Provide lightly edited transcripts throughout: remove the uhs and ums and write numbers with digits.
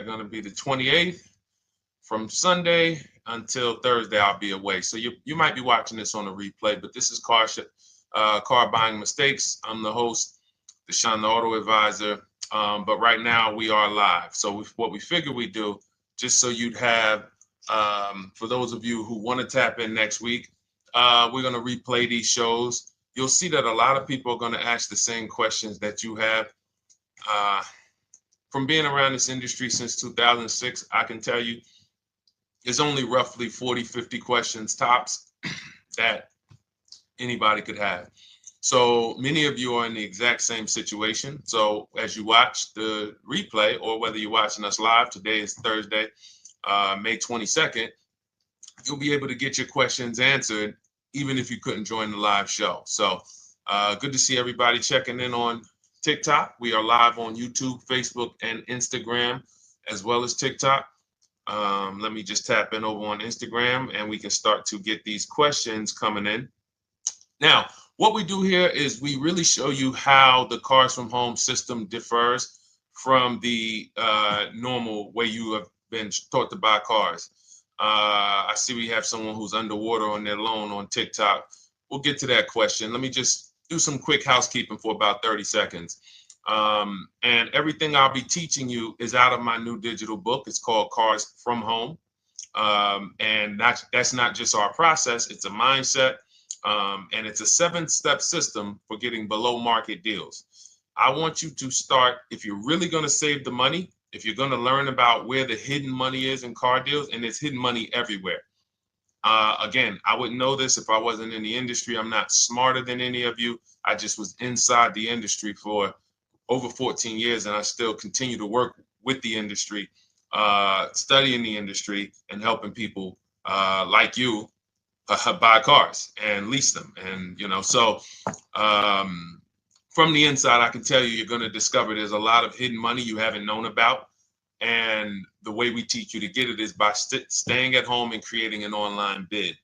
going to be the 28th. From Sunday until Thursday, I'll be away. So you might be watching this on a replay, but this is Car Buying Mistakes. I'm the host, Deshone the Auto Advisor. But right now we are live. So what we figure we do, just so you'd have, for those of you who want to tap in next week, we're going to replay these shows. You'll see that a lot of people are going to ask the same questions that you have. From being around this industry since 2006, I can tell you there's only roughly 40, 50 questions tops that anybody could have. So many of you are in the exact same situation. So as you watch the replay, or whether you're watching us live, today is Thursday, May 22nd, you'll be able to get your questions answered, even if you couldn't join the live show. So good to see everybody checking in on TikTok. We are live on YouTube, Facebook, and Instagram, as well as TikTok. Let me just tap in over on Instagram and we can start to get these questions coming in. Now, what we do here is we really show you how the Cars from Home system differs from the normal way you have been taught to buy cars. I see we have someone who's underwater on their loan on TikTok. We'll get to that question. Let me just do some quick housekeeping for about 30 seconds. And everything I'll be teaching you is out of my new digital book. It's called Cars from Home. And that's not just our process, it's a mindset. And it's a 7-step system for getting below market deals. I want you to start, if you're really going to save the money, if you're going to learn about where the hidden money is in car deals, and there's hidden money everywhere. Again, I wouldn't know this if I wasn't in the industry. I'm not smarter than any of you. I just was inside the industry for over 14 years, and I still continue to work with the industry, studying the industry and helping people like you buy cars and lease them. And, so from the inside, I can tell you, you're going to discover there's a lot of hidden money you haven't known about. And the way we teach you to get it is by staying at home and creating an online bid.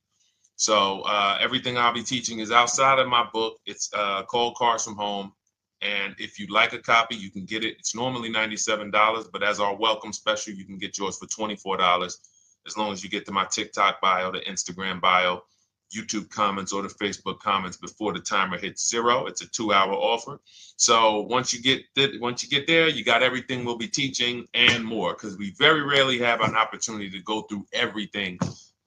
So everything I'll be teaching is outside of my book. It's called Cars from Home. And if you'd like a copy, you can get it. It's normally $97, but as our welcome special, you can get yours for $24, as long as you get to my TikTok bio, the Instagram bio, YouTube comments, or the Facebook comments before the timer hits 0. It's a 2-hour offer. So once you get there, you got everything we'll be teaching and more, because we very rarely have an opportunity to go through everything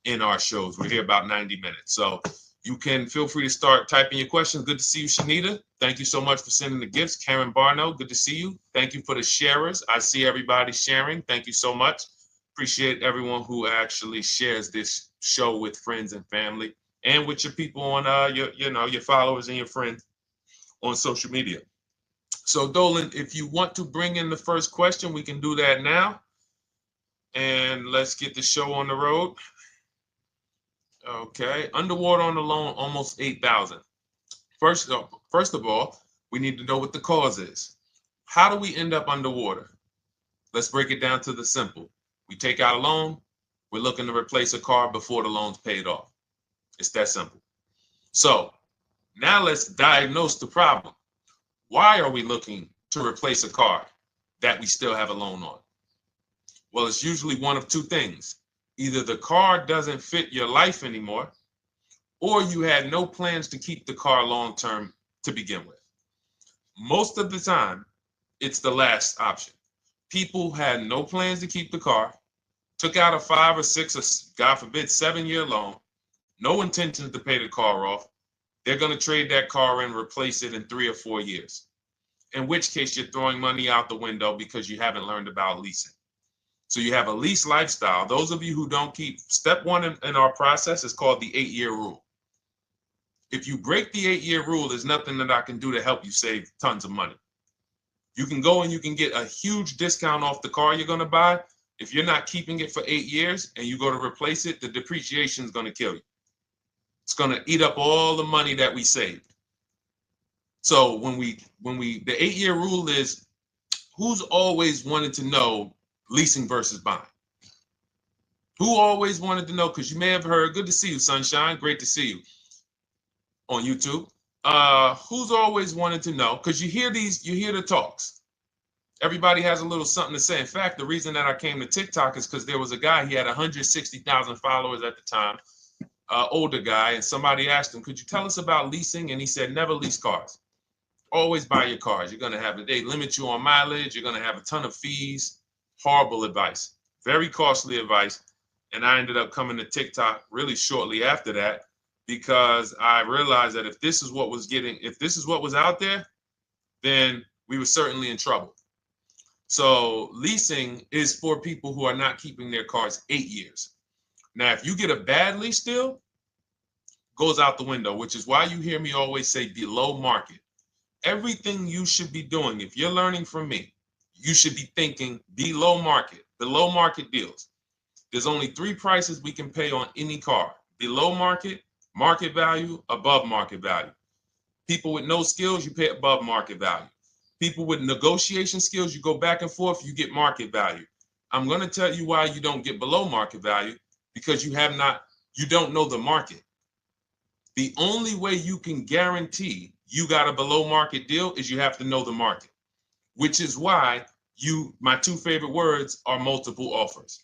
in our shows. We're here about 90 minutes. So you can feel free to start typing your questions. Good to see you, Shanita. Thank you so much for sending the gifts. Karen Barno, good to see you. Thank you for the sharers. I see everybody sharing. Thank you so much. Appreciate everyone who actually shares this show with friends and family, and with your people on your followers and your friends on social media. So Dolan, if you want to bring in the first question, we can do that now. And let's get the show on the road. Okay, underwater on the loan, almost 8,000. First of all, we need to know what the cause is. How do we end up underwater? Let's break it down to the simple. We take out a loan, we're looking to replace a car before the loan's paid off. It's that simple. So now let's diagnose the problem. Why are we looking to replace a car that we still have a loan on? Well, it's usually one of two things. Either the car doesn't fit your life anymore, or you had no plans to keep the car long-term to begin with. Most of the time, it's the last option. People had no plans to keep the car, took out a 5 or 6 or, God forbid, 7-year loan, no intention to pay the car off. They're going to trade that car and replace it in 3 or 4 years, in which case you're throwing money out the window because you haven't learned about leasing. So you have a lease lifestyle. Those of you who don't keep, step 1 in our process is called the 8-year rule. If you break the 8-year rule, there's nothing that I can do to help you save tons of money. You can go and you can get a huge discount off the car you're going to buy. If you're not keeping it for 8 years and you go to replace it, the depreciation is going to kill you. It's going to eat up all the money that we saved. So the 8-year rule is, who's always wanted to know leasing versus buying? Who always wanted to know? Because you may have heard, good to see you, Sunshine. Great to see you on YouTube. Who's always wanted to know? Because you hear the talks. Everybody has a little something to say. In fact, the reason that I came to TikTok is because there was a guy, he had 160,000 followers at the time, older guy, and somebody asked him, could you tell us about leasing? And he said, never lease cars. Always buy your cars. You're going to have, they limit you on mileage. You're going to have a ton of fees. Horrible advice. Very costly advice. And I ended up coming to TikTok really shortly after that because I realized that if this is what was out there, then we were certainly in trouble. So leasing is for people who are not keeping their cars 8 years. Now, if you get a bad lease deal, goes out the window, which is why you hear me always say below market. Everything you should be doing, if you're learning from me, you should be thinking below market deals. There's only 3 prices we can pay on any car: below market, market value, above market value. People with no skills, you pay above market value. People with negotiation skills, you go back and forth, you get market value. I'm going to tell you why you don't get below market value, because you don't know the market. The only way you can guarantee you got a below market deal is you have to know the market, which is why my 2 favorite words are multiple offers.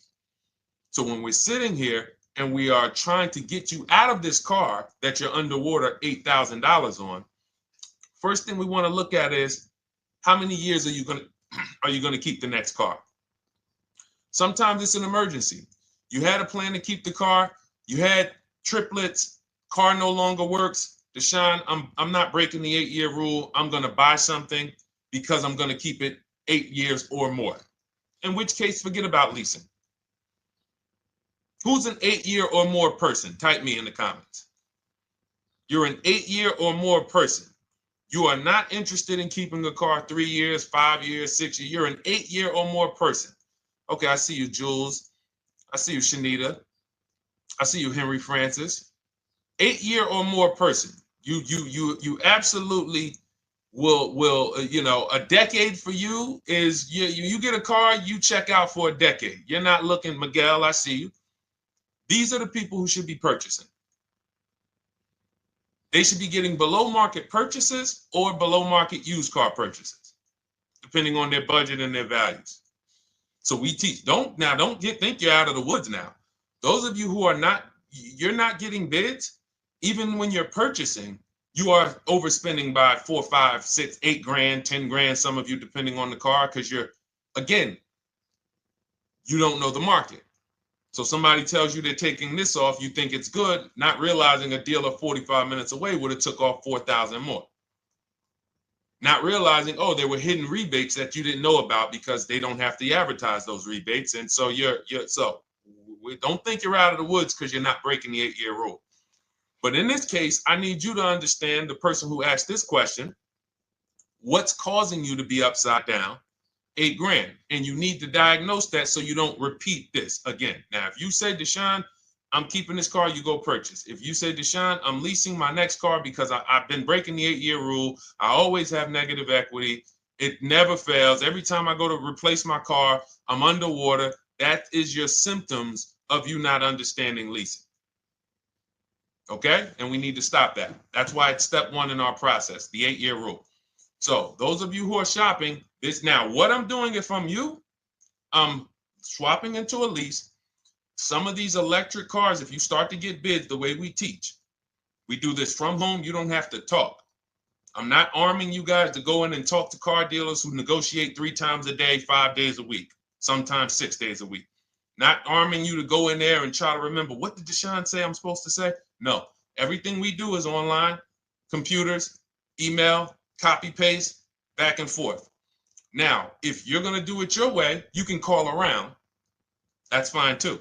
So when we're sitting here and we are trying to get you out of this car that you're underwater $8,000 on, first thing we want to look at is how many years are you going to keep the next car? Sometimes it's an emergency. You had a plan to keep the car. You had triplets. Car no longer works. Deshone, I'm not breaking the 8-year rule. I'm going to buy something because I'm going to keep it 8 years or more. In which case, forget about leasing. Who's an 8-year or more person? Type me in the comments. You're an 8-year or more person. You are not interested in keeping a car 3 years, 5 years, 6 years. You're an 8-year or more person. Okay, I see you, Jules. I see you, Shanita. I see you, Henry Francis. 8-year or more person. You absolutely will a decade for you is you get a car, you check out for a decade. You're not looking, Miguel, I see you. These are the people who should be purchasing. They should be getting below market purchases or below market used car purchases, depending on their budget and their values. So we teach, think you're out of the woods now. Those of you who you're not getting bids, even when you're purchasing, you are overspending by 4, 5, 6, 8 grand, 10 grand, some of you, depending on the car, because you don't know the market. So somebody tells you they're taking this off, you think it's good, not realizing a dealer 45 minutes away would have took off 4,000 more. Not realizing, there were hidden rebates that you didn't know about because they don't have to advertise those rebates. And so don't think you're out of the woods because you're not breaking the 8-year rule. But in this case, I need you to understand, the person who asked this question, what's causing you to be upside down 8 grand? And you need to diagnose that so you don't repeat this again. Now, if you say, Deshone, I'm keeping this car, you go purchase. If you say, Deshone, I'm leasing my next car because I've been breaking the 8-year rule. I always have negative equity. It never fails. Every time I go to replace my car, I'm underwater. That is your symptoms of you not understanding leasing. Okay? And we need to stop that. That's why it's step 1 in our process, the 8-year rule. So those of you who are shopping this now, what I'm doing if I'm you, I'm swapping into a lease. Some of these electric cars, if you start to get bids the way we teach, we do this from home. You don't have to talk. I'm not arming you guys to go in and talk to car dealers who negotiate 3 times a day, 5 days a week, sometimes 6 days a week. Not arming you to go in there and try to remember, what did Deshone say I'm supposed to say? No, everything we do is online, computers, email, copy, paste, back and forth. Now, if you're going to do it your way, you can call around. That's fine too.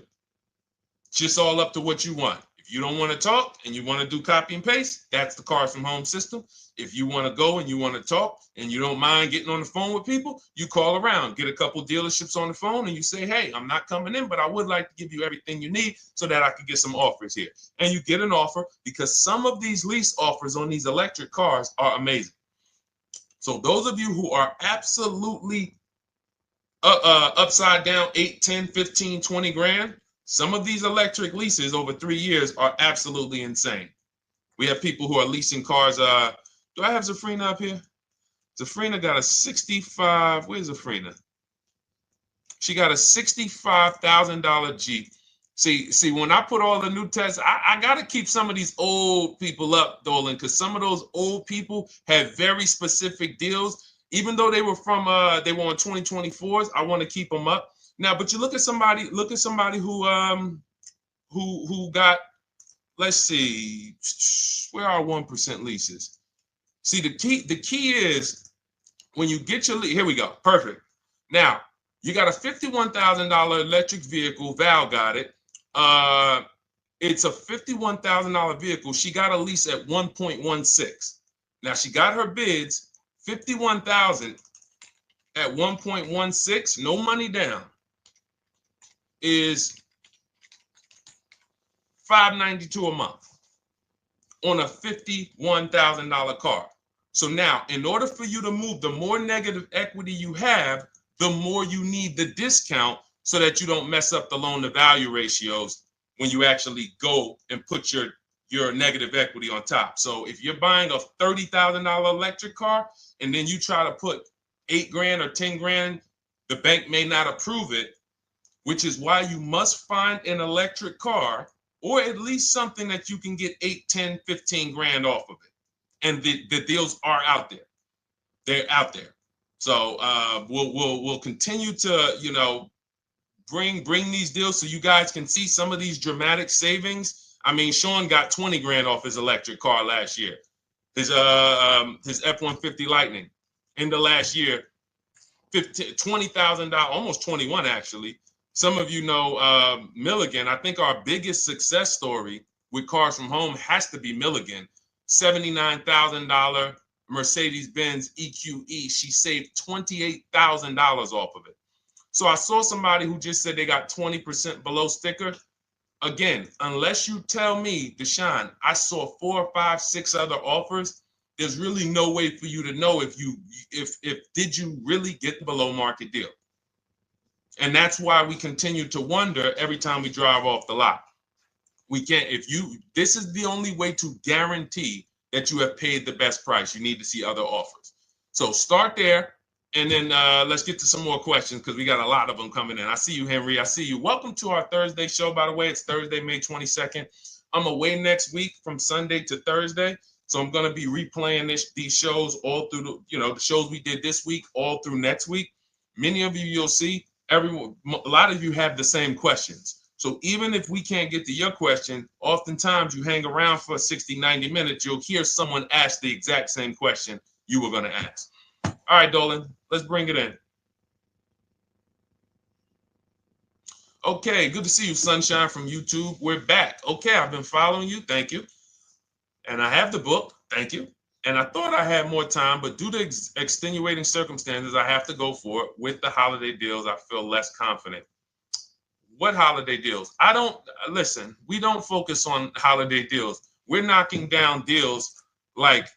It's just all up to what you want. If you don't want to talk and you want to do copy and paste, that's the Cars from Home system. If you want to go and you want to talk and you don't mind getting on the phone with people, you call around, get a couple dealerships on the phone and you say, hey, I'm not coming in, but I would like to give you everything you need so that I could get some offers here. And you get an offer, because some of these lease offers on these electric cars are amazing. So those of you who are absolutely upside down 8, 10, 15, 20 grand, some of these electric leases over 3 years are absolutely insane. We have people who are leasing cars. Do I have Zafrina up here? Zafrina got a 65. Where's Zafrina? She got a $65,000 Jeep. See, when I put all the new tests, I got to keep some of these old people up, Dolan, because some of those old people have very specific deals. Even though they were on 2024s, I want to keep them up. Now, but you look at somebody who got, let's see, where are 1% leases? See, the key is when you get your lease, here we go, perfect. Now, you got a $51,000 electric vehicle, Val got it. It's a $51,000 vehicle. She got a lease at 1.16. Now she got her bids, 51,000 at 1.16, no money down, is $592 a month on a $51,000 car. So now, in order for you to move, the more negative equity you have, the more you need the discount so that you don't mess up the loan to value ratios when you actually go and put your negative equity on top. So if you're buying a $30,000 electric car and then you try to put $8,000 or $10,000, the bank may not approve it, which is why you must find an electric car or at least something that you can get 8, 10, 15 grand off of it. And the deals are out there. They're out there. So we'll continue to, bring these deals so you guys can see some of these dramatic savings. I mean, Sean got 20 grand off his electric car last year. His F-150 Lightning in the last year, $20,000, almost 21 actually. Some of you know Milligan. I think our biggest success story with Cars from Home has to be Milligan. $79,000 Mercedes-Benz EQE. She saved $28,000 off of it. So I saw somebody who just said they got 20% below sticker. Again, unless you tell me, Deshone, I saw 4, 5, 6 other offers, there's really no way for you to know if did you really get the below market deal. And that's why we continue to wonder every time we drive off the lot. We can't, this is the only way to guarantee that you have paid the best price. You need to see other offers. So start there. And then let's get to some more questions because we got a lot of them coming in. I see you, Henry. I see you. Welcome to our Thursday show, by the way. It's Thursday, May 22nd. I'm away next week from Sunday to Thursday. So I'm going to be replaying these shows all through, the shows we did this week, all through next week. Many of you, you'll see, a lot of you have the same questions. So even if we can't get to your question, oftentimes you hang around for 60, 90 minutes, you'll hear someone ask the exact same question you were going to ask. All right, Dolan, let's bring it in. Okay, good to see you, Sunshine from YouTube. We're back. Okay, I've been following you. Thank you. And I have the book. Thank you. And I thought I had more time, but due to extenuating circumstances, I have to go for it. With the holiday deals, I feel less confident. What holiday deals? Listen, we don't focus on holiday deals. We're knocking down deals like,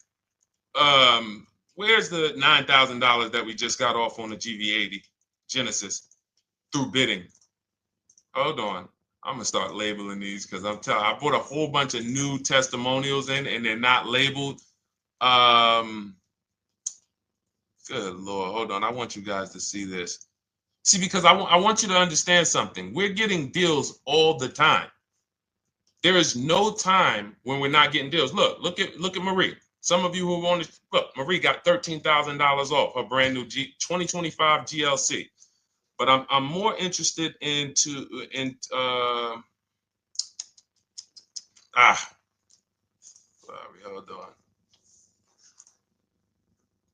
where's the $9,000 that we just got off on the GV80 Genesis through bidding? Hold on. I'm going to start labeling these because I bought a whole bunch of new testimonials in and they're not labeled. Good Lord. Hold on. I want you guys to see this. See, because I want you to understand something. We're getting deals all the time. There is no time when we're not getting deals. Look at Marie. Some of you who want to look, Marie got $13,000 off her brand new 2025 GLC. But I'm more interested sorry, hold on.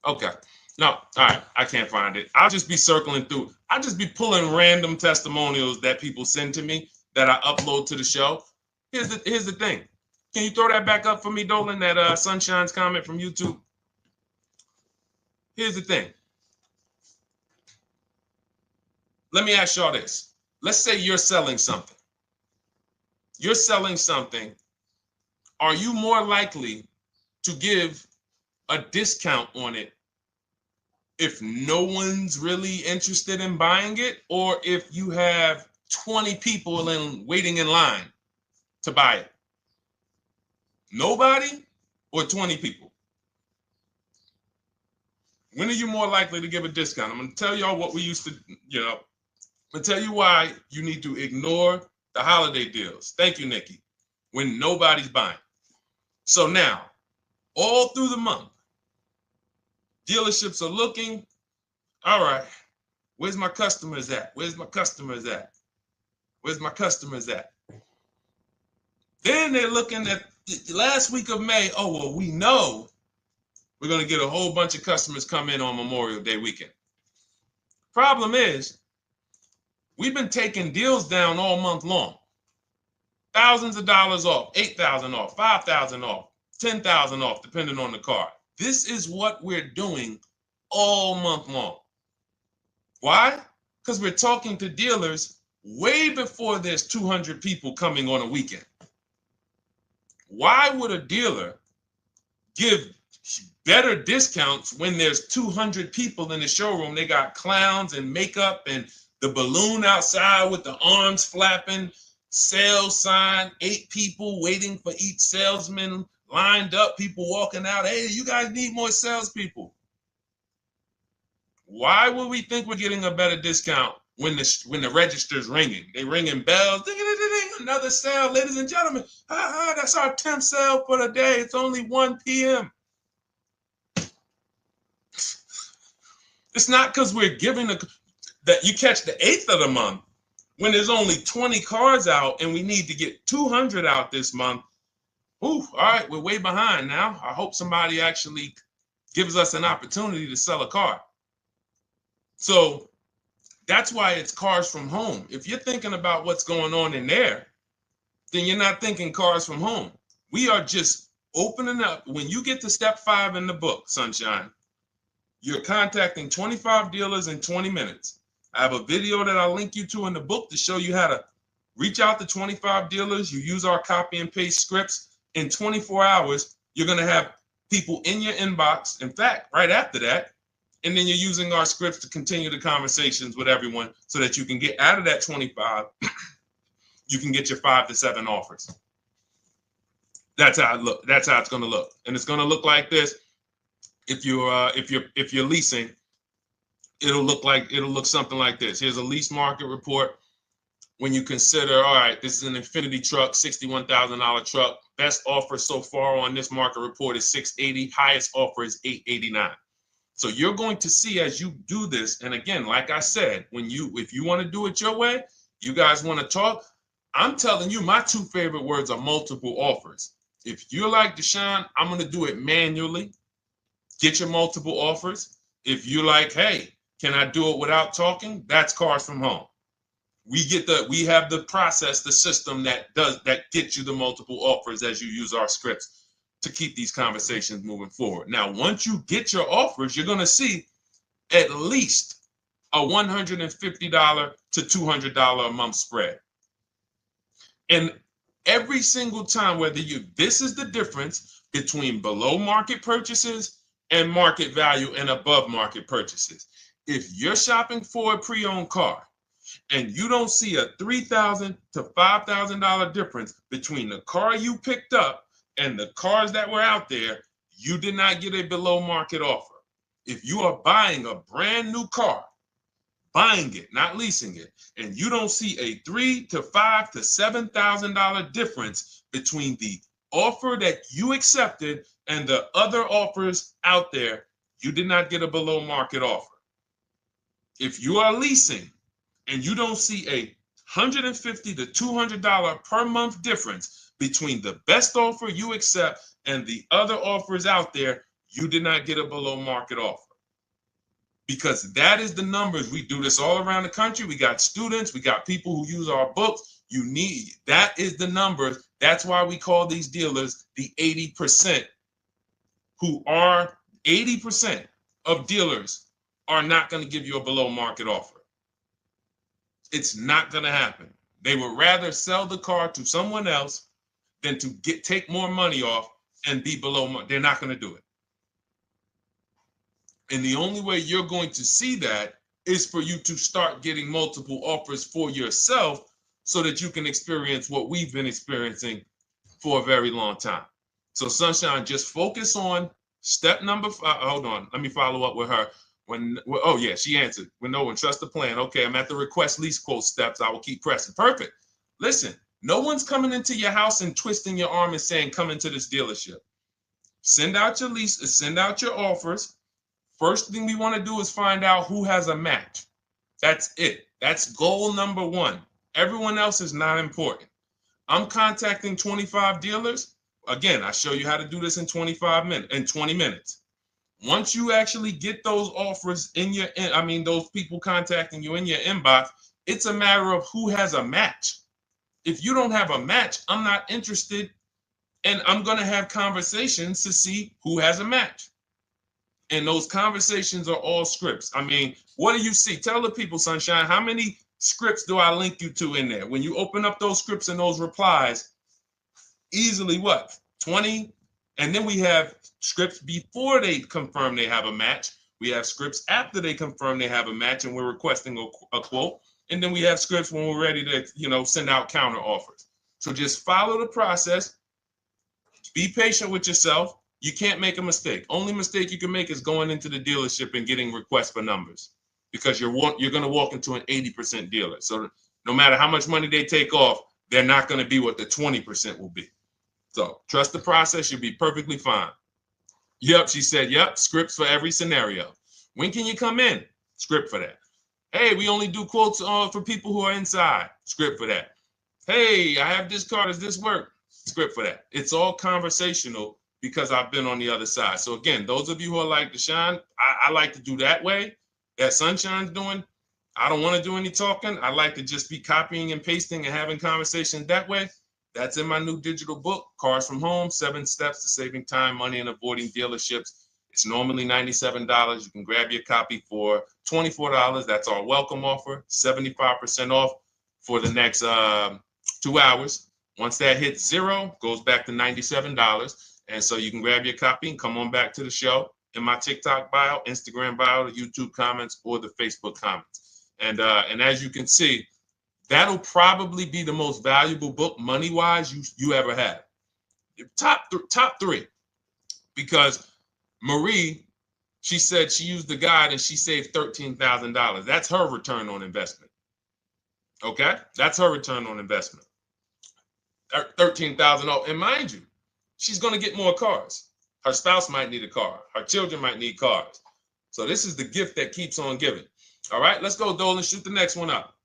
Okay. No, all right. I can't find it. I'll just be circling through. I'll just be pulling random testimonials that people send to me that I upload to the show. Here's the thing. Can you throw that back up for me, Dolan, that Sunshine's comment from YouTube? Here's the thing. Let me ask y'all this. Let's say you're selling something. You're selling something. Are you more likely to give a discount on it if no one's really interested in buying it, or if you have 20 people waiting in line to buy it? Nobody or 20 people? When are you more likely to give a discount? I'm going to tell y'all what we used to, I'm going to tell you why you need to ignore the holiday deals. Thank you, Nikki. When nobody's buying. So now, all through the month, dealerships are looking, all right, where's my customers at? Where's my customers at? Where's my customers at? Then they're looking at the last week of May. Oh, well, we know we're going to get a whole bunch of customers come in on Memorial Day weekend. Problem is, we've been taking deals down all month long. Thousands of dollars off, 8,000 off, 5,000 off, 10,000 off, depending on the car. This is what we're doing all month long. Why? Because we're talking to dealers way before there's 200 people coming on a weekend. Why would a dealer give better discounts when there's 200 people in the showroom? They got clowns and makeup and the balloon outside with the arms flapping, sales sign, 8 people waiting for each salesman lined up, people walking out. Hey, you guys need more salespeople. Why would we think we're getting a better discount when the register's ringing? They ringing bells, ding, ding, ding, ding, another sale, ladies and gentlemen. That's our 10th sale for the day. It's only 1 p.m. It's not because we're giving that you catch the 8th of the month when there's only 20 cars out and we need to get 200 out this month. Ooh, all right, we're way behind now. I hope somebody actually gives us an opportunity to sell a car. So that's why it's cars from home. If you're thinking about what's going on in there, then you're not thinking cars from home. We are just opening up. When you get to step 5 in the book, Sunshine, you're contacting 25 dealers in 20 minutes. I have a video that I'll link you to in the book to show you how to reach out to 25 dealers. You use our copy and paste scripts. In 24 hours, you're going to have people in your inbox. In fact, right after that, and then you're using our scripts to continue the conversations with everyone so that you can get out of that 25, you can get your 5 to 7 offers. That's how it look. That's how it's going to look. And it's going to look like this. If you're leasing, it'll look something like this. Here's a lease market report. When you consider, all right, this is an Infinity truck, $61,000 truck. Best offer so far on this market report is $680. Highest offer is $889. So you're going to see as you do this, and again, like I said, if you want to do it your way, you guys want to talk, I'm telling you, my 2 favorite words are multiple offers. If you're like Deshone, I'm going to do it manually. Get your multiple offers. If you're like, hey, can I do it without talking? That's cars from home. We have the process, the system that gets you the multiple offers as you use our scripts to keep these conversations moving forward. Now, once you get your offers, you're going to see at least a $150 to $200 a month spread. And every single time, this is the difference between below market purchases and market value and above market purchases. If you're shopping for a pre-owned car and you don't see a $3,000 to $5,000 difference between the car you picked up and the cars that were out there, you did not get a below market offer. If you are buying a brand new car, buying it, not leasing it, and you don't see a $3,000 to $5,000 to $7,000 difference between the offer that you accepted and the other offers out there, you did not get a below market offer. If you are leasing and you don't see a $150 to $200 per month difference between the best offer you accept and the other offers out there, you did not get a below market offer. Because that is the numbers. We do this all around the country. We got students, we got people who use our books. That is the numbers. That's why we call these dealers the 80%, who are 80% of dealers are not going to give you a below market offer. It's not going to happen. They would rather sell the car to someone else than to take more money off and be below market. They're not going to do it. And the only way you're going to see that is for you to start getting multiple offers for yourself so that you can experience what we've been experiencing for a very long time. So Sunshine, just focus on Step number five, hold on, let me follow up with her. Oh yeah, she answered. When no one trusts the plan. Okay, I'm at the request lease quote steps. I will keep pressing. Perfect. Listen, no one's coming into your house and twisting your arm and saying, come into this dealership. Send out your leases, send out your offers. First thing we want to do is find out who has a match. That's it. That's goal number one. Everyone else is not important. I'm contacting 25 dealers. Again, I show you how to do this in 20 minutes. Once you actually get those offers in your, those people contacting you in your inbox, it's a matter of who has a match. If you don't have a match, I'm not interested, and I'm going to have conversations to see who has a match. And those conversations are all scripts. I mean, what do you see? Tell the people, Sunshine, how many scripts do I link you to in there? When you open up those scripts and those replies, easily what? 20? And then we have scripts before they confirm they have a match. We have scripts after they confirm they have a match and we're requesting a quote. And then we have scripts when we're ready to, send out counter offers. So just follow the process. Be patient with yourself. You can't make a mistake. Only mistake you can make is going into the dealership and getting requests for numbers, because you're going to walk into an 80% dealer. So no matter how much money they take off, they're not going to be what the 20% will be. So trust the process. You'll be perfectly fine. Yep, she said, yep, scripts for every scenario. When can you come in? Script for that. Hey, we only do quotes for people who are inside. Script for that. Hey, I have this car. Does this work? Script for that. It's all conversational because I've been on the other side. So again, those of you who are like Deshone, I like to do that way, that Sunshine's doing. I don't want to do any talking. I like to just be copying and pasting and having conversations that way. That's in my new digital book, Cars from Home, 7 Steps to Saving Time, Money, and Avoiding Dealerships. It's normally $97. You can grab your copy for $24. That's our welcome offer, 75% off for the next 2 hours. Once that hits zero, goes back to $97. And so you can grab your copy and come on back to the show in my TikTok bio, Instagram bio, the YouTube comments, or the Facebook comments. And as you can see, that'll probably be the most valuable book money-wise you ever have. Top three. Because Marie, she said she used the guide and she saved $13,000. That's her return on investment. Okay? That's her return on investment. $13,000. And mind you, she's going to get more cars. Her spouse might need a car. Her children might need cars. So this is the gift that keeps on giving. All right, let's go, Dolan. Shoot the next one up.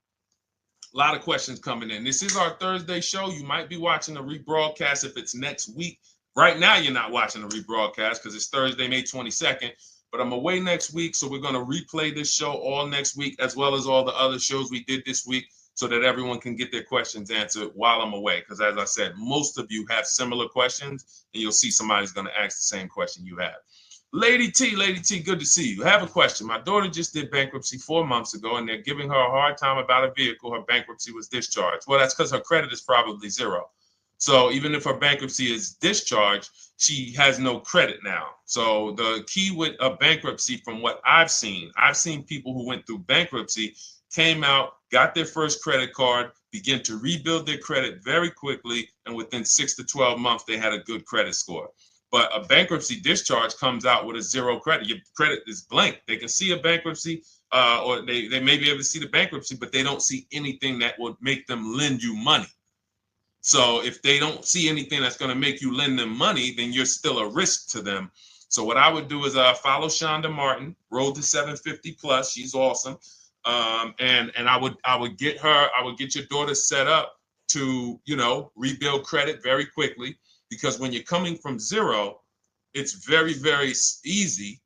A lot of questions coming in. This is our Thursday show. You might be watching a rebroadcast if it's next week. Right now, you're not watching a rebroadcast because it's Thursday, May 22nd. But I'm away next week, so we're going to replay this show all next week, as well as all the other shows we did this week, so that everyone can get their questions answered while I'm away. Because as I said, most of you have similar questions, and you'll see somebody's going to ask the same question you have. Lady T, good to see you. I have a question. My daughter just did bankruptcy 4 months ago, and they're giving her a hard time about a vehicle. Her bankruptcy was discharged. Well, that's because her credit is probably zero. So even if her bankruptcy is discharged, she has no credit now. So the key with a bankruptcy, from what I've seen people who went through bankruptcy, came out, got their first credit card, began to rebuild their credit very quickly, and within 6 to 12 months, they had a good credit score. But a bankruptcy discharge comes out with a zero credit. Your credit is blank. They can see a bankruptcy, or they may be able to see the bankruptcy, but they don't see anything that would make them lend you money. So if they don't see anything that's going to make you lend them money, then you're still a risk to them. So what I would do is follow Shonda Martin, Road to 750 Plus. She's awesome. And I would get your daughter set up to, rebuild credit very quickly, because when you're coming from zero, it's very, very easy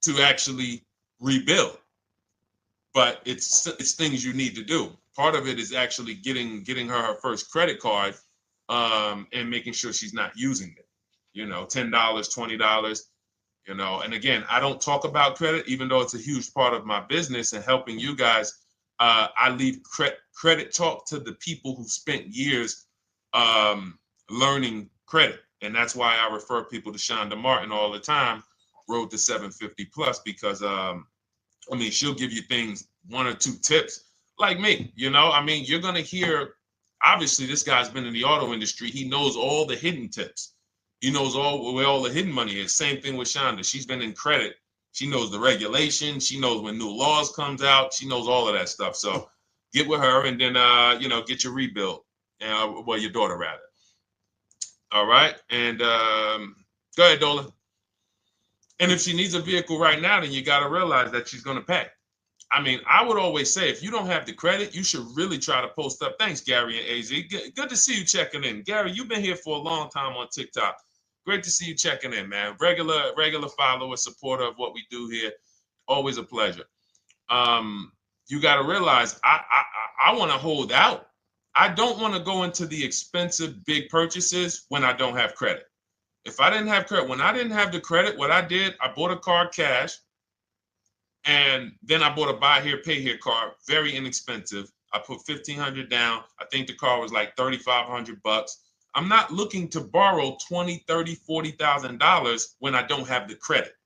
to actually rebuild. But it's things you need to do. Part of it is actually getting her first credit card, and making sure she's not using it. $10, $20. And again, I don't talk about credit, even though it's a huge part of my business and helping you guys. I leave credit talk to the people who spent years learning credit. And that's why I refer people to Shonda Martin all the time, Road to 750 Plus, because she'll give you things, 1 or 2 tips, like me. You're going to hear, obviously this guy's been in the auto industry. He knows all the hidden tips. He knows where all the hidden money is. Same thing with Shonda. She's been in credit. She knows the regulations. She knows when new laws comes out. She knows all of that stuff. So get with her and then, get your rebuild. Well, your daughter rather. All right. And go ahead, Dola. And if she needs a vehicle right now, then you got to realize that she's going to pay. I mean, I would always say if you don't have the credit, you should really try to post up. Thanks, Gary and AZ. Good to see you checking in. Gary, you've been here for a long time on TikTok. Great to see you checking in, man. Regular follower, supporter of what we do here. Always a pleasure. You got to realize I want to hold out. I don't want to go into the expensive big purchases when I don't have credit. If I didn't have credit, when I didn't have the credit, what I did, I bought a car cash. And then I bought a buy here, pay here car, very inexpensive. I put $1,500 down. I think the car was like $3,500. I'm not looking to borrow $20,000, $30,000, $40,000 when I don't have the credit.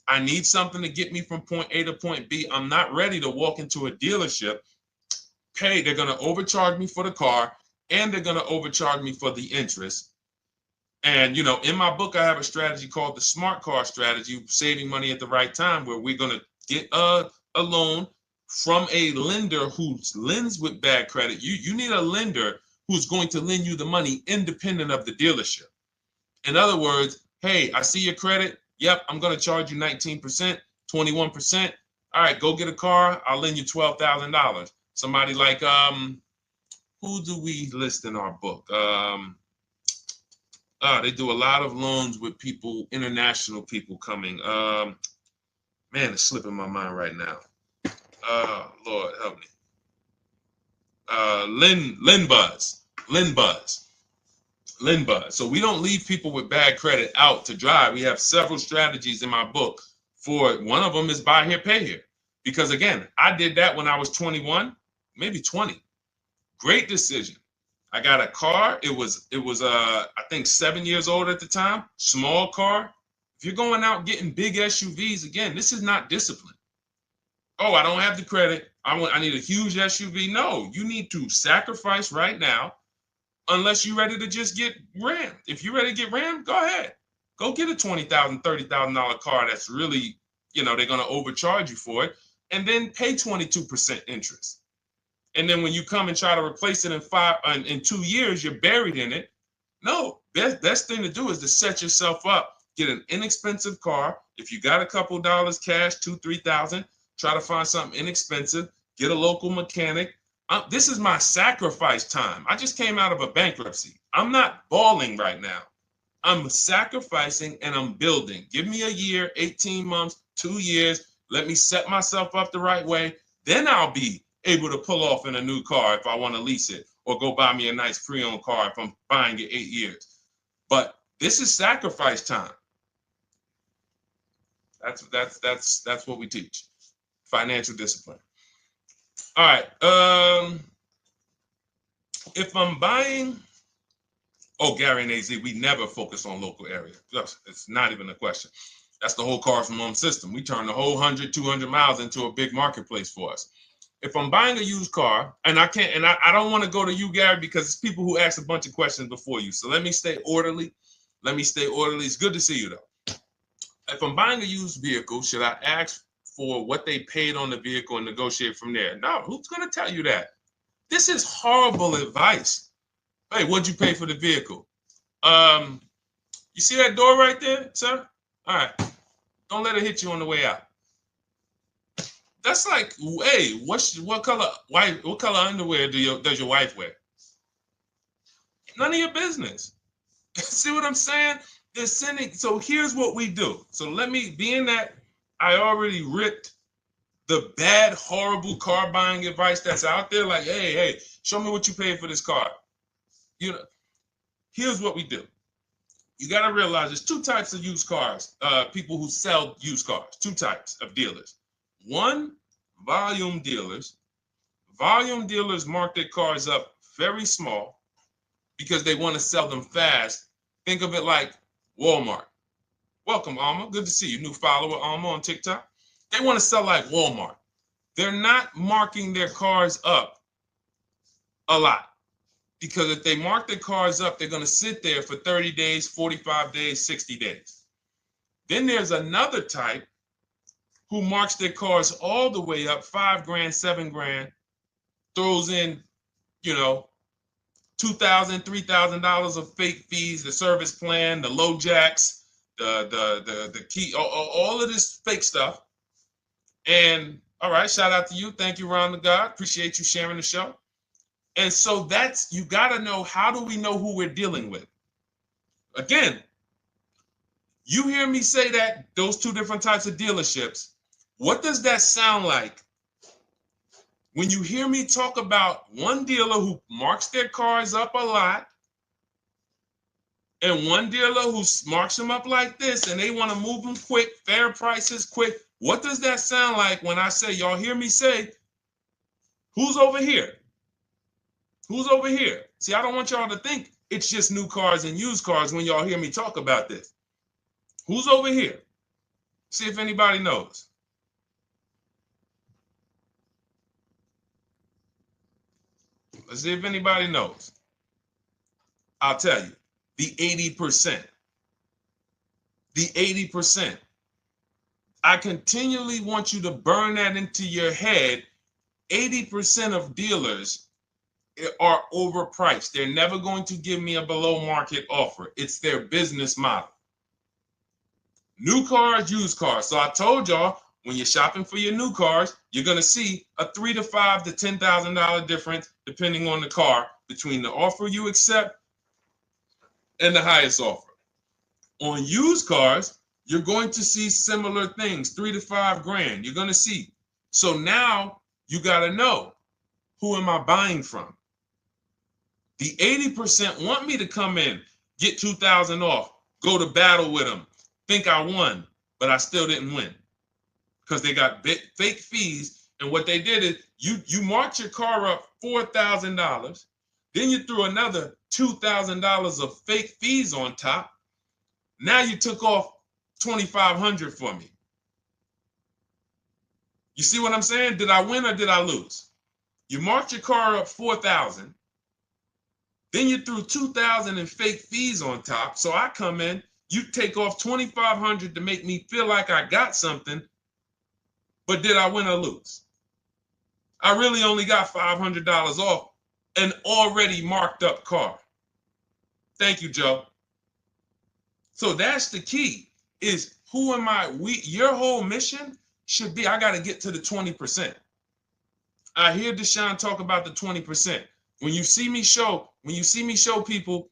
I need something to get me from point A to point B. I'm not ready to walk into a dealership, pay. They're going to overcharge me for the car, and they're going to overcharge me for the interest. And, in my book, I have a strategy called the smart car strategy, saving money at the right time, where we're going to get a loan from a lender who lends with bad credit. You need a lender who's going to lend you the money independent of the dealership. In other words, hey, I see your credit. Yep, I'm going to charge you 19%, 21%. All right, go get a car. I'll lend you $12,000. Somebody like, who do we list in our book? They do a lot of loans with people, international people coming. Man, it's slipping my mind right now. Lord help me. LendBuzz. So we don't leave people with bad credit out to dry. We have several strategies in my book. For one of them is buy here, pay here. Because again, I did that when I was 21, maybe 20. Great decision. I got a car. It was I think 7 years old at the time. Small car. If you're going out getting big SUVs, again, this is not discipline. Oh, I don't have the credit. I need a huge SUV. No, you need to sacrifice right now, unless you're ready to just get rammed. If you're ready to get rammed, go ahead. Go get a $20,000, $30,000 car that's really, they're going to overcharge you for it, and then pay 22% interest. And then when you come and try to replace it in 2 years, you're buried in it. No, best thing to do is to set yourself up. Get an inexpensive car. If you got a couple dollars cash, $2,000, $3,000, try to find something inexpensive. Get a local mechanic. This is my sacrifice time. I just came out of a bankruptcy. I'm not balling right now. I'm sacrificing and I'm building. Give me a year, 18 months, 2 years. Let me set myself up the right way. Then I'll be able to pull off in a new car if I want to lease it, or go buy me a nice pre-owned car if I'm buying it 8 years. But this is sacrifice time. That's what we teach. Financial discipline. All right. If I'm buying, Gary and AZ, we never focus on local area. It's not even a question. That's the whole car from home system. We turn the whole 100, 200 miles into a big marketplace for us. If I'm buying a used car, and I don't want to go to you, Gary, because it's people who ask a bunch of questions before you. So let me stay orderly. It's good to see you, though. If I'm buying a used vehicle, should I ask for what they paid on the vehicle and negotiate from there? No, who's going to tell you that? This is horrible advice. Hey, what'd you pay for the vehicle? You see that door right there, sir? All right. Don't let it hit you on the way out. That's like, hey, what color underwear does your wife wear? None of your business. See what I'm saying? They're sending. So here's what we do. So being that I already ripped the bad, horrible car buying advice that's out there, like, hey, show me what you paid for this car. Here's what we do. You got to realize there's two types of used cars, people who sell used cars, two types of dealers. One, volume dealers. Volume dealers mark their cars up very small because they want to sell them fast. Think of it like Walmart. Welcome, Alma. Good to see you. New follower, Alma, on TikTok. They want to sell like Walmart. They're not marking their cars up a lot. Because if they mark their cars up, they're going to sit there for 30 days, 45 days, 60 days. Then there's another type who marks their cars all the way up, 5 grand, 7 grand, throws in, you know, $2,000, $3,000 of fake fees, the service plan, the low jacks, the key, all of this fake stuff. And all right, shout out to you. Thank you, Ron the God. Appreciate you sharing the show. And so that's, you got to know, how do we know who we're dealing with? Again, you hear me say that, those two different types of dealerships. What does that sound like when you hear me talk about one dealer who marks their cars up a lot and one dealer who marks them up like this and they want to move them quick, fair prices, quick? What does that sound like when I say, y'all hear me say, who's over here? Who's over here? See, I don't want y'all to think it's just new cars and used cars when y'all hear me talk about this. Who's over here? See if anybody knows. Let's see if anybody knows. I'll tell you, the 80%. The 80%. I continually want you to burn that into your head. 80% of dealers are overpriced. They're never going to give me a below market offer. It's their business model. New cars, used cars. So I told y'all, when you're shopping for your new cars, you're going to see a $3,000 to $5,000 to $10,000 difference, depending on the car, between the offer you accept and the highest offer. On used cars, you're going to see similar things, 3 to 5 grand. You're going to see. So now you got to know, who am I buying from? The 80% want me to come in, get 2,000 off, go to battle with them, think I won, but I still didn't win because they got fake fees. And what they did is you marked your car up $4,000, then you threw another $2,000 of fake fees on top. Now you took off $2,500 for me. You see what I'm saying? Did I win or did I lose? You marked your car up $4,000. Then you threw $2,000 in fake fees on top. So I come in, you take off $2,500 to make me feel like I got something. But did I win or lose? I really only got $500 off an already marked up car. Thank you, Joe. So that's the key, is who am I? Your whole mission should be, I got to get to the 20%. I hear Deshone talk about the 20%. When you see me show people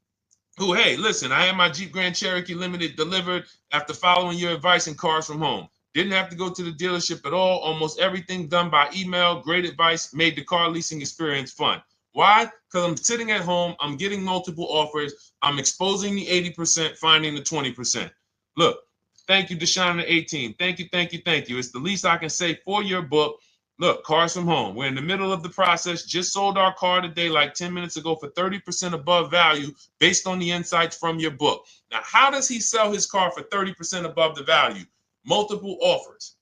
who, hey, listen, I had my Jeep Grand Cherokee Limited delivered after following your advice and cars from home. Didn't have to go to the dealership at all. Almost everything done by email. Great advice. Made the car leasing experience fun. Why? Because I'm sitting at home. I'm getting multiple offers. I'm exposing the 80%, finding the 20%. Look, thank you, Deshone the 18. Thank you, thank you, thank you. It's the least I can say for your book. Look, cars from home. We're in the middle of the process. Just sold our car today, like 10 minutes ago, for 30% above value based on the insights from your book. Now, how does he sell his car for 30% above the value? Multiple offers,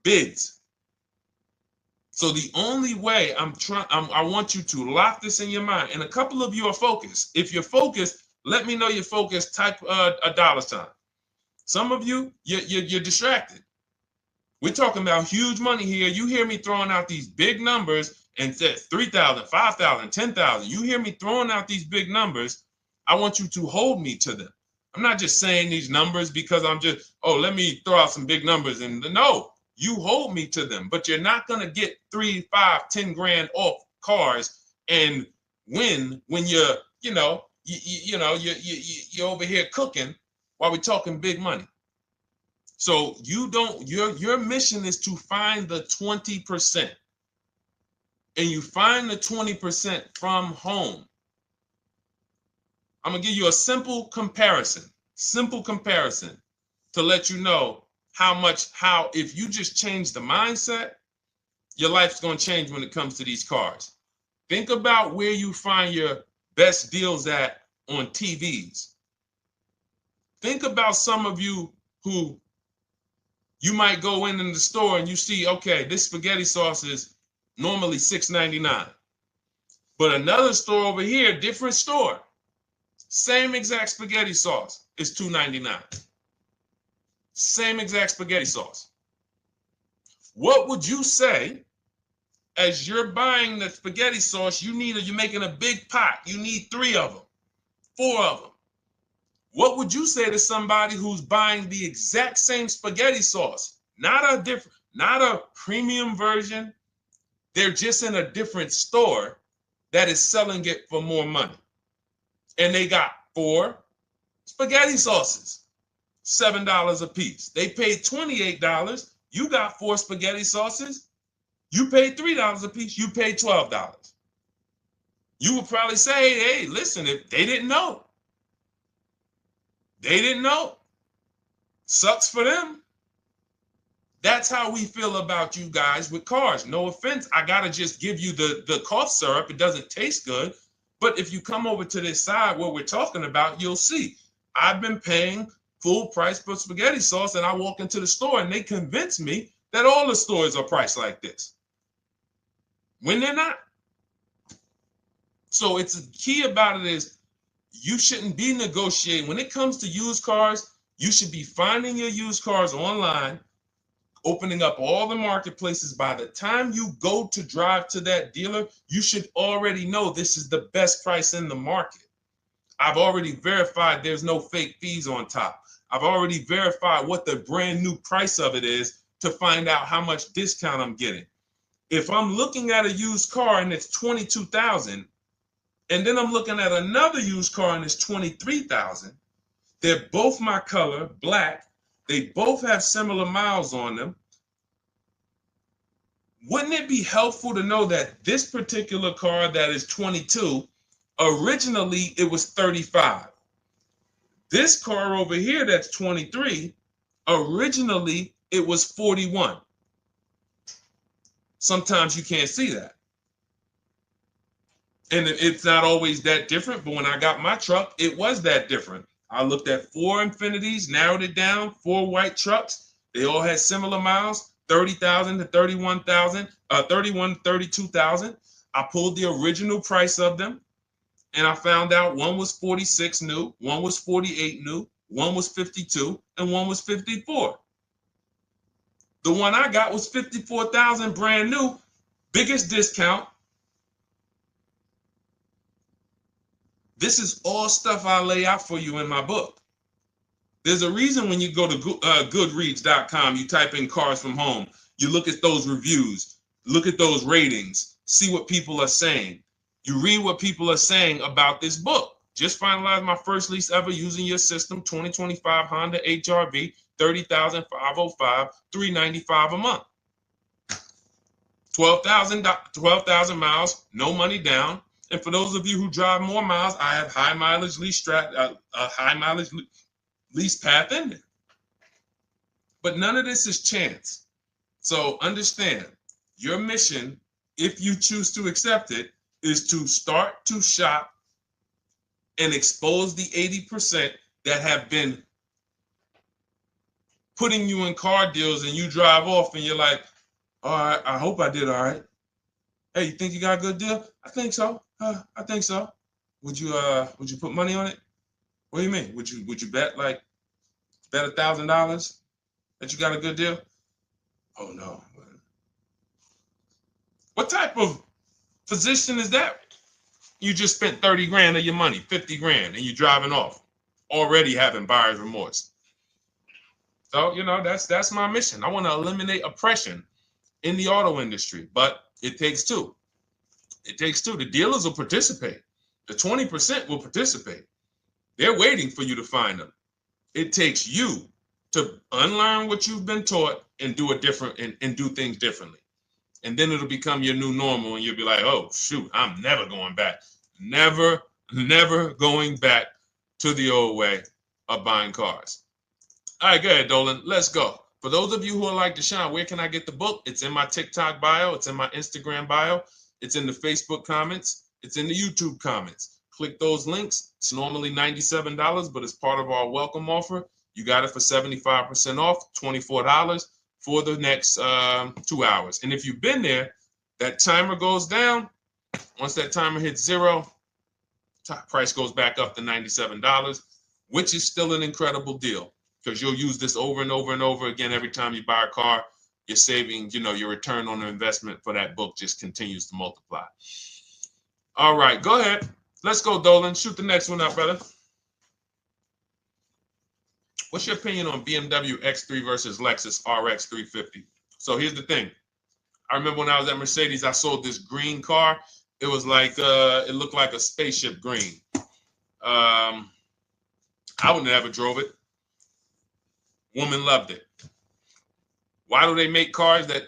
bids. So the only way I want you to lock this in your mind. And a couple of you are focused. If you're focused, let me know you're focused. Type a $. Some of you, you're distracted. We're talking about huge money here. You hear me throwing out these big numbers and said 3,000, 5,000, 10,000. You hear me throwing out these big numbers. I want you to hold me to them. I'm not just saying these numbers because I'm just, let me throw out some big numbers. And no, you hold me to them, but you're not going to get 3, 5, 10 grand off cars and win when you're over here cooking while we're talking big money. So your mission is to find the 20%. And you find the 20% from home. I'm going to give you a simple comparison to let you know how if you just change the mindset, your life's going to change when it comes to these cars. Think about where you find your best deals at on TVs. Think about some of you who you might go in the store and you see, okay, this spaghetti sauce is normally $6.99. But another store over here, different store, same exact spaghetti sauce is $2.99. Same exact spaghetti sauce. What would you say as you're buying the spaghetti sauce? You're making a big pot. You need 3 of them, 4 of them. What would you say to somebody who's buying the exact same spaghetti sauce? Not a premium version. They're just in a different store that is selling it for more money. And they got 4 spaghetti sauces, $7 a piece. They paid $28. You got 4 spaghetti sauces. You paid $3 a piece. You paid $12. You would probably say, hey, listen, if they didn't know. They didn't know. Sucks for them. That's how we feel about you guys with cars. No offense. I got to just give you the cough syrup. It doesn't taste good. But if you come over to this side where we're talking about, you'll see. I've been paying full price for spaghetti sauce, and I walk into the store and they convince me that all the stores are priced like this, when they're not. So it's the key about it is you shouldn't be negotiating. When it comes to used cars, you should be finding your used cars online, opening up all the marketplaces. By the time you go to drive to that dealer, you should already know this is the best price in the market. I've already verified there's no fake fees on top. I've already verified what the brand new price of it is to find out how much discount I'm getting. If I'm looking at a used car and it's $22,000, and then I'm looking at another used car and it's $23,000, they're both my color, black. They both have similar miles on them. Wouldn't it be helpful to know that this particular car that is 22, originally it was 35? This car over here that's 23, originally it was 41. Sometimes you can't see that. And it's not always that different, but when I got my truck, it was that different. I looked at 4 Infinities, narrowed it down, 4 white trucks. They all had similar miles, 30,000 to 31,000, 31, 32,000. I pulled the original price of them, and I found out one was 46 new, one was 48 new, one was 52, and one was 54. The one I got was 54,000 brand new, biggest discount. This is all stuff I lay out for you in my book. There's a reason when you go to Goodreads.com, you type in cars from home, you look at those reviews, look at those ratings, see what people are saying. You read what people are saying about this book. Just finalized my first lease ever using your system, 2025 Honda HRV, 30,505, $395 a month. 12,000 miles, no money down. And for those of you who drive more miles, I have high mileage lease lease path in there. But none of this is chance. So understand, your mission, if you choose to accept it, is to start to shop and expose the 80% that have been putting you in car deals, and you drive off and you're like, all right, I hope I did all right. Hey, you think you got a good deal? I think so. I think so. Would you put money on it? What do you mean? Would you bet $1,000 that you got a good deal? Oh no. What type of position is that? You just spent 30 grand of your money, 50 grand, and you're driving off, already having buyer's remorse. So, that's my mission. I want to eliminate oppression in the auto industry, but it takes two. It takes two. The dealers will participate. The 20% will participate. They're waiting for you to find them. It takes you to unlearn what you've been taught and do it different and do things differently. And then it'll become your new normal, and you'll be like, oh, shoot, I'm never going back. Never going back to the old way of buying cars. All right, go ahead, Dolan. Let's go. For those of you who are like Deshone, where can I get the book? It's in my TikTok bio. It's in my Instagram bio. It's in the Facebook comments. It's in the YouTube comments. Click those links. It's normally $97, but it's part of our welcome offer. You got it for 75% off, $24 for the next 2 hours. And if you've been there, that timer goes down. Once that timer hits 0, top price goes back up to $97, which is still an incredible deal because you'll use this over and over and over again every time you buy a car. You're saving, your return on the investment for that book just continues to multiply. All right, go ahead. Let's go, Dolan. Shoot the next one up, brother. What's your opinion on BMW X3 versus Lexus RX 350? So here's the thing. I remember when I was at Mercedes, I sold this green car. It was like, it looked like a spaceship green. I would never drove it. Woman loved it. Why do they make cars that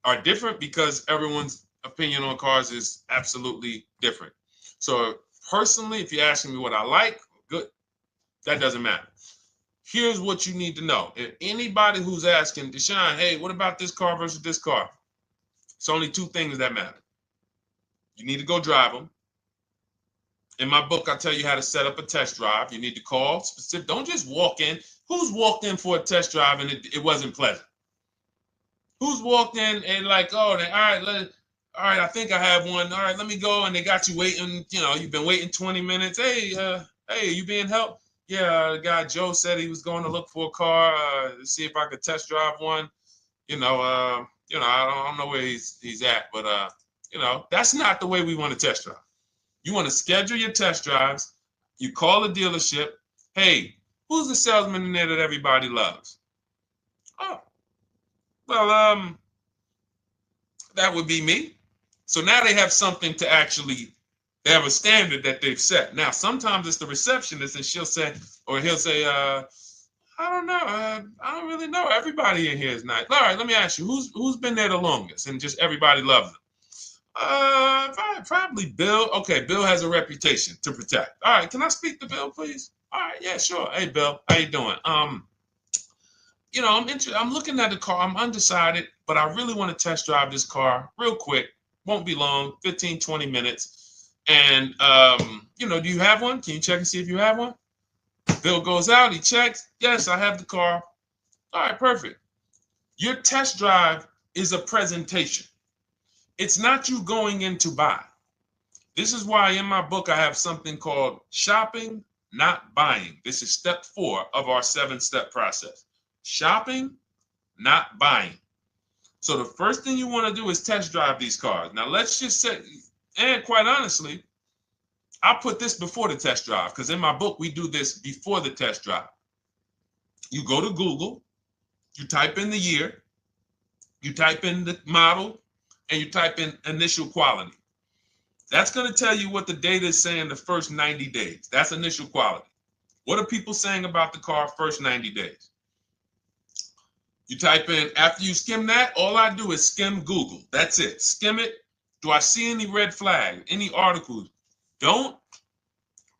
are different? Because everyone's opinion on cars is absolutely different. So personally, if you're asking me what I like, good. That doesn't matter. Here's what you need to know. If anybody who's asking, Deshone, hey, what about this car versus this car? It's only two things that matter. You need to go drive them. In my book, I tell you how to set up a test drive. You need to call specific. Don't just walk in. Who's walked in for a test drive and it wasn't pleasant? Who's walked in and like, oh, all right, I think I have one. All right, let me go. And they got you waiting. You've been waiting 20 minutes. Hey, you being helped? Yeah, the guy Joe said he was going to look for a car to see if I could test drive one. I don't know where he's at, but that's not the way we want to test drive. You want to schedule your test drives. You call the dealership. Hey, who's the salesman in there that everybody loves? Oh, well, that would be me. So now they have something to actually, they have a standard that they've set. Now, sometimes it's the receptionist and he'll say, I don't know. I don't really know. Everybody in here is nice. All right, let me ask you, who's been there the longest? And just everybody loves them. Probably Bill. Okay, Bill has a reputation to protect. All right, can I speak to Bill, please? All right, yeah, sure. Hey, Bill, how you doing? I'm looking at the car. I'm undecided, but I really want to test drive this car real quick. Won't be long, 15, 20 minutes. And, do you have one? Can you check and see if you have one? Bill goes out, he checks. Yes, I have the car. All right, perfect. Your test drive is a presentation. It's not you going in to buy. This is why in my book I have something called shopping, not buying. This is step 4 of our 7-step process. Shopping, not buying. So the first thing you want to do is test drive these cars. Now let's just say, and quite honestly, I put this before the test drive because in my book we do this before the test drive. You go to Google, you type in the year, you type in the model, and you type in initial quality. That's going to tell you what the data is saying the first 90 days. That's initial quality. What are people saying about the car first 90 days? You type in, after you skim that, all I do is skim Google. That's it. Skim it. Do I see any red flags, any articles? Don't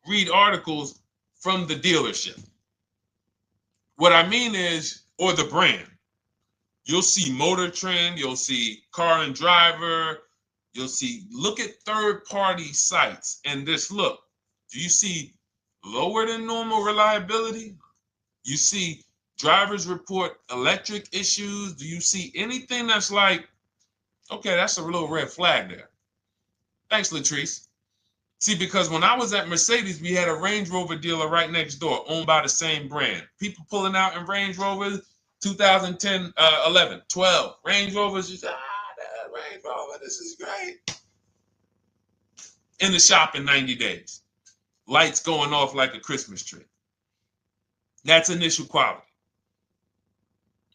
read articles from the dealership. What I mean is, or the brand. You'll see Motor Trend, you'll see Car and Driver, look at third-party sites and just look. Do you see lower than normal reliability? You see drivers report electric issues? Do you see anything that's like, okay, that's a little red flag there? Thanks, Latrice. See, because when I was at Mercedes, we had a Range Rover dealer right next door owned by the same brand. People pulling out in Range Rovers, 2010, 11, 12. Range Rovers, that Range Rover, this is great. In the shop in 90 days. Lights going off like a Christmas tree. That's initial quality.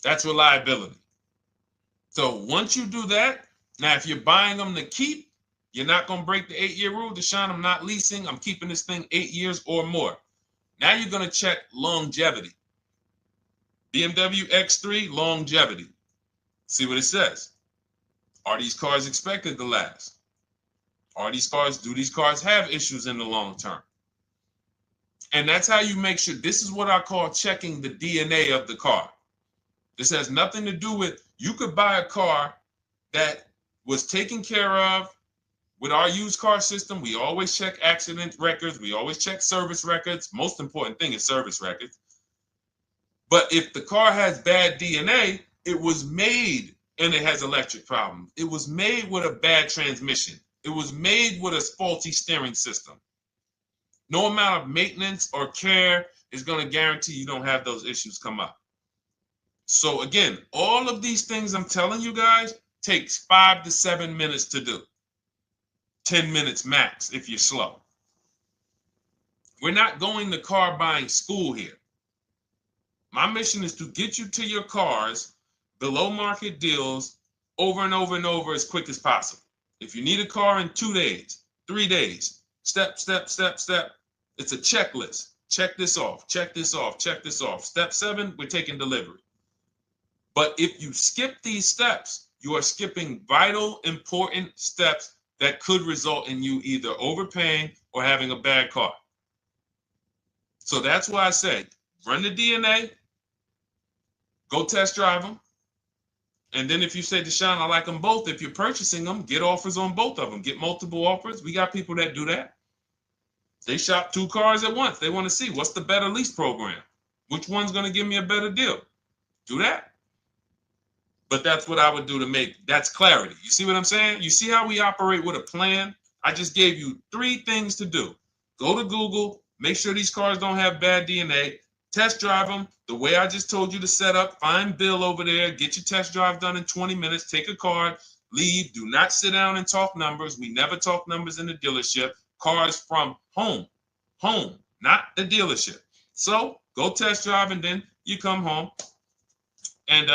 That's reliability. So once you do that, now if you're buying them to keep, you're not going to break the 8-year rule. Deshone, I'm not leasing. I'm keeping this thing 8 years or more. Now you're going to check longevity. BMW X3, longevity. See what it says. Are these cars expected to last? Do these cars have issues in the long term? And that's how you make sure. This is what I call checking the DNA of the car. This has nothing to do with, you could buy a car that was taken care of. With our used car system, we always check accident records. We always check service records. Most important thing is service records. But if the car has bad DNA, it was made and it has electric problems. It was made with a bad transmission. It was made with a faulty steering system. No amount of maintenance or care is going to guarantee you don't have those issues come up. So again, all of these things I'm telling you guys takes 5 to 7 minutes to do. 10 minutes max if you're slow. We're not going to car buying school here. My mission is to get you to your cars below market deals over and over and over as quick as possible. If you need a car in 2 days, 3 days, step, step, step, step. It's a checklist. Check this off, check this off, check this off. Step 7, we're taking delivery. But if you skip these steps, you are skipping vital, important steps that could result in you either overpaying or having a bad car. So that's why I say, run the DNA, go test drive them. And then if you say, Deshone, I like them both, if you're purchasing them, get offers on both of them. Get multiple offers. We got people that do that. They shop 2 cars at once. They want to see what's the better lease program. Which one's going to give me a better deal? Do that. But that's what I would do to make, that's clarity. You see what I'm saying? You see how we operate with a plan? I just gave you 3 things to do. Go to Google, make sure these cars don't have bad DNA, test drive them the way I just told you to set up, find Bill over there, get your test drive done in 20 minutes, take a card, leave, do not sit down and talk numbers. We never talk numbers in the dealership. Cars from home, not the dealership. So go test drive and then you come home. And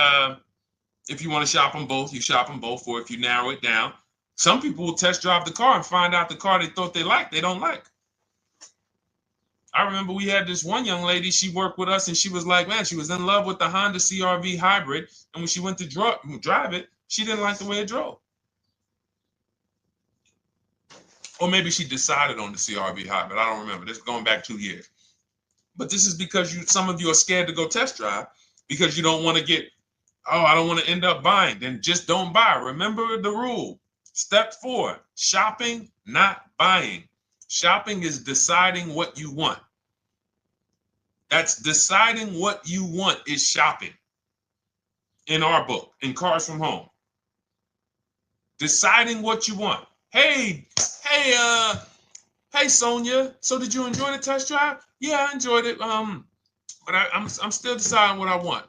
if you want to shop them both, you shop them both. Or if you narrow it down, some people will test drive the car and find out the car they thought they liked, they don't like. I remember we had this one young lady, she worked with us and she was like, man, she was in love with the Honda CR-V hybrid. And when she went to drive it, she didn't like the way it drove. Or maybe she decided on the CR-V hybrid. I don't remember. This is going back 2 years. But this is because some of you are scared to go test drive because you don't want to get, oh, I don't want to end up buying. Then just don't buy. Remember the rule. Step 4, shopping, not buying. Shopping is deciding what you want. That's deciding what you want is shopping. In our book, in Cars from Home. Deciding what you want. Hey, Sonia. So did you enjoy the test drive? Yeah, I enjoyed it. But I'm still deciding what I want.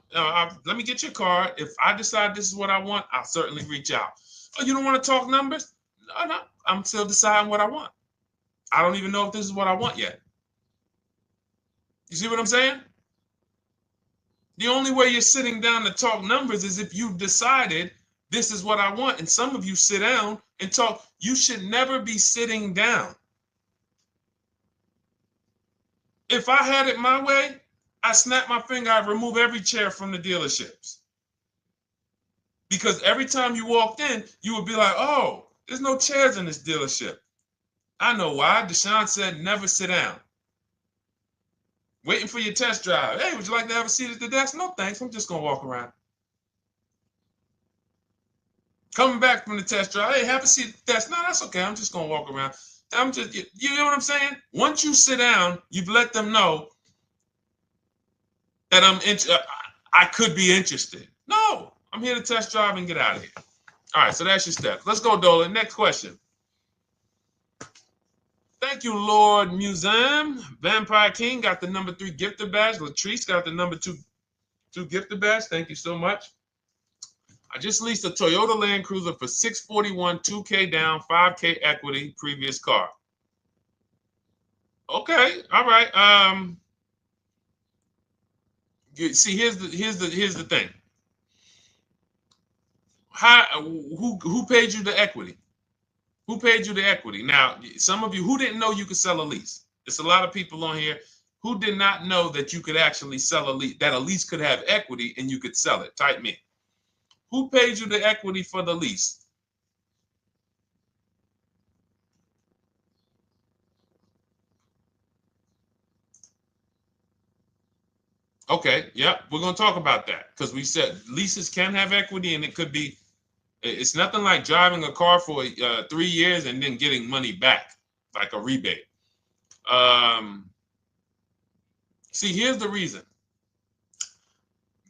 Let me get your card. If I decide this is what I want, I'll certainly reach out. Oh, you don't want to talk numbers? No. I'm still deciding what I want. I don't even know if this is what I want yet. You see what I'm saying? The only way you're sitting down to talk numbers is if you've decided this is what I want. And some of you sit down and talk. You should never be sitting down. If I had it my way, I snap my finger, I'd remove every chair from the dealerships. Because every time you walked in, you would be like, oh, there's no chairs in this dealership. I know why. Deshone said never sit down. Waiting for your test drive. Hey, would you like to have a seat at the desk? No, thanks. I'm just going to walk around. Coming back from the test drive. Hey, have a seat at the desk. No, that's okay. I'm just going to walk around. You know what I'm saying? Once you sit down, you've let them know that I could be interested. No, I'm here to test drive and get out of here. All right, so that's your steps. Let's go, Dolan. Next question. Thank you, Lord Museum. Vampire King got the number 3 gifter badge. Latrice got the number 2 gifter badge. Thank you so much. I just leased a Toyota Land Cruiser for $641, $2K down, $5K equity, previous car. Okay, all right. See, here's the thing. Who paid you the equity? Who paid you the equity? Now, some of you who didn't know you could sell a lease. There's a lot of people on here who did not know that you could actually sell a lease, that a lease could have equity and you could sell it. Type me. Who paid you the equity for the lease? Okay, yep, we're going to talk about that because we said leases can have equity and it could be, it's nothing like driving a car for 3 years and then getting money back, like a rebate. See, here's the reason.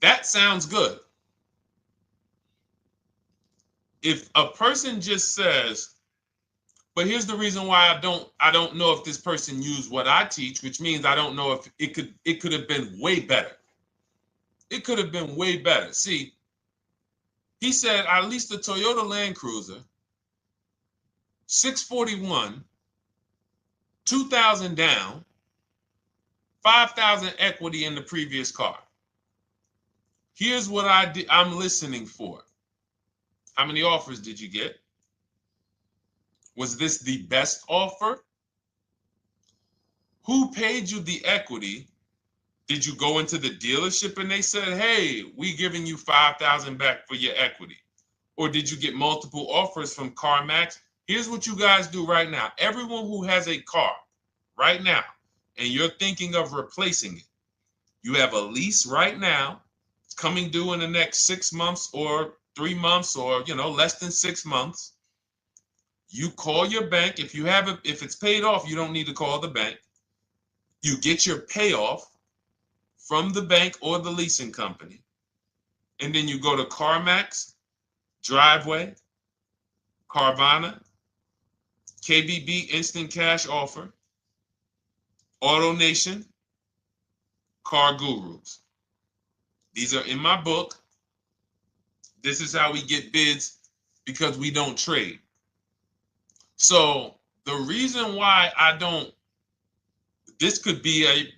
That sounds good. If a person just says, But here's the reason why I don't know if this person used what I teach, which means I don't know if it could have been way better. It could have been way better. See, he said I leased a Toyota Land Cruiser, 641, 2,000 down, 5,000 equity in the previous car. Here's what I'm listening for. How many offers did you get? Was this the best offer? Who paid you the equity? Did you go into the dealership and they said, hey, we giving you 5,000 back for your equity? Or did you get multiple offers from CarMax? Here's what you guys do right now. Everyone who has a car right now, and you're thinking of replacing it, you have a lease right now. It's coming due in the next 6 months or 3 months or, less than 6 months. You call your bank. If it's paid off, you don't need to call the bank. You get your payoff from the bank or the leasing company. And then you go to CarMax, Driveway, Carvana, KBB Instant Cash Offer, AutoNation, Car Gurus. These are in my book. This is how we get bids because we don't trade. So the reason why this could be a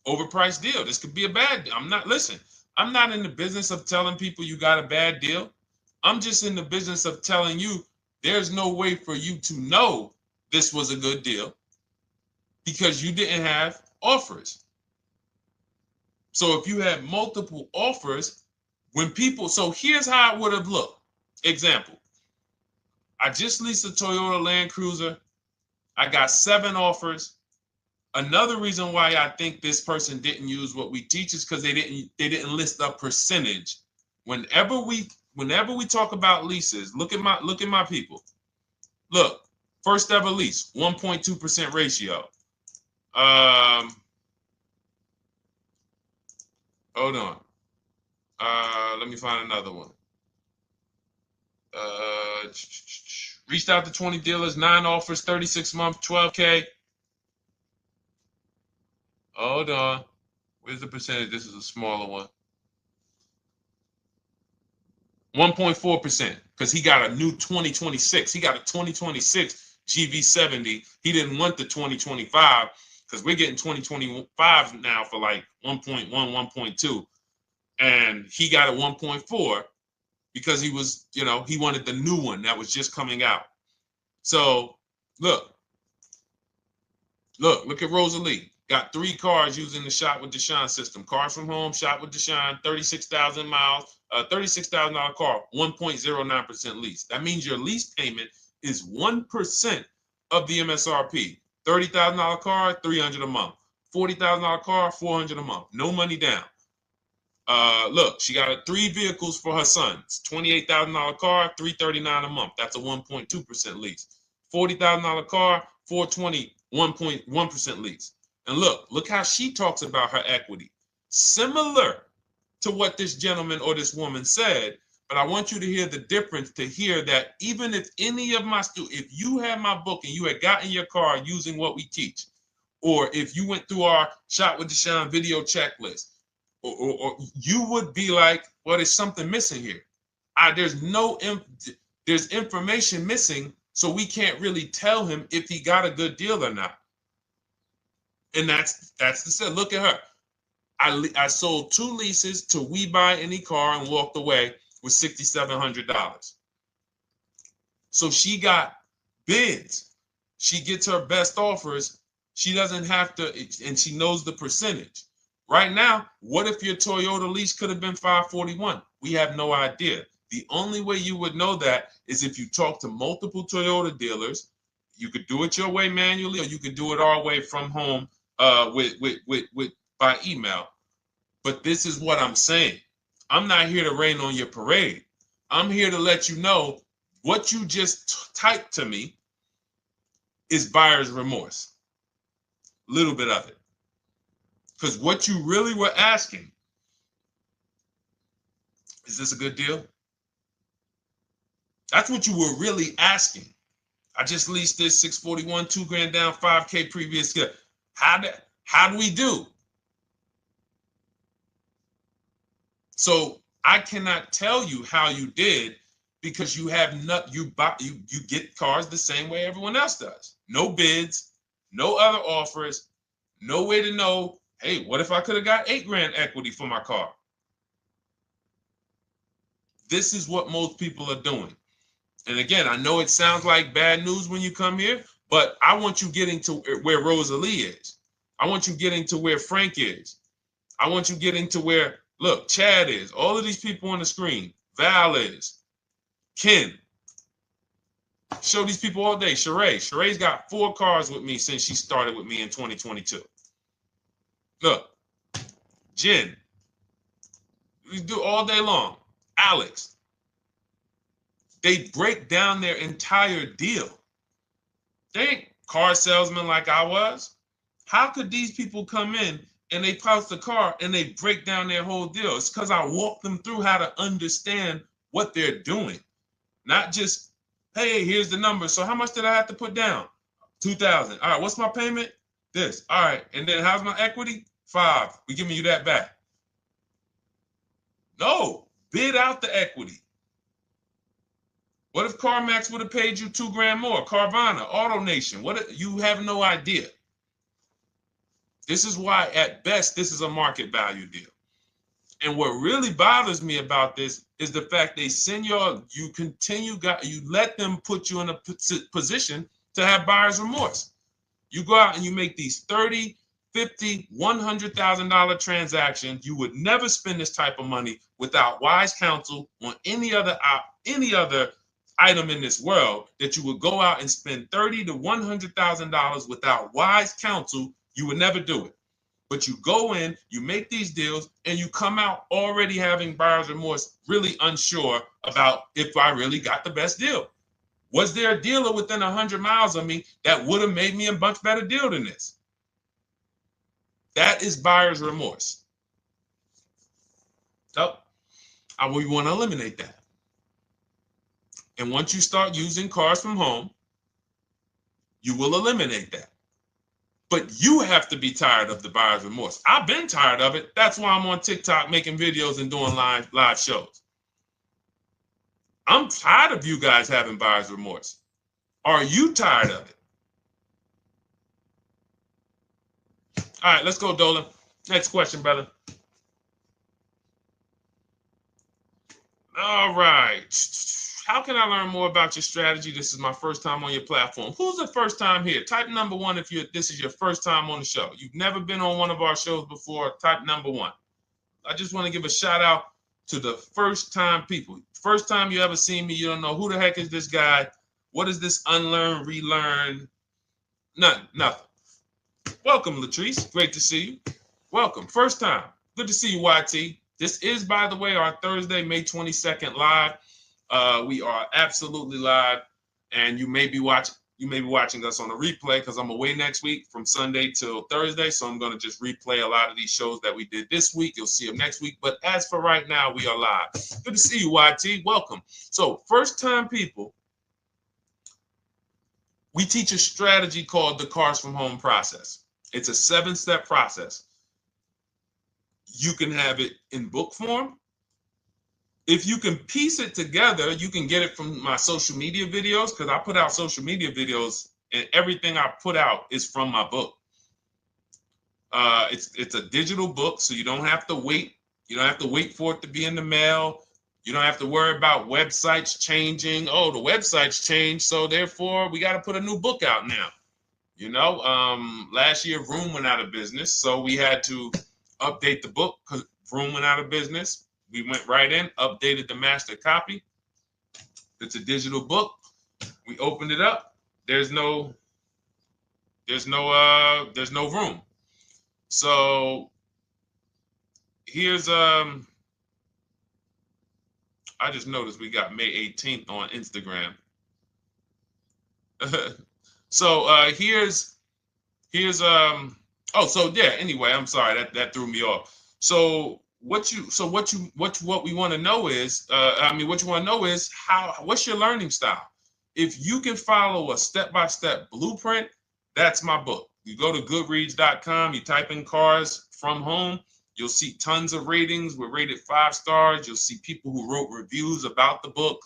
overpriced deal. This could be a bad deal. I'm not in the business of telling people you got a bad deal. I'm just in the business of telling you there's no way for you to know this was a good deal because you didn't have offers. So if you had multiple offers, so here's how it would have looked. Example, I just leased a Toyota Land Cruiser. I got 7 offers. Another reason why I think this person didn't use what we teach is because they didn't list a percentage. Whenever we talk about leases, look at my people. Look, first ever lease, 1.2% ratio. Hold on. Let me find another one. Reached out to 20 dealers, 9 offers, 36 months, 12K. Hold on. Where's the percentage? This is a smaller one. 1.4%, because he got a new 2026. He got a 2026 GV70. He didn't want the 2025 because we're getting 2025 now for like 1.1, 1.2. And he got a 1.4 because he was, he wanted the new one that was just coming out. So look at Rosalie. Got 3 cars using the Shop with Deshone system. Cars from home, Shop with Deshone, 36,000 miles, $36,000 car, 1.09% lease. That means your lease payment is 1% of the MSRP. $30,000 car, $300 a month. $40,000 car, $400 a month. No money down. Look, she got 3 vehicles for her sons. $28,000 car, $339 a month. That's a 1.2% lease. $40,000 car, $420, 1.1% lease. And look how she talks about her equity. Similar to what this gentleman or this woman said, but I want you to hear the difference, to hear that even if any of my students, if you had my book and you had gotten your car using what we teach, or if you went through our Shop with Deshone video checklist, or you would be like, well, there's something missing here. There's information missing, so we can't really tell him if he got a good deal or not. And that's the set. Look at her. I sold 2 leases to We Buy Any Car and walked away with $6,700. So she got bids. She gets her best offers. She doesn't have to, and she knows the percentage. Right now, what if your Toyota lease could have been 541? We have no idea. The only way you would know that is if you talk to multiple Toyota dealers. You could do it your way manually, or you could do it our way from home by email. But this is what I'm saying. I'm not here to rain on your parade. I'm here to let you know what you just typed to me is buyer's remorse. A little bit of it. Because what you really were asking, is this a good deal? That's what you were really asking. I just leased this 641, 2 grand down, 5K previous. How do we do? So I cannot tell you how you did because you have not you get cars the same way everyone else does. No bids, no other offers, no way to know, hey, what if I could have got 8 grand equity for my car? This is what most people are doing. And again, I know it sounds like bad news when you come here, but I want you getting to where Rosalie is. I want you getting to where Frank is. I want you getting to where, look, Chad is. All of these people on the screen. Val is. Ken. Show these people all day. Sheree. Sheree's got 4 cars with me since she started with me in 2022. Look. Jen. We do all day long. Alex. They break down their entire deal. They ain't car salesmen like I was. How could these people come in and they post the car and they break down their whole deal? It's because I walk them through how to understand what they're doing. Not just, hey, here's the number. So how much did I have to put down? 2,000. All right, what's my payment? This. All right, and then how's my equity? 5. We giving you that back. No, bid out the equity. What if CarMax would have paid you 2 grand more? Carvana, AutoNation, what? You have no idea. This is why, at best, this is a market value deal. And what really bothers me about this is the fact they send you let them put you in a position to have buyer's remorse. You go out and you make these $30,000, $50,000, $100,000 transactions. You would never spend this type of money without wise counsel on any other item in this world, that you would go out and spend $30,000 to $100,000 without wise counsel. You would never do it. But you go in, you make these deals, and you come out already having buyer's remorse, really unsure about if I really got the best deal. Was there a dealer within 100 miles of me that would have made me a much better deal than this? That is buyer's remorse. So we want to eliminate that. And once you start using cars from home, you will eliminate that. But you have to be tired of the buyer's remorse. I've been tired of it. That's why I'm on TikTok making videos and doing live shows. I'm tired of you guys having buyer's remorse. Are you tired of it? All right, let's go, Dolan. Next question, brother. All right. How can I learn more about your strategy? This is my first time on your platform. Who's the first time here? Type number 1 if this is your first time on the show. You've never been on one of our shows before. Type number 1. I just want to give a shout out to the first time people. First time you ever seen me, you don't know who the heck is this guy. What is this unlearn, relearn? Nothing. Welcome, Latrice. Great to see you. Welcome. First time. Good to see you, YT. This is, by the way, our Thursday, May 22nd live. We are absolutely live, and you may be watching us on a replay because I'm away next week from Sunday till Thursday, so I'm going to just replay a lot of these shows that we did this week. You'll see them next week, but as for right now, we are live. Good to see you, YT. Welcome. So, first-time people, we teach a strategy called the Cars from Home process. It's a 7-step process. You can have it in book form. If you can piece it together, you can get it from my social media videos, because I put out social media videos and everything I put out is from my book. It's a digital book, so you don't have to wait. You don't have to wait for it to be in the mail. You don't have to worry about websites changing. Oh, the website's changed, so therefore we got to put a new book out now. You know, last year Vroom went out of business, so we had to update the book because Vroom went out of business. We went right in, updated the master copy. It's a digital book. We opened it up. There's no room. So here's I just noticed we got May 18th on Instagram. So here's anyway, I'm sorry, that threw me off. So what we want to know is, what's your learning style? If you can follow a step-by-step blueprint, that's my book. You go to goodreads.com, you type in cars from home, you'll see tons of ratings. We're rated 5 stars. You'll see people who wrote reviews about the book,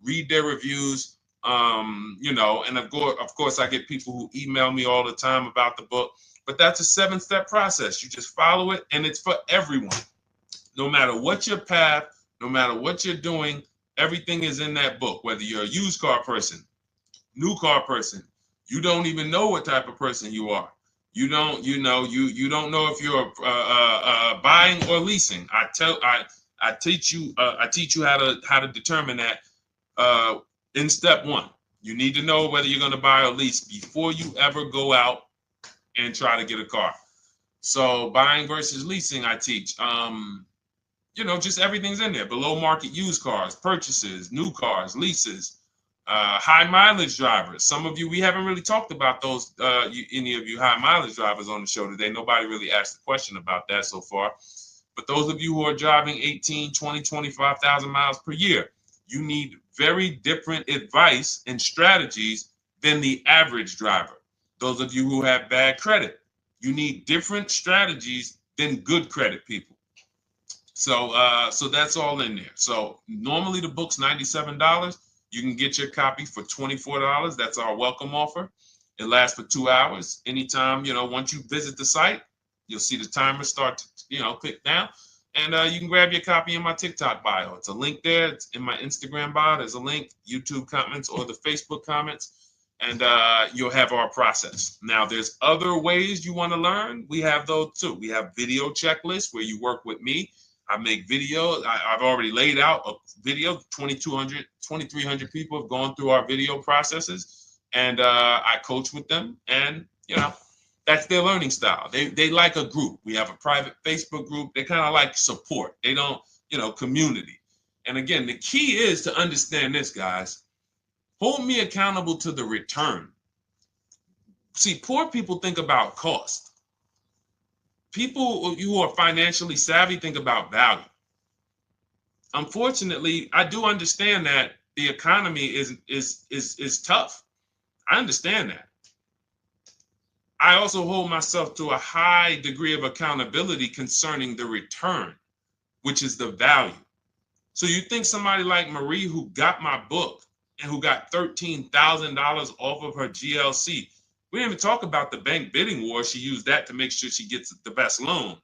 read their reviews. And of course, I get people who email me all the time about the book. But that's a 7-step process. You just follow it, and it's for everyone. No matter what your path, no matter what you're doing, everything is in that book. Whether you're a used car person, new car person, you don't even know what type of person you are. You don't know if you're buying or leasing. I teach you how to determine that in step 1. You need to know whether you're going to buy or lease before you ever go out and try to get a car. So buying versus leasing, I teach. Just everything's in there. Below market used cars, purchases, new cars, leases, high mileage drivers. Some of you, we haven't really talked about those, any of you high mileage drivers on the show today. Nobody really asked a question about that so far. But those of you who are driving 18, 20, 25,000 miles per year, you need very different advice and strategies than the average driver. Those of you who have bad credit, you need different strategies than good credit people. So that's all in there. So normally the book's $97. You can get your copy for $24. That's our welcome offer. It lasts for 2 hours. Anytime, once you visit the site, you'll see the timer start to, click down. And you can grab your copy in my TikTok bio. It's a link there. It's in my Instagram bio. There's a link, YouTube comments or the Facebook comments. And you'll have our process. Now, there's other ways you want to learn. We have those too. We have video checklists where you work with me. I make videos. I've already laid out a video. 2,300 people have gone through our video processes, and I coach with them. And that's their learning style. They like a group. We have a private Facebook group. They kind of like support. They don't, community. And again, the key is to understand this, guys. Hold me accountable to the return. See, poor people think about cost. People who are financially savvy think about value. Unfortunately, I do understand that the economy is tough. I understand that. I also hold myself to a high degree of accountability concerning the return, which is the value. So you think somebody like Marie, who got my book and who got $13,000 off of her GLC, we didn't even talk about the bank bidding war. She used that to make sure she gets the best loan.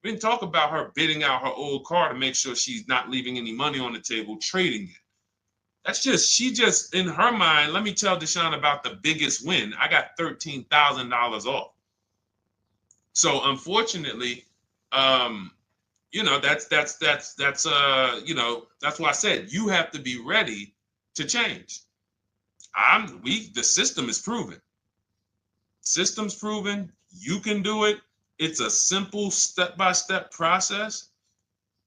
We didn't talk about her bidding out her old car to make sure she's not leaving any money on the table, trading it. She just, in her mind, let me tell Deshone about the biggest win. I got $13,000 off. So unfortunately, that's why I said you have to be ready to change. The system is proven. System's proven. You can do it. It's a simple step-by-step process.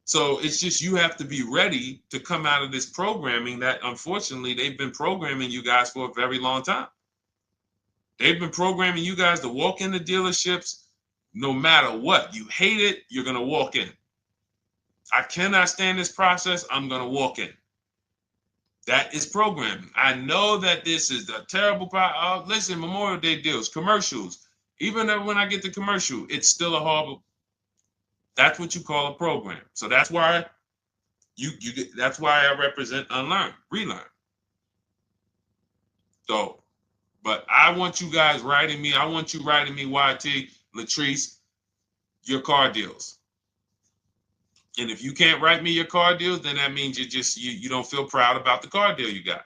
So it's just you have to be ready to come out of this programming that, unfortunately, they've been programming you guys for a very long time. They've been programming you guys to walk into dealerships no matter what. You hate it, you're going to walk in. I cannot stand this process, I'm going to walk in. That is programming. I know that this is a terrible problem. Listen, Memorial Day deals, commercials. Even when I get the commercial, it's still a horrible. That's what you call a program. So that's why that's why I represent unlearn, relearn. So, but I want you guys writing me. I want you writing me, YT, Latrice, your car deals. And if you can't write me your car deals, then that means you don't feel proud about the car deal you got.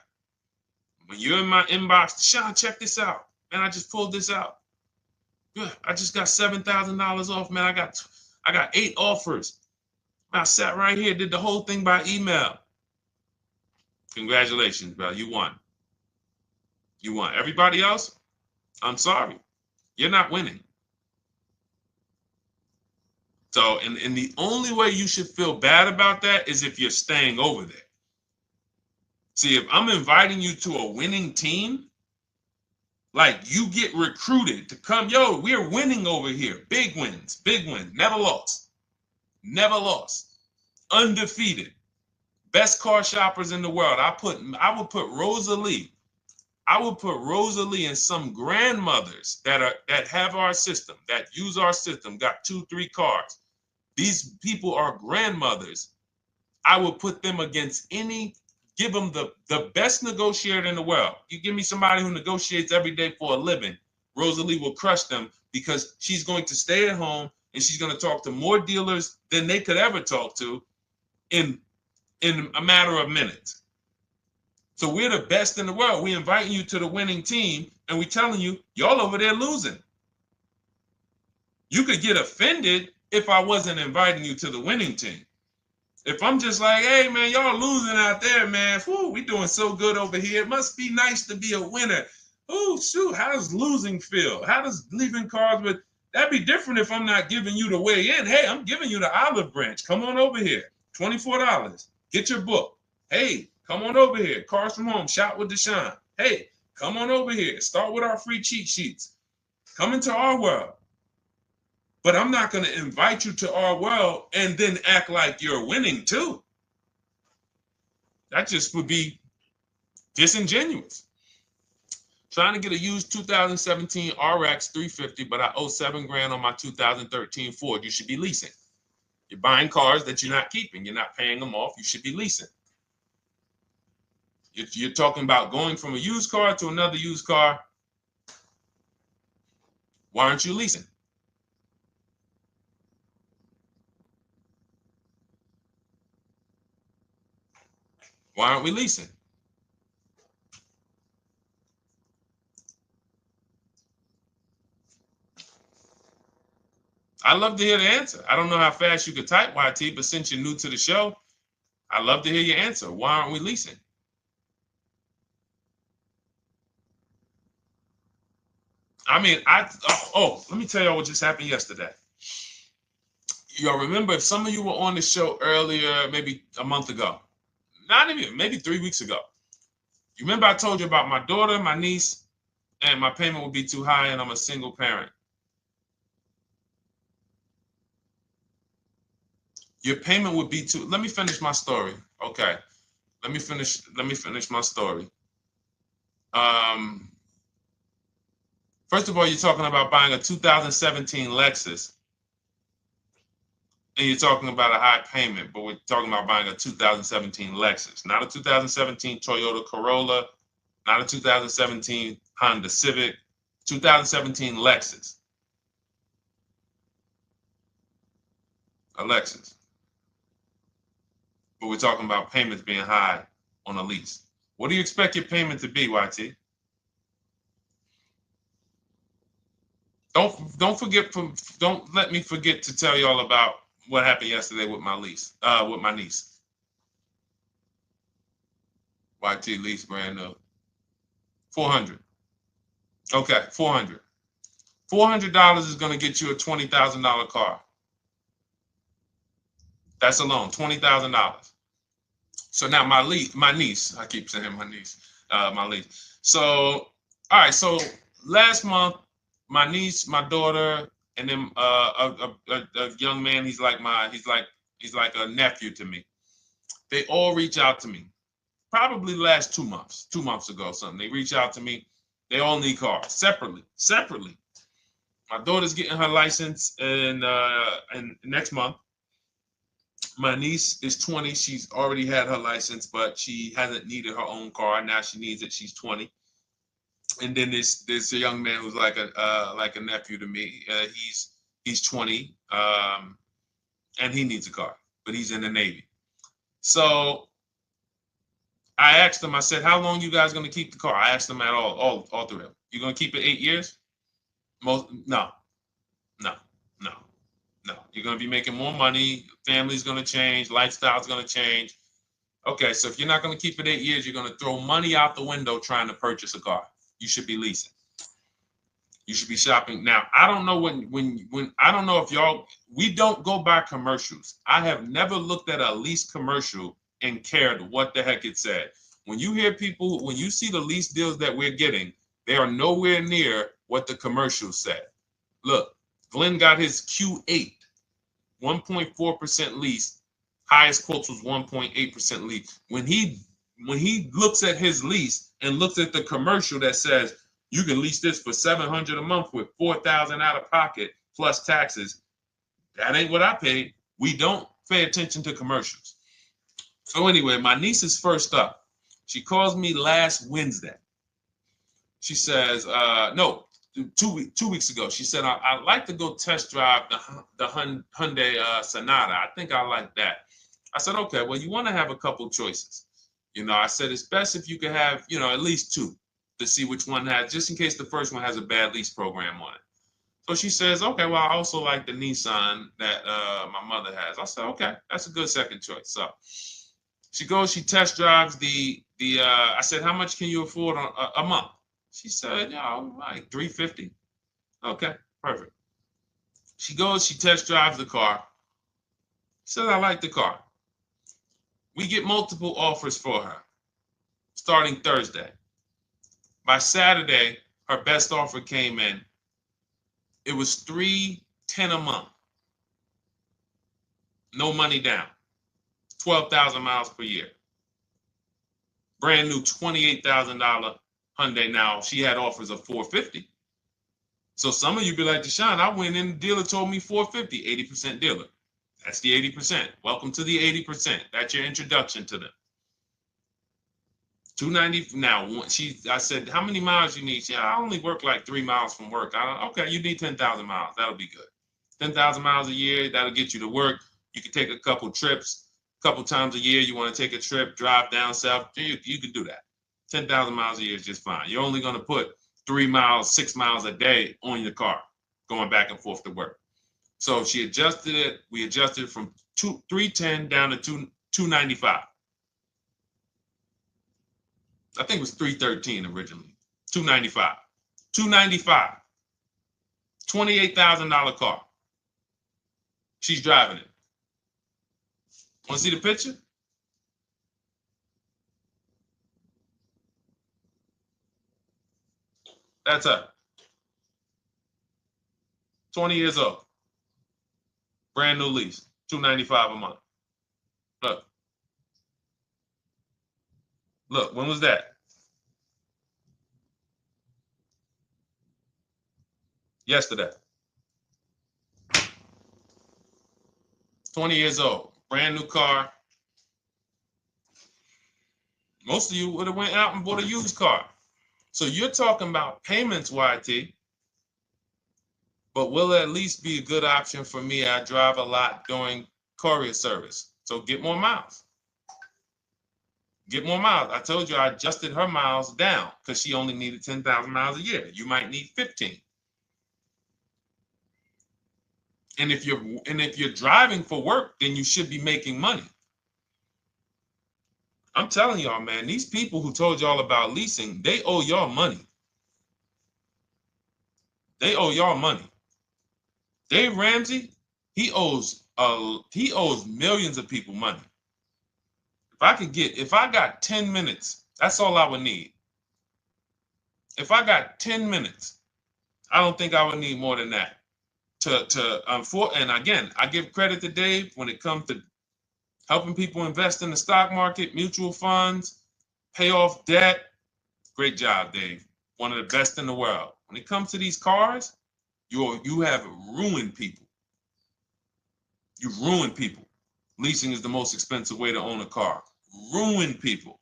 When you're in my inbox, Deshone, check this out. Man, I just pulled this out. Yeah, I just got $7,000 off, man. I got 8 offers. I sat right here, did the whole thing by email. Congratulations, bro. You won. You won. Everybody else, I'm sorry. You're not winning. So, and the only way you should feel bad about that is if you're staying over there. See, if I'm inviting you to a winning team, like you get recruited to come, yo, we're winning over here. Big wins, never lost. Never lost. Undefeated. Best car shoppers in the world. I would put Rosalie I will put Rosalie and some grandmothers that have our system, that use our system, got 2-3 cars. These people are grandmothers. I will put them against give them the best negotiator in the world. You give me somebody who negotiates every day for a living, Rosalie will crush them because she's going to stay at home and she's going to talk to more dealers than they could ever talk to in a matter of minutes. So we're the best in the world. We inviting you to the winning team and we telling you, y'all over there losing. You could get offended if I wasn't inviting you to the winning team. If I'm just like, hey, man, y'all losing out there, man. Whew, we doing so good over here. It must be nice to be a winner. Oh, shoot, how does losing feel? How does leaving cars with... That'd be different if I'm not giving you the way in. Hey, I'm giving you the olive branch. Come on over here. $24. Get your book. Hey, come on over here. Cars from Home. Shop with Deshone. Hey, come on over here. Start with our free cheat sheets. Come into our world. But I'm not going to invite you to our world and then act like you're winning too. That just would be disingenuous. Trying to get a used 2017 RX 350, but I owe $7,000 on my 2013 Ford. You should be leasing. You're buying cars that you're not keeping. You're not paying them off. You should be leasing. If you're talking about going from a used car to another used car, why aren't you leasing? Why aren't we leasing? I'd love to hear the answer. I don't know how fast you could type, YT, but since you're new to the show, I'd love to hear your answer. Why aren't we leasing? I mean, let me tell y'all what just happened yesterday. Y'all remember, if some of you were on the show earlier, maybe a month ago, not even, maybe 3 weeks ago. You remember I told you about my daughter, my niece, and my payment would be too high and I'm a single parent. Your payment would be too, let me finish my story. Okay. Let me finish my story. First of all, you're talking about buying a 2017 Lexus. And you're talking about a high payment, but we're talking about buying a 2017 Lexus, not a 2017 Toyota Corolla, not a 2017 Honda Civic, 2017 Lexus. A Lexus. But we're talking about payments being high on a lease. What do you expect your payment to be, YT? Don't let me forget to tell y'all about what happened yesterday with my niece. YT lease brand new. $400. Okay, $400. $400 is going to get you a $20,000 car. That's alone, $20,000. So now my niece, I keep saying my niece, my niece. So, all right, so last month, my niece, my daughter, and then a young man, he's like a nephew to me. They all reach out to me. Probably the last 2 months ago, something. They reach out to me. They all need cars separately. My daughter's getting her license in next month. My niece is 20. She's already had her license, but she hasn't needed her own car. Now she needs it. She's 20. And then there's a young man who's like a nephew to me. He's 20, and he needs a car, but he's in the Navy. So I asked them. I said, "How long you guys gonna keep the car?" I asked them at all three of them. You gonna keep it 8 years? No. You're gonna be making more money. Family's gonna change. Lifestyle's gonna change. Okay, so if you're not gonna keep it 8 years, you're gonna throw money out the window trying to purchase a car. You should be leasing. You should be shopping. Now, I don't know when I don't know if y'all, we don't go by commercials. I have never looked at a lease commercial and cared what the heck it said. When you hear people, when you see the lease deals that we're getting, they are nowhere near what the commercial said. Look, Glenn got his Q8, 1.4% lease. Highest quotes was 1.8% lease. When he looks at his lease, and looks at the commercial that says you can lease this for $700 a month with $4,000 out of pocket plus taxes, that ain't what I paid. We don't pay attention to commercials. So anyway, my niece is first up. She calls me last Wednesday. She says, no, 2 weeks ago. She said, I'd like to go test drive the Hyundai Sonata. I think I like that. I said, okay, well, you want to have a couple choices. I said, it's best if you could have, at least two to see which one has, just in case the first one has a bad lease program on it. So she says, okay, well, I also like the Nissan that my mother has. I said, okay, that's a good second choice. So she goes, she test drives I said, how much can you afford a month? She said, like $350. Okay, perfect. She goes, she test drives the car. She says, I like the car. We get multiple offers for her starting Thursday. By Saturday, her best offer came in. It was $310 a month. No money down. 12,000 miles per year. Brand new $28,000 Hyundai. Now, she had offers of $450. So some of you be like, Deshone, I went in, the dealer told me $450, 80% dealer. That's the 80%. Welcome to the 80%. That's your introduction to them. $290. Now, I said, how many miles you need? She said, I only work like 3 miles from work. Okay, you need 10,000 miles. That'll be good. 10,000 miles a year, that'll get you to work. You can take a couple trips, a couple times a year. You want to take a trip, drive down south. You can do that. 10,000 miles a year is just fine. You're only going to put 3 miles, 6 miles a day on your car, going back and forth to work. So she adjusted it. We adjusted it from $310 down to $295. I think it was $313 originally. $295. $295. $28,000 car. She's driving it. Want to see the picture? That's her. 20 years old. Brand new lease. $295 a month. Look. Look, when was that? Yesterday. 20 years old. Brand new car. Most of you would have went out and bought a used car. So you're talking about payments, YT. But will it at least be a good option for me? I drive a lot during courier service. So get more miles. Get more miles. I told you I adjusted her miles down because she only needed 10,000 miles a year. You might need 15. And if you're driving for work, then you should be making money. I'm telling y'all, man, these people who told y'all about leasing, they owe y'all money. They owe y'all money. Dave Ramsey, he owes millions of people money. If I got 10 minutes, that's all I would need. If I got 10 minutes, I don't think I would need more than that. And again, I give credit to Dave when it comes to helping people invest in the stock market, mutual funds, pay off debt. Great job, Dave. One of the best in the world. When it comes to these cars, you have ruined people. You've ruined people. Leasing is the most expensive way to own a car. Ruined people.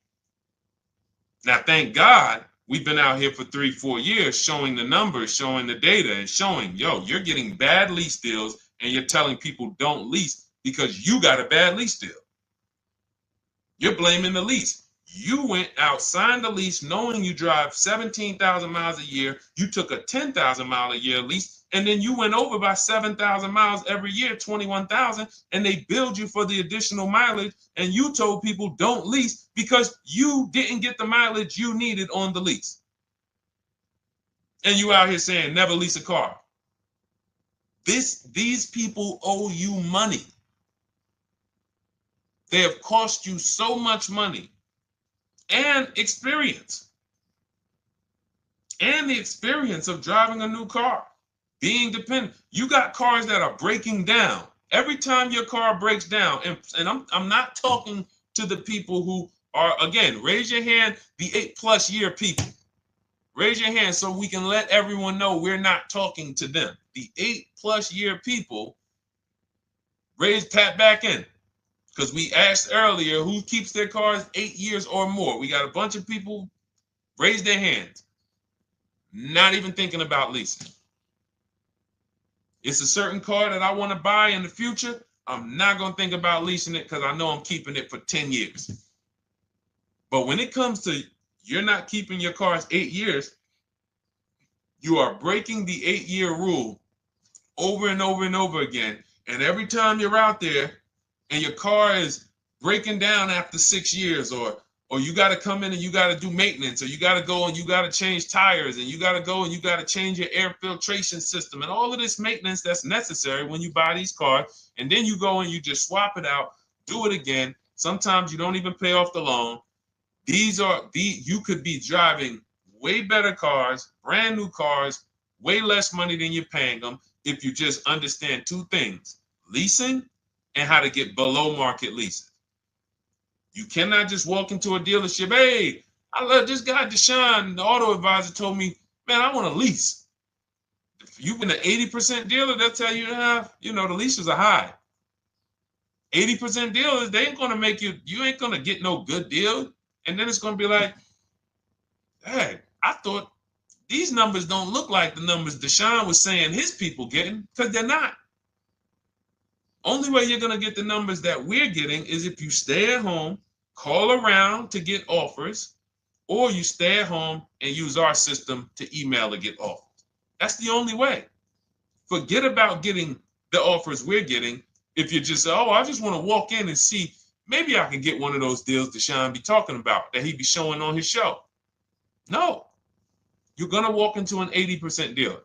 Now, thank God, we've been out here for 3-4 years showing the numbers, showing the data, and showing, you're getting bad lease deals, and you're telling people don't lease because you got a bad lease deal. You're blaming the lease. You went out, signed the lease, knowing you drive 17,000 miles a year. You took a 10,000 mile a year lease, and then you went over by 7,000 miles every year, 21,000, and they billed you for the additional mileage, and you told people don't lease because you didn't get the mileage you needed on the lease. And you out here saying never lease a car. These people owe you money. They have cost you so much money and experience. And the experience of driving a new car, being dependent. You got cars that are breaking down. Every time your car breaks down, and I'm not talking to the people who Or again, raise your hand, the 8+ year people. Raise your hand so we can let everyone know we're not talking to them. The 8+ year people, tap back in. Because we asked earlier who keeps their cars 8 years or more. We got a bunch of people raise their hands. Not even thinking about leasing. It's a certain car that I want to buy in the future. I'm not going to think about leasing it because I know I'm keeping it for 10 years. But when it comes to you're not keeping your cars 8 years, you are breaking the 8-year rule over and over and over again. And every time you're out there and your car is breaking down after 6 years, or you got to come in and you got to do maintenance, or you got to go and you got to change tires, and you got to go and you got to change your air filtration system, and all of this maintenance that's necessary when you buy these cars, and then you go and you just swap it out, do it again. Sometimes you don't even pay off the loan. You could be driving way better cars, brand new cars, way less money than you're paying them if you just understand 2 things: leasing and how to get below market leases. You cannot just walk into a dealership. Hey, I love this guy, Deshone, the auto advisor, told me, man, I want to lease. If you've been an 80% dealer, they'll tell you, the leases are high. 80% dealers, they ain't going to make you ain't going to get no good deal. And then it's going to be like, hey, I thought these numbers don't look like the numbers Deshone was saying his people getting, because they're not. Only way you're going to get the numbers that we're getting is if you stay at home, call around to get offers, or you stay at home and use our system to email to get offers. That's the only way. Forget about getting the offers we're getting. If you just say, oh, I just want to walk in and see, maybe I can get one of those deals Deshone be talking about that he be showing on his show. No, you're going to walk into an 80% dealer.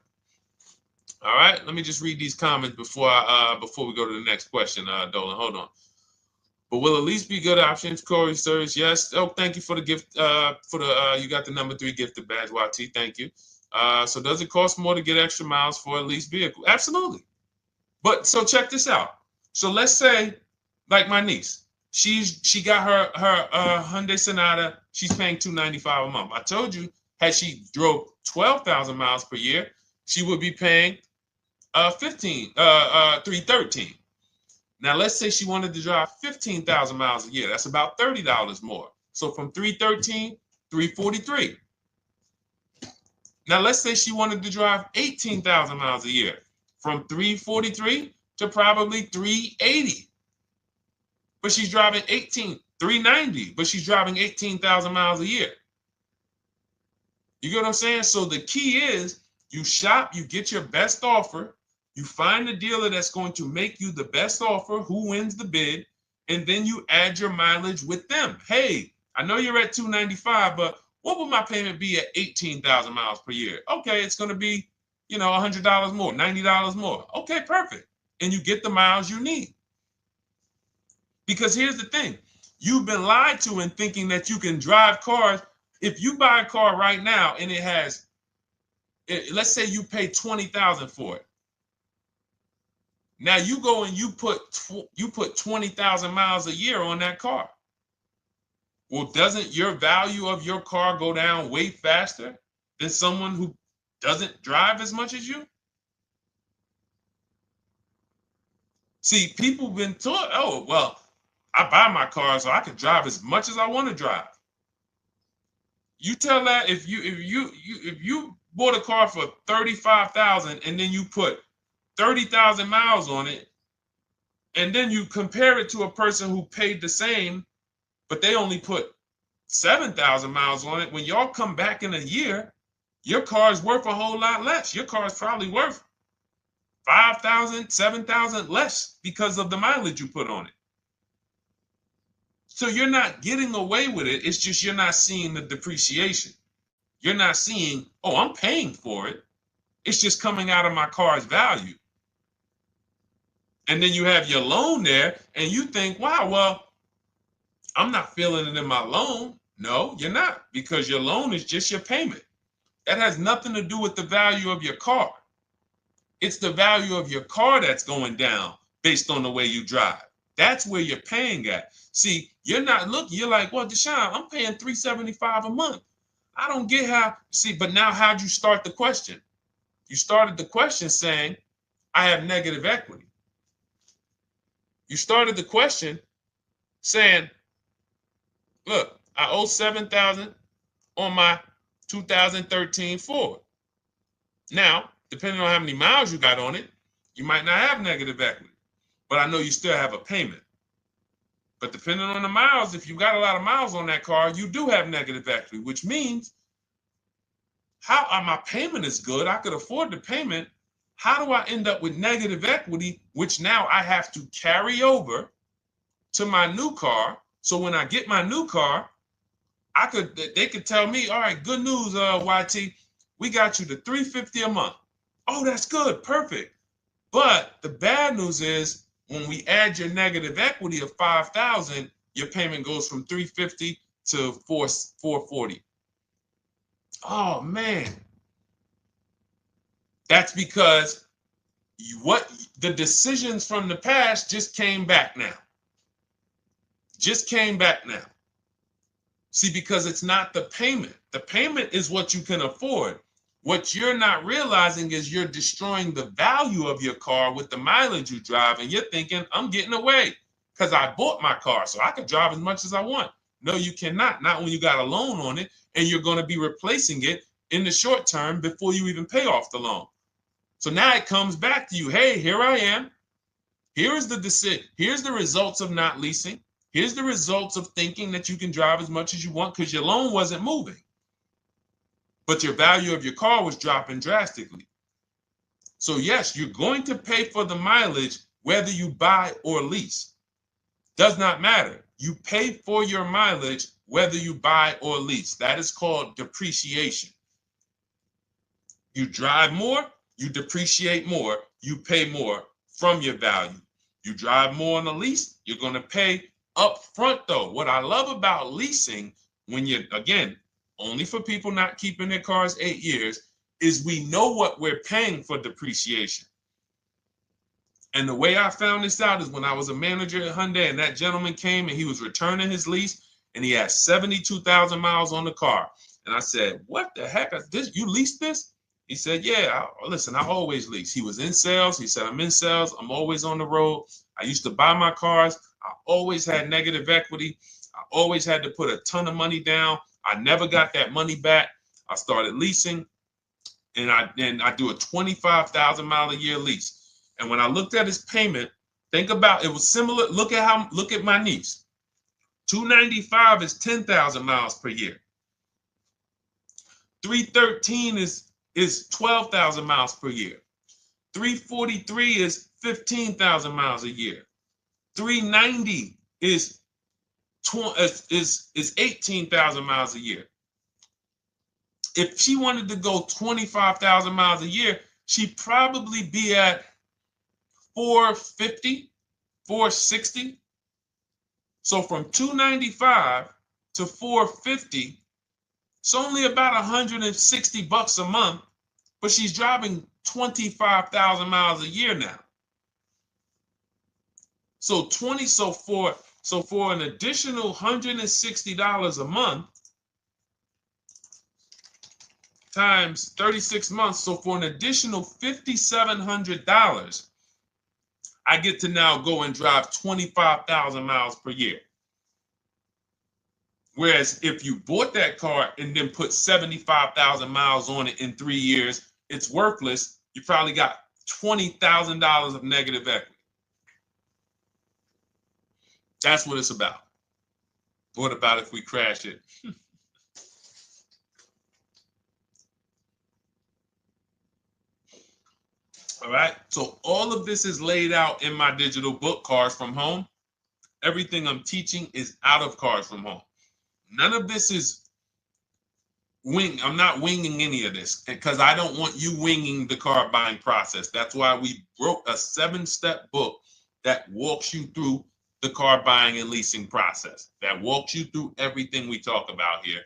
All right, let me just read these comments before we go to the next question, Dolan. Hold on. But will a lease be good options? Corey Sirs, yes. Oh, thank you for the gift. You got the number 3 gifted badge, YT. Thank you. So does it cost more to get extra miles for a leased vehicle? Absolutely. But so check this out. So let's say, like my niece, she got her Hyundai Sonata. She's paying $295 a month. I told you, had she drove 12,000 miles per year, she would be paying $313. Now let's say she wanted to drive 15,000 miles a year. That's about $30 more. So from $313, $343. Now let's say she wanted to drive 18,000 miles a year, from $343 to probably $380. But she's driving $390, but she's driving 18,000 miles a year. You get what I'm saying? So the key is you shop, you get your best offer, you find the dealer that's going to make you the best offer, who wins the bid, and then you add your mileage with them. Hey, I know you're at $295, but what would my payment be at 18,000 miles per year? Okay, it's going to be, $100 more, $90 more. Okay, perfect. And you get the miles you need. Because here's the thing. You've been lied to in thinking that you can drive cars. If you buy a car right now and it has, let's say you pay $20,000 for it. Now you go and you put 20,000 miles a year on that car. Well, doesn't your value of your car go down way faster than someone who doesn't drive as much as you? See, people have been taught, oh, well, I buy my car so I can drive as much as I want to drive. You tell that if you bought a car for $35,000 and then you put 30,000 miles on it, and then you compare it to a person who paid the same, but they only put 7,000 miles on it. When y'all come back in a year, your car is worth a whole lot less. Your car is probably worth 5,000, 7,000 less because of the mileage you put on it. So you're not getting away with it. It's just you're not seeing the depreciation. You're not seeing, oh, I'm paying for it. It's just coming out of my car's value. And then you have your loan there and you think, wow, well, I'm not feeling it in my loan. No, you're not, because your loan is just your payment. That has nothing to do with the value of your car. It's the value of your car that's going down based on the way you drive. That's where you're paying at. See, You're not looking, you're like, well, Deshone, I'm paying $375 a month. I don't get how, see, but now how'd you start the question? You started the question saying, I have negative equity. You started the question saying, look, I owe $7,000 on my 2013 Ford. Now, depending on how many miles you got on it, you might not have negative equity, but I know you still have a payment. But depending on the miles, if you got a lot of miles on that car, you do have negative equity, which means my payment is good. I could afford the payment. How do I end up with negative equity, which now I have to carry over to my new car? So when I get my new car, they could tell me, all right, good news, YT, we got you to $350 a month. Oh, that's good, perfect. But the bad news is when we add your negative equity of $5,000, your payment goes from $350 to $440. Oh man, that's because the decisions from the past just came back now. Just came back now. See, because it's not the payment. The payment is what you can afford. What you're not realizing is you're destroying the value of your car with the mileage you drive, and you're thinking, I'm getting away because I bought my car, so I can drive as much as I want. No, you cannot. Not when you got a loan on it, and you're going to be replacing it in the short term before you even pay off the loan. So now it comes back to you. Hey, here I am. Here's the decision. Here's the results of not leasing. Here's the results of thinking that you can drive as much as you want because your loan wasn't moving. But your value of your car was dropping drastically. So yes, you're going to pay for the mileage whether you buy or lease. Does not matter. You pay for your mileage whether you buy or lease. That is called depreciation. You drive more, you depreciate more, you pay more from your value. You drive more on a lease, you're going to pay up front though. What I love about leasing, when you're, again, only for people not keeping their cars 8 years, is we know what we're paying for depreciation. And the way I found this out is when I was a manager at Hyundai and that gentleman came and he was returning his lease and he had 72,000 miles on the car. And I said, what the heck? You leased this? He said, yeah, listen, I always lease. He was in sales. He said, I'm in sales. I'm always on the road. I used to buy my cars. I always had negative equity. I always had to put a ton of money down. I never got that money back. I started leasing, and I do a 25,000 mile a year lease. And when I looked at his payment, think about it was similar. Look at my niece. 295 is 10,000 miles per year. 313 is 12,000 miles per year. 343 is 15,000 miles a year. 390 is 18,000 miles a year. If she wanted to go 25,000 miles a year, she'd probably be at 450, 460. So from 295 to 450, it's only about 160 bucks a month, but she's driving 25,000 miles a year now. So for an additional $160 a month times 36 months, so for an additional $5,700, I get to now go and drive 25,000 miles per year. Whereas if you bought that car and then put 75,000 miles on it in 3 years, it's worthless. You probably got $20,000 of negative equity. That's what it's about. What about if we crash it? All right. So all of this is laid out in my digital book, Cars from Home. Everything I'm teaching is out of Cars from Home. None of this is I'm not winging any of this because I don't want you winging the car buying process. That's why we wrote a 7-step book that walks you through the car buying and leasing process, that walks you through everything we talk about here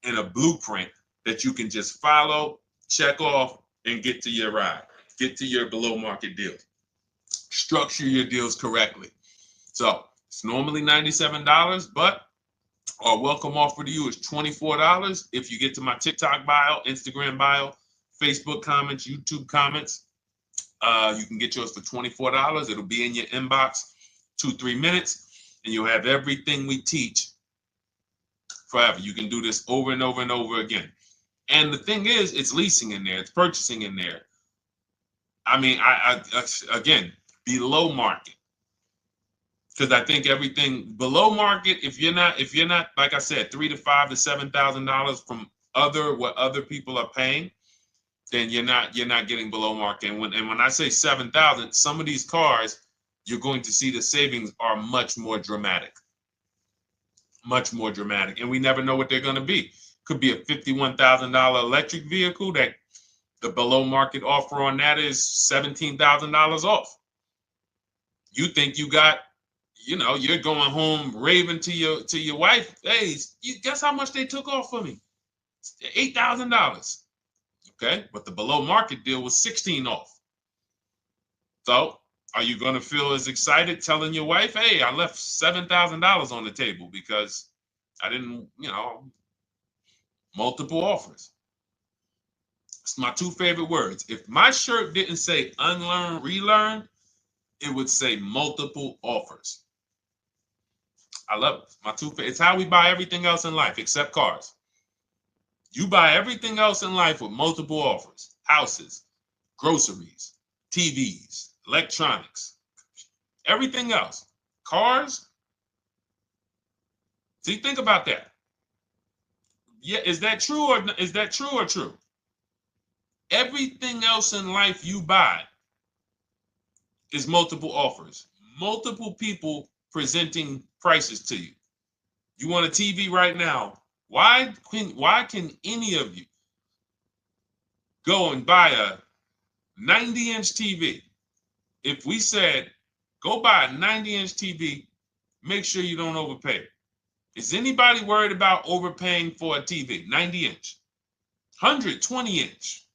in a blueprint that you can just follow, check off, and get to your ride, get to your below market deals, structure your deals correctly. So It's normally $97, but our welcome offer to you is $24 if you get to my TikTok bio, Instagram bio, Facebook comments, YouTube comments. You can get yours for $24. It'll be in your inbox 2-3 minutes, and you'll have everything we teach forever. You can do this over and over and over again. And the thing is, it's leasing in there, it's purchasing in there. I mean, I again, below market. Because I think everything below market, if you're not, like I said, $3,000 to $5,000 to $7,000 from what other people are paying, then you're not getting below market. And when I say 7,000, some of these cars, you're going to see the savings are much more dramatic, and we never know what they're going to be. Could be a $51,000 electric vehicle that the below market offer on that is $17,000 off. You think you got, you're going home raving to your wife. Hey, you guess how much they took off for me? $8,000. Okay, but the below market deal was 16 off. So are you going to feel as excited telling your wife, hey, I left $7,000 on the table because I didn't, multiple offers? It's my two favorite words. If my shirt didn't say unlearn, relearn, it would say multiple offers. I love it. My two favorite. It's how we buy everything else in life except cars. You buy everything else in life with multiple offers: houses, groceries, TVs, electronics, everything else. Cars. See, think about that. Yeah, is that true or true? Everything else in life you buy is multiple offers, multiple people presenting prices to you. You want a TV right now? Why can any of you go and buy a 90-inch TV? If we said, go buy a 90-inch TV, make sure you don't overpay. Is anybody worried about overpaying for a TV? 90-inch, 120-inch.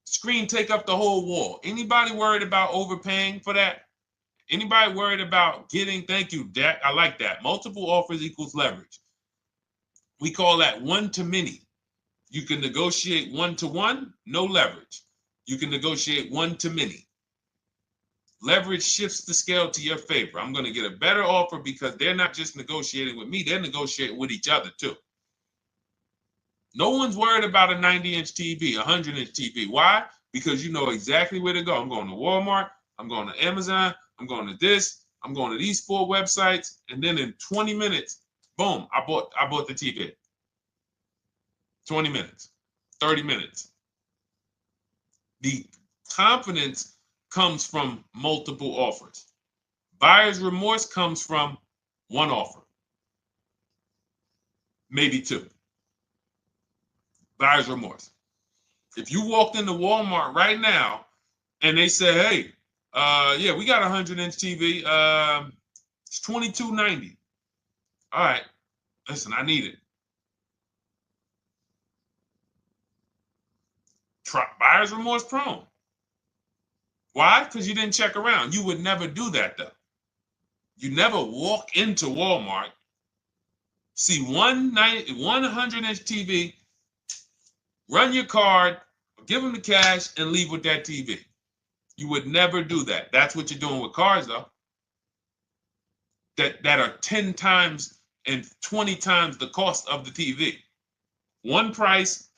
Screen take up the whole wall. Anybody worried about overpaying for that? Anybody worried about getting, thank you, Dak, I like that. Multiple offers equals leverage. We call that one to many. You can negotiate 1-to-1, no leverage. You can negotiate 1 to many. Leverage shifts the scale to your favor. I'm going to get a better offer because they're not just negotiating with me, they're negotiating with each other too. No one's worried about a 90-inch TV, a 100-inch TV. Why? Because you know exactly where to go. I'm going to Walmart, I'm going to Amazon, I'm going to this, I'm going to these 4 websites, and then in 20 minutes, boom, I bought the TV. 20 minutes, 30 minutes. The confidence comes from multiple offers. Buyer's remorse comes from one offer, maybe 2. Buyer's remorse. If you walked into Walmart right now and they say, hey, yeah, we got a 100-inch TV. It's $22.90. All right, listen, I need it. Buyer's remorse prone. Why? Because you didn't check around. You would never do that, though. You never walk into Walmart, see one 100-inch TV, run your card, give them the cash, and leave with that TV. You would never do that. That's what you're doing with cars, though. That are 10 times and 20 times the cost of the TV. One price,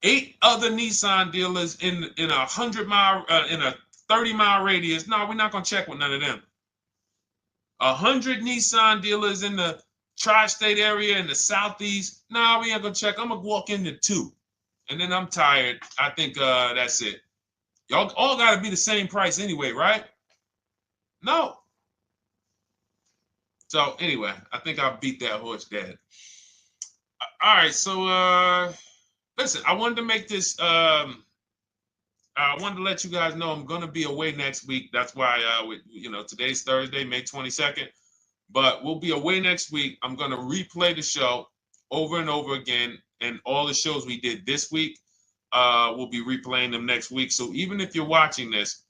8 other Nissan dealers in a 100-mile, in a 30-mile radius. No, we're not gonna check with none of them. 100 Nissan dealers in the tri-state area in the southeast. No, we ain't gonna check. I'm gonna walk into 2, and then I'm tired. I think that's it. Y'all all gotta be the same price anyway, right? No. So anyway, I think I beat that horse dead. All right, so listen, I wanted to make this. I wanted to let you guys know I'm gonna be away next week. That's why today's Thursday, May 22nd, but we'll be away next week. I'm gonna replay the show over and over again, and all the shows we did this week, we'll be replaying them next week. So even if you're watching this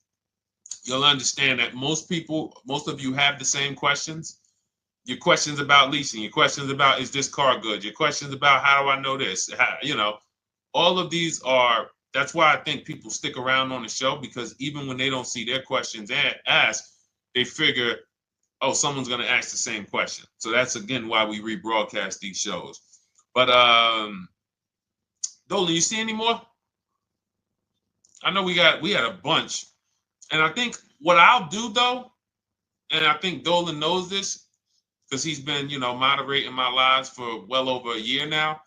you'll understand that most of you have the same questions. Your questions about leasing, your questions about, is this car good? Your questions about, how do I know this? All of these are, that's why I think people stick around on the show, because even when they don't see their questions asked, they figure, oh, someone's going to ask the same question. So that's, again, why we rebroadcast these shows. But Dolan, you see any more? I know we had a bunch. And I think what I'll do, though, and I think Dolan knows this because he's been, moderating my lives for well over a year now,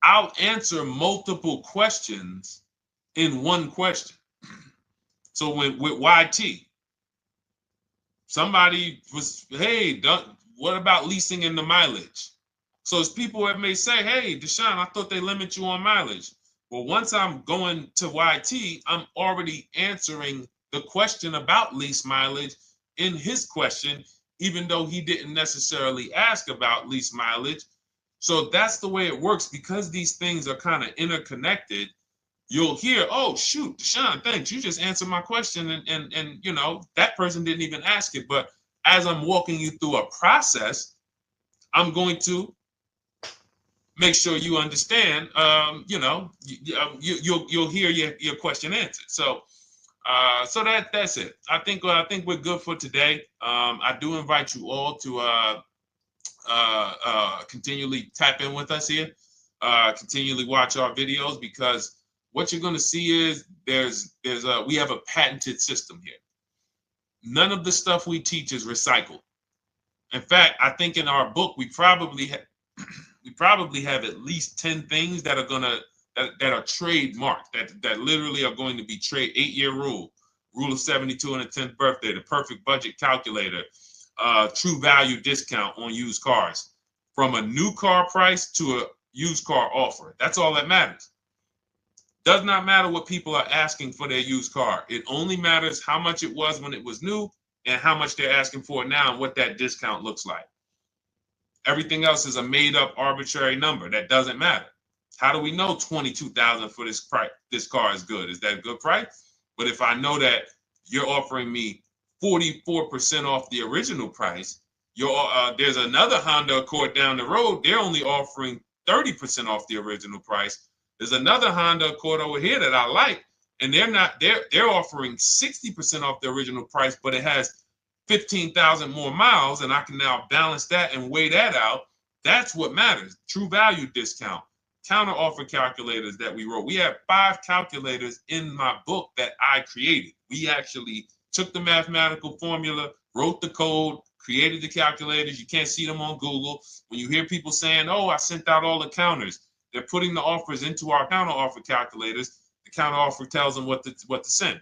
I'll answer multiple questions in one question. So with YT, somebody was, hey, what about leasing in the mileage? So as people that may say, hey, Deshone, I thought they limit you on mileage. Well, once I'm going to YT, I'm already answering the question about lease mileage in his question, even though he didn't necessarily ask about lease mileage. So that's the way it works. Because these things are kind of interconnected, you'll hear, oh, shoot, Deshone, thanks. You just answered my question. And that person didn't even ask it. But as I'm walking you through a process, I'm going to make sure you understand, you'll hear your question answered. So that's it. I think we're good for today. I do invite you all to continually tap in with us here, continually watch our videos, because what you're going to see is we have a patented system here. None of the stuff we teach is recycled. In fact, I think in our book we probably have at least 10 things that are trademarked, that literally are going to be 8-year rule of 72 on the 10th birthday, the perfect budget calculator, true value discount on used cars, from a new car price to a used car offer. That's all that matters. Does not matter what people are asking for their used car. It only matters how much it was when it was new and how much they're asking for it now and what that discount looks like. Everything else is a made-up arbitrary number that doesn't matter. How do we know $22,000 for this price? This car is good. Is that a good price? But if I know that you're offering me 44% off the original price, there's another Honda Accord down the road. They're only offering 30% off the original price. There's another Honda Accord over here that I like, and they're offering 60% off the original price, but it has 15,000 more miles, and I can now balance that and weigh that out. That's what matters. True value discount, counter offer calculators that we wrote. We have 5 calculators in my book that I created. We actually took the mathematical formula, wrote the code, created the calculators. You can't see them on Google. When you hear people saying, oh, I sent out all the counters, they're putting the offers into our counter offer calculators. The counter offer tells them what to send.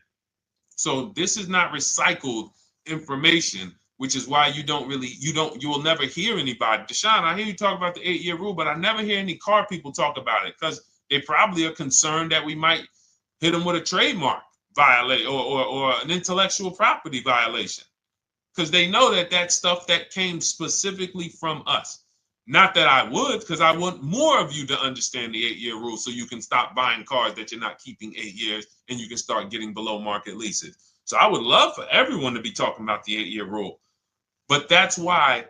So this is not recycled information, which is why you will never hear anybody. Deshone, I hear you talk about the 8-year rule, but I never hear any car people talk about it, because they probably are concerned that we might hit them with a trademark violation or an intellectual property violation, because they know that stuff that came specifically from us. Not that I would, because I want more of you to understand the 8-year rule, so you can stop buying cars that you're not keeping 8 years and you can start getting below market leases. So I would love for everyone to be talking about the 8-year rule. But that's why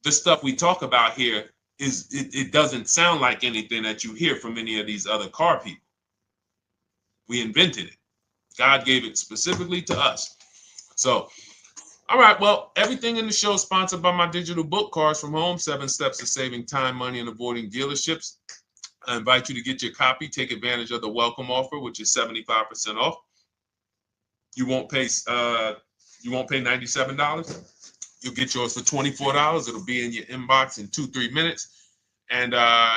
the stuff we talk about here it doesn't sound like anything that you hear from any of these other car people. We invented it. God gave it specifically to us. So, all right, well, everything in the show is sponsored by my digital book, Cars from Home, 7 Steps to Saving Time, Money, and Avoiding Dealerships. I invite you to get your copy. Take advantage of the welcome offer, which is 75% off. You won't pay $97. You'll get yours for $24. It'll be in your inbox in 2-3 minutes. And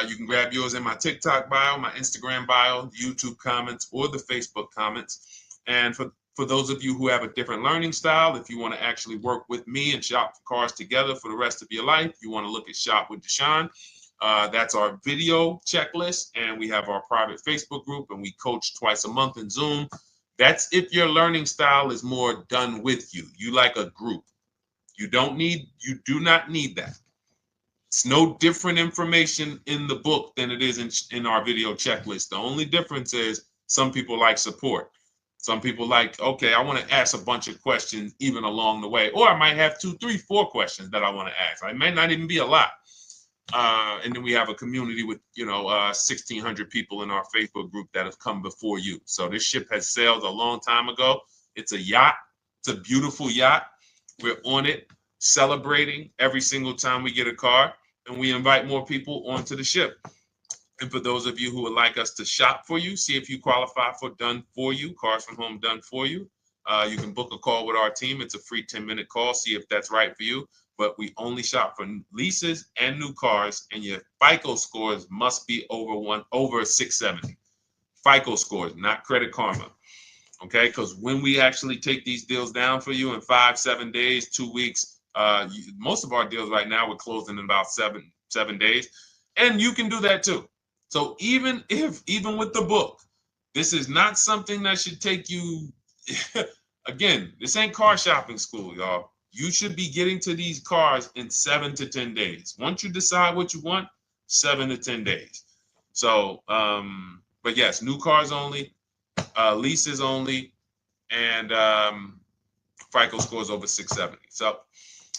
you can grab yours in my TikTok bio, my Instagram bio, YouTube comments, or the Facebook comments. And for those of you who have a different learning style, if you want to actually work with me and shop for cars together for the rest of your life, you want to look at Shop with Deshone. That's our video checklist. And we have our private Facebook group, and we coach twice a month in Zoom. That's if your learning style is more done with you. You like a group. You do not need that. It's no different information in the book than it is in our video checklist. The only difference is some people like support. Some people like, okay, I want to ask a bunch of questions even along the way, or I might have 2, 3, 4 questions that I want to ask. It might not even be a lot. And then we have a community with, 1,600 people in our Facebook group that have come before you. So this ship has sailed a long time ago. It's a yacht. It's a beautiful yacht. We're on it, celebrating every single time we get a car, and we invite more people onto the ship. And for those of you who would like us to shop for you, see if you qualify for Done For You, Cars from Home Done For You. You can book a call with our team. It's a free 10-minute call. See if that's right for you. But we only shop for leases and new cars, and your FICO scores must be over 670. FICO scores, not Credit Karma. Okay, because when we actually take these deals down for you in 5, 7 days, 2 weeks, most of our deals right now we're closing in about seven days, and you can do that too. So even with the book, this is not something that should take you. Again, this ain't car shopping school, y'all. You should be getting to these cars in 7 to 10 days. Once you decide what you want, 7 to 10 days. So, but yes, new cars only, leases only, and FICO scores over 670. So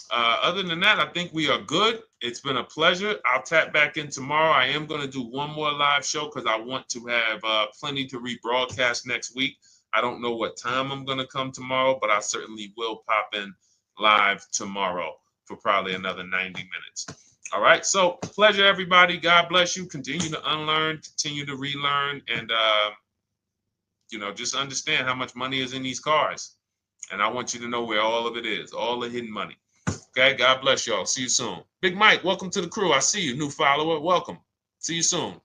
other than that, I think we are good. It's been a pleasure. I'll tap back in tomorrow. I am going to do one more live show because I want to have plenty to rebroadcast next week. I don't know what time I'm going to come tomorrow, but I certainly will pop in live tomorrow for probably another 90 minutes. All right. So pleasure, everybody. God bless you. Continue to unlearn, continue to relearn, and, just understand how much money is in these cars. And I want you to know where all of it is, all the hidden money. Okay. God bless y'all. See you soon. Big Mike, welcome to the crew. I see you. New follower. Welcome. See you soon.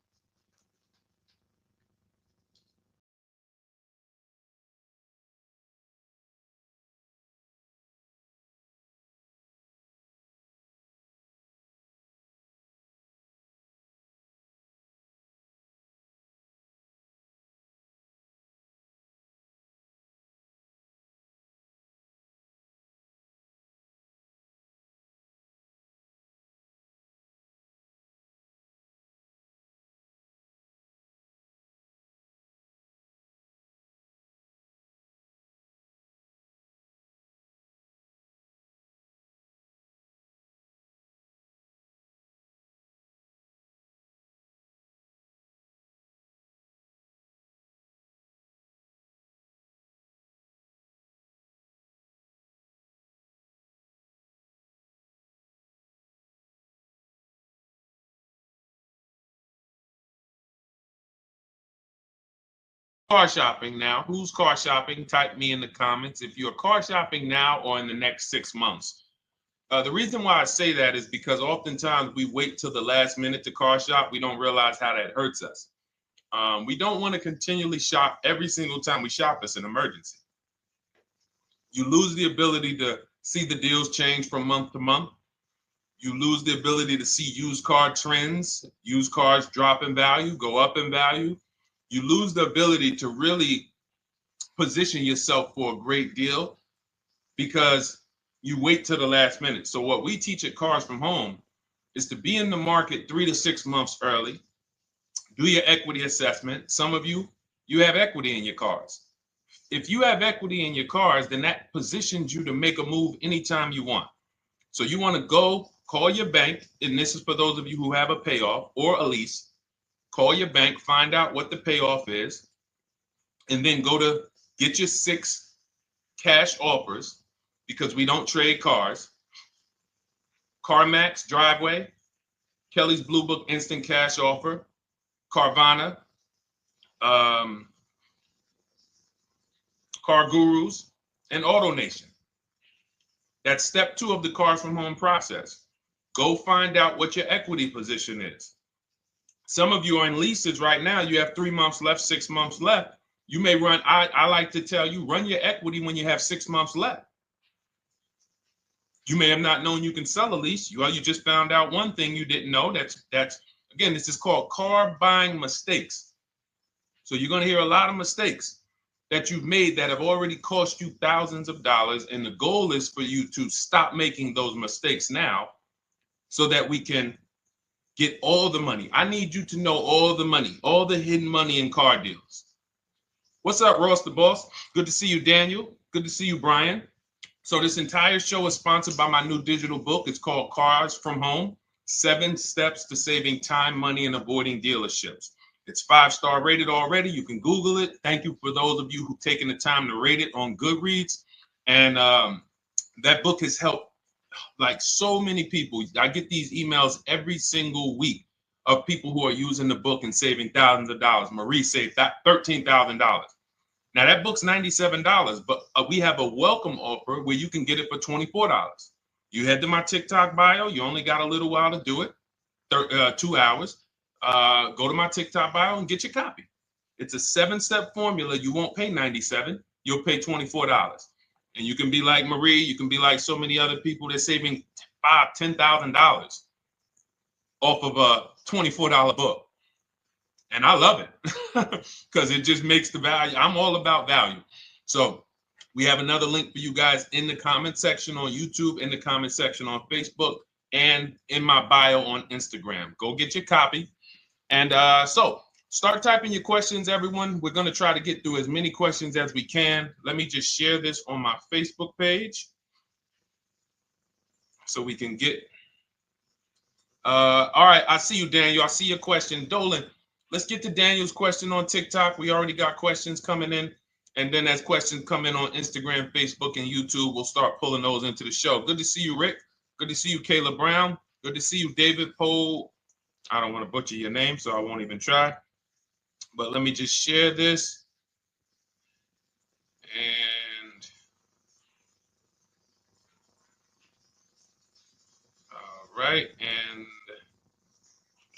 Car shopping now. Who's car shopping? Type me in the comments if you're car shopping now or in the next 6 months. The reason why I say that is because oftentimes we wait till the last minute to car shop. We don't realize how that hurts us. We don't want to continually shop every single time we shop. It's an emergency. You lose the ability to see the deals change from month to month. You lose the ability to see used car trends, used cars drop in value, go up in value. You lose the ability to really position yourself for a great deal because you wait till the last minute. So what we teach at Cars from Home is to be in the market 3 to 6 months early. Do your equity assessment. Some of you have equity in your cars. If you have equity in your cars, then that positions you to make a move anytime you want. So you want to go call your bank, and this is for those of you who have a payoff or a lease. Call your bank, find out what the payoff is, and then go to get your 6 cash offers, because we don't trade cars. CarMax Driveway, Kelly's Blue Book Instant Cash Offer, Carvana, Car Gurus, and AutoNation. That's step 2 of the Cars from Home process. Go find out what your equity position is. Some of you are in leases right now. You have 3 months left, 6 months left. You may run, I like to tell you, run your equity when you have 6 months left. You may have not known you can sell a lease. You just found out one thing you didn't know. That's again, this is called car buying mistakes. So you're going to hear a lot of mistakes that you've made that have already cost you thousands of dollars. And the goal is for you to stop making those mistakes now so that we can get all the money. I need you to know all the money, all the hidden money in car deals. What's up, Ross the Boss? Good to see you, Daniel. Good to see you, Brian. So this entire show is sponsored by my new digital book. It's called Cars from Home, 7 Steps to Saving Time, Money, and Avoiding Dealerships. It's 5-star rated already. You can Google it. Thank you for those of you who've taken the time to rate it on Goodreads. And that book has helped like so many people. I get these emails every single week of people who are using the book and saving thousands of dollars. Marie saved $13,000. Now that book's $97, but we have a welcome offer where you can get it for $24. You head to my TikTok bio. You only got a little while to do it, 2 hours. Go to my TikTok bio and get your copy. It's a 7-step formula. You won't pay $97. You'll pay $24. And you can be like Marie. You can be like so many other people. They're saving $5,000, $10,000 off of a $24 book. And I love it because it just makes the value. I'm all about value. So we have another link for you guys in the comment section on YouTube, in the comment section on Facebook, and in my bio on Instagram. Go get your copy. And so start typing your questions, everyone. We're going to try to get through as many questions as we can. Let me just share this on my Facebook page so we can get. All right. I see you, Daniel. I see your question. Dolan, let's get to Daniel's question on TikTok. We already got questions coming in. And then as questions come in on Instagram, Facebook, and YouTube, we'll start pulling those into the show. Good to see you, Rick. Good to see you, Kayla Brown. Good to see you, David Poe. I don't want to butcher your name, so I won't even try. But let me just share this. And all right. And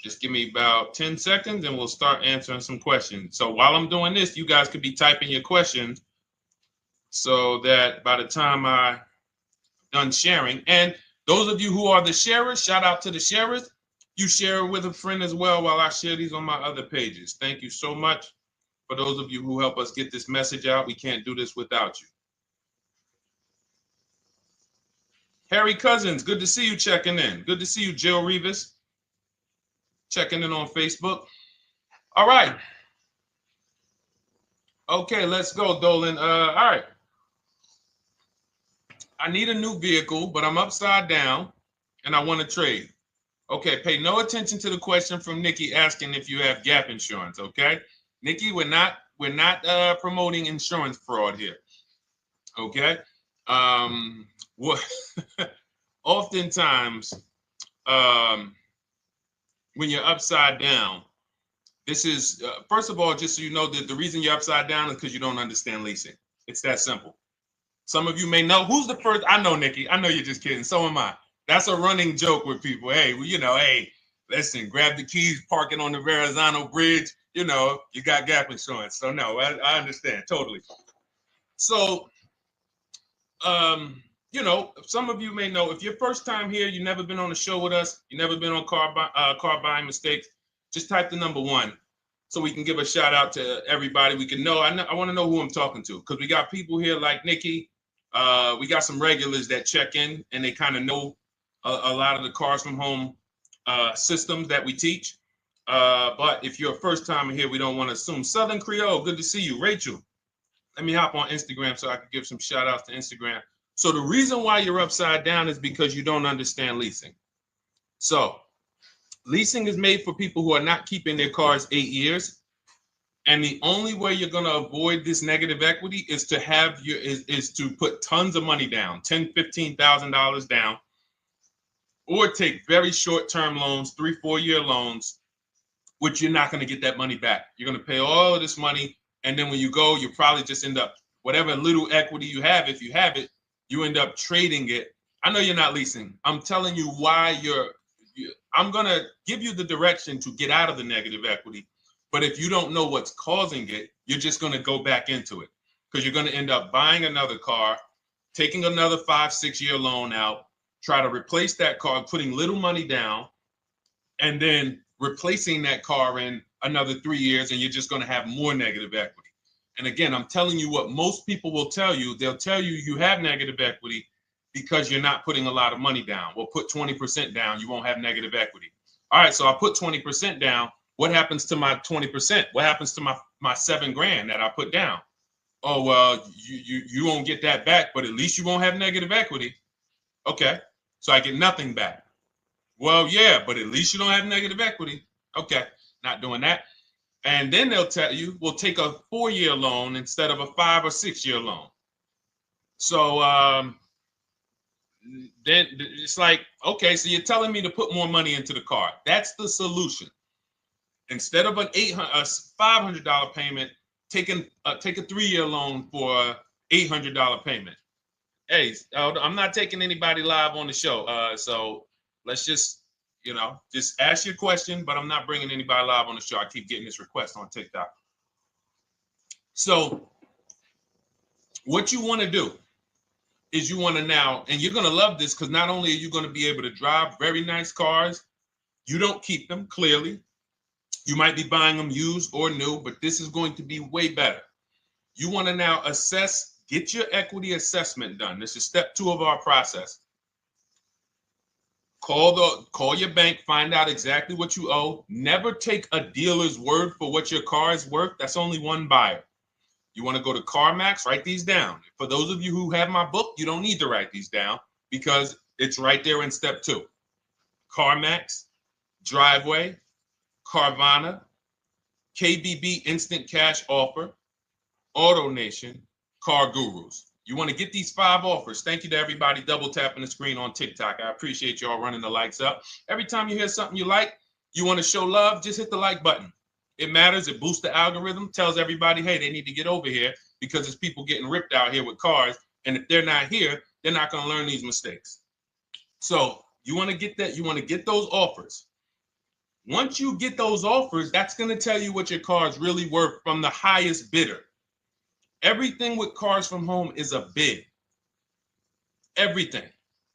just give me about 10 seconds and we'll start answering some questions. So while I'm doing this, you guys could be typing your questions so that by the time I'm done sharing, and those of you who are the sharers, shout out to the sharers. You share it with a friend as well while I share these on my other pages. Thank you so much for those of you who help us get this message out. We can't do this without you. Harry Cousins, good to see you checking in. Good to see you, Jill Rivas, checking in on Facebook. All right. Okay, let's go, Dolan. All right. I need a new vehicle, but I'm upside down and I want to trade. Okay, pay no attention to the question from Nikki asking if you have gap insurance, okay? Nikki, we're not promoting insurance fraud here, okay? Oftentimes, when you're upside down, this is, first of all, just so you know that the reason you're upside down is because you don't understand leasing. It's that simple. Some of you may know, who's the first? I know, Nikki. I know you're just kidding. So am I. That's a running joke with people. Hey, well, you know, hey, listen, grab the keys, park it on the Verrazano Bridge. You know, you got gap insurance. So no, I understand totally. So, you know, some of you may know, if you're first time here, you've never been on a show with us, you've never been on car buying mistakes, just type the number 1 so we can give a shout out to everybody. We can know. I want to know who I'm talking to because we got people here like Nikki. We got some regulars that check in and they kind of know a lot of the Cars from Home systems that we teach. But if you're a first timer here, we don't want to assume. Southern Creole, good to see you. Rachel, let me hop on Instagram so I can give some shout outs to Instagram. So the reason why you're upside down is because you don't understand leasing. So leasing is made for people who are not keeping their cars 8 years. And the only way you're going to avoid this negative equity is to have is to put tons of money down, $10,000, $15,000 down, or take very short-term loans, 3-4 year loans, which you're not going to get that money back. You're going to pay all of this money. And then when you go, you probably just end up, whatever little equity you have, if you have it, you end up trading it. I know you're not leasing. I'm telling you why I'm going to give you the direction to get out of the negative equity. But if you don't know what's causing it, you're just going to go back into it because you're going to end up buying another car, taking another 5-6 year loan out, try to replace that car, putting little money down, and then replacing that car in another 3 years, and you're just going to have more negative equity. And again, I'm telling you what most people will tell you. They'll tell you you have negative equity because you're not putting a lot of money down. Well, put 20% down, you won't have negative equity. All right, so I put 20% down. What happens to my 20%? What happens to my my $7,000 that I put down. Oh, well, you won't get that back, but at least you won't have negative equity. Okay, so I get nothing back. Well, yeah, but at least you don't have negative equity. Okay, not doing that. And then they'll tell you, we'll take a 4-year loan instead of a 5 or 6-year loan. So then it's like, okay, so you're telling me to put more money into the car. That's the solution. Instead of a $500 payment, take a 3-year loan for a $800 payment. Hey, I'm not taking anybody live on the show. So let's just, just ask your question, but I'm not bringing anybody live on the show. I keep getting this request on TikTok. So what you want to do is you want to now, and you're going to love this because not only are you going to be able to drive very nice cars, you don't keep them, clearly. You might be buying them used or new, but this is going to be way better. You want to now assess, get your equity assessment done. This is step 2 of our process. Call your bank, find out exactly what you owe. Never take a dealer's word for what your car is worth. That's only one buyer. You want to go to CarMax, write these down. For those of you who have my book, you don't need to write these down because it's right there in step 2. CarMax, Driveway, Carvana, KBB Instant Cash Offer, AutoNation, Car Gurus. You want to get these 5 offers. Thank you to everybody double tapping the screen on TikTok. I appreciate y'all running the likes up. Every time you hear something you like, you want to show love, just hit the like button. It matters. It boosts the algorithm, tells everybody, hey, they need to get over here because there's people getting ripped out here with cars. And if they're not here, they're not going to learn these mistakes. So you want to get that. You want to get those offers. Once you get those offers, that's going to tell you what your car is really worth from the highest bidder. Everything with Cars from Home is a bid. Everything.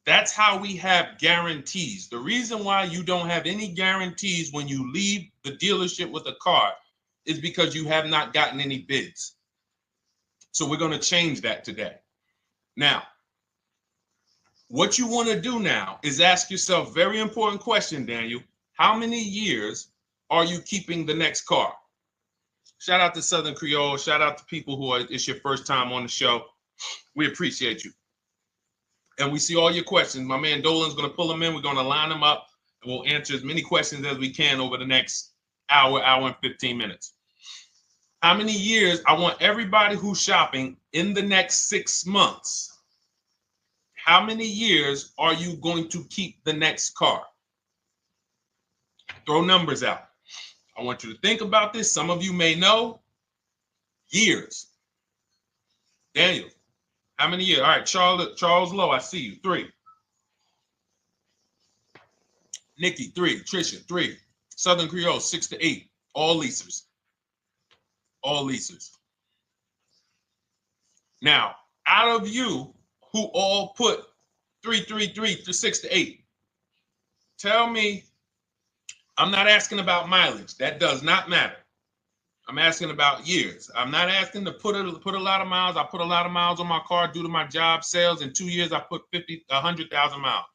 That's how we have guarantees. The reason why you don't have any guarantees when you leave the dealership with a car is because you have not gotten any bids. So we're going to change that today. Now, what you want to do now is ask yourself, very important question, Daniel. How many years are you keeping the next car? Shout out to Southern Creole. Shout out to people who it's your first time on the show. We appreciate you. And we see all your questions. My man Dolan's going to pull them in. We're going to line them up. And we'll answer as many questions as we can over the next hour and 15 minutes. How many years? I want everybody who's shopping in the next 6 months. How many years are you going to keep the next car? Throw numbers out. I want you to think about this. Some of you may know. Years. Daniel, how many years? All right, Charles Lowe, I see you. 3. Nikki, 3. Trisha, 3. Southern Creole, 6 to 8. All leasers. All leasers. Now, out of you who all put 3 to 6 to 8, tell me. I'm not asking about mileage. That does not matter. I'm asking about years. I'm not asking to put a lot of miles. I put a lot of miles on my car due to my job sales. In 2 years, I put 100,000 miles.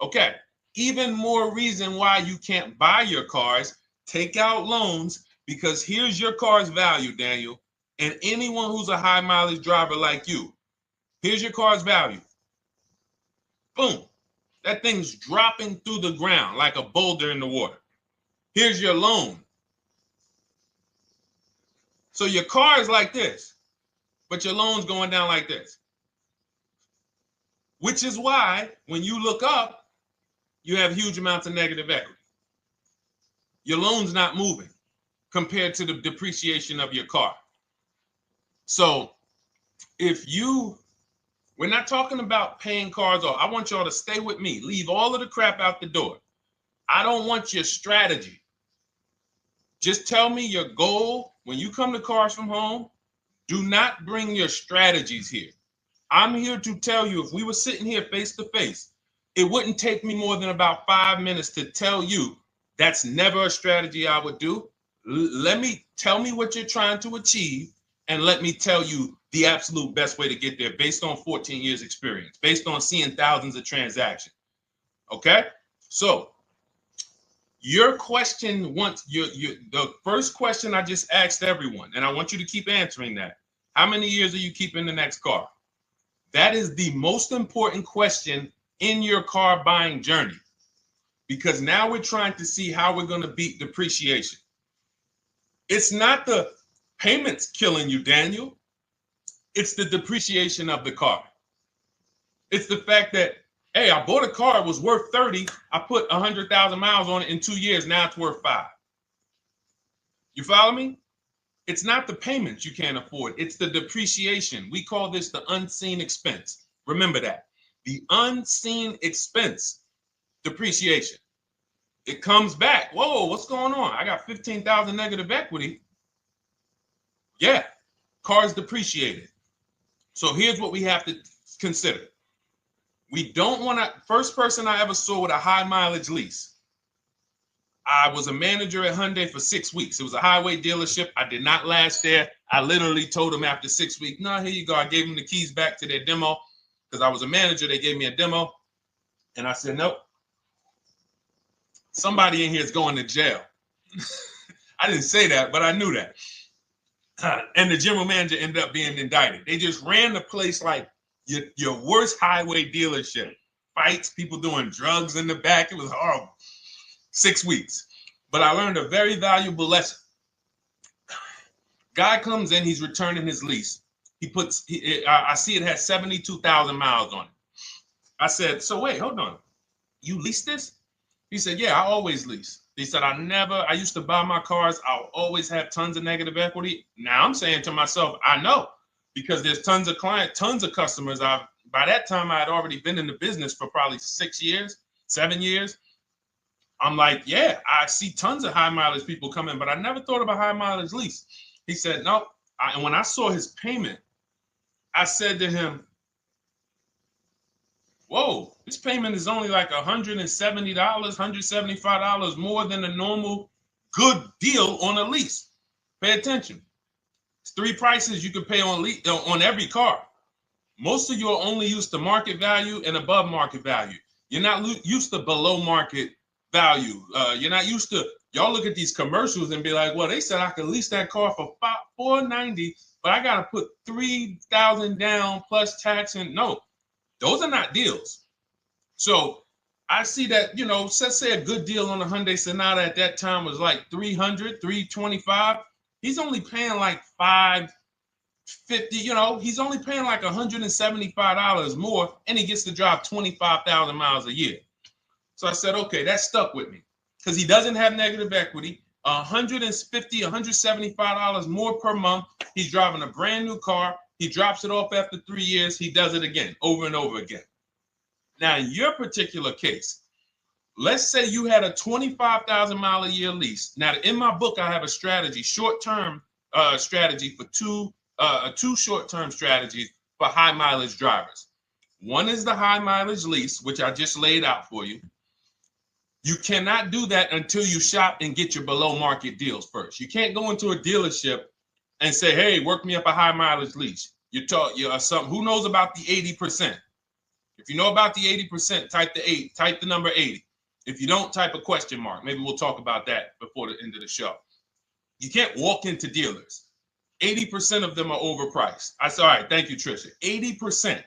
Okay. Even more reason why you can't buy your cars. Take out loans because here's your car's value, Daniel. And anyone who's a high mileage driver like you, here's your car's value. Boom. That thing's dropping through the ground like a boulder in the water. Here's your loan. So your car is like this, but your loan's going down like this. Which is why when you look up, you have huge amounts of negative equity. Your loan's not moving compared to the depreciation of your car. So we're not talking about paying cars off. I want y'all to stay with me. Leave all of the crap out the door. I don't want your strategy. Just tell me your goal. When you come to Cars from Home, do not bring your strategies here. I'm here to tell you, if we were sitting here face to face, it wouldn't take me more than about 5 minutes to tell you that's never a strategy I would do. Tell me what you're trying to achieve, and let me tell you the absolute best way to get there based on 14 years experience, based on seeing thousands of transactions. Okay? So Your question the first question I just asked everyone, and I want you to keep answering that. How many years are you keeping the next car? That is the most important question in your car buying journey, because now we're trying to see how we're going to beat depreciation. It's not the payments killing you, Daniel. It's the depreciation of the car. It's the fact that, hey, I bought a car, it was worth 30. I put 100,000 miles on it in 2 years. Now it's worth 5. You follow me? It's not the payments you can't afford. It's the depreciation. We call this the unseen expense. Remember that. The unseen expense, depreciation. It comes back. Whoa, what's going on? I got 15,000 negative equity. Yeah, car's depreciated. So here's what we have to consider. We don't want to, first person I ever saw with a high mileage lease. I was a manager at Hyundai for 6 weeks. It was a highway dealership. I did not last there. I literally told them after 6 weeks, no, here you go. I gave them the keys back to their demo because I was a manager. They gave me a demo. And I said, nope. Somebody in here is going to jail. I didn't say that, but I knew that. And the general manager ended up being indicted. They just ran the place like your worst highway dealership. Fights, people doing drugs in the back. It was horrible. 6 weeks. But I learned a very valuable lesson. Guy comes in, he's returning his lease. I see it has 72,000 miles on it. I said, so wait, hold on. You leased this? He said, yeah, I always lease. He said, I used to buy my cars. I'll always have tons of negative equity. Now I'm saying to myself, I know, because there's tons of clients, tons of customers. By that time, I had already been in the business for probably 6 years, 7 years. I'm like, yeah, I see tons of high mileage people coming, but I never thought about high mileage lease. He said, no. And when I saw his payment, I said to him, whoa, this payment is only like $170, $175 more than a normal good deal on a lease. Pay attention. It's 3 prices you can pay on every car. Most of you are only used to market value and above market value. You're not used to below market value. You're not used to, y'all look at these commercials and be like, well, they said I could lease that car for $490, but I got to put $3,000 down plus tax. And no, those are not deals. So I see that, let's say a good deal on a Hyundai Sonata at that time was like $300, $325. He's only paying like $550, he's only paying like $175 more, and he gets to drive 25,000 miles a year. So I said, okay, that stuck with me because he doesn't have negative equity. $150, $175 more per month. He's driving a brand new car. He drops it off after 3 years. He does it again, over and over again. Now, in your particular case, let's say you had a 25,000 mile a year lease. Now, in my book, I have a strategy, short-term strategy for two short-term strategies for high mileage drivers. One is the high mileage lease, which I just laid out for you. You cannot do that until you shop and get your below market deals first. You can't go into a dealership and say, hey, work me up a high mileage lease. You're who knows about the 80%? If you know about the 80%, type the number 80. If you don't, type a question mark. Maybe we'll talk about that before the end of the show. You can't walk into dealers. 80% of them are overpriced. I said, all right, thank you, Trisha. 80%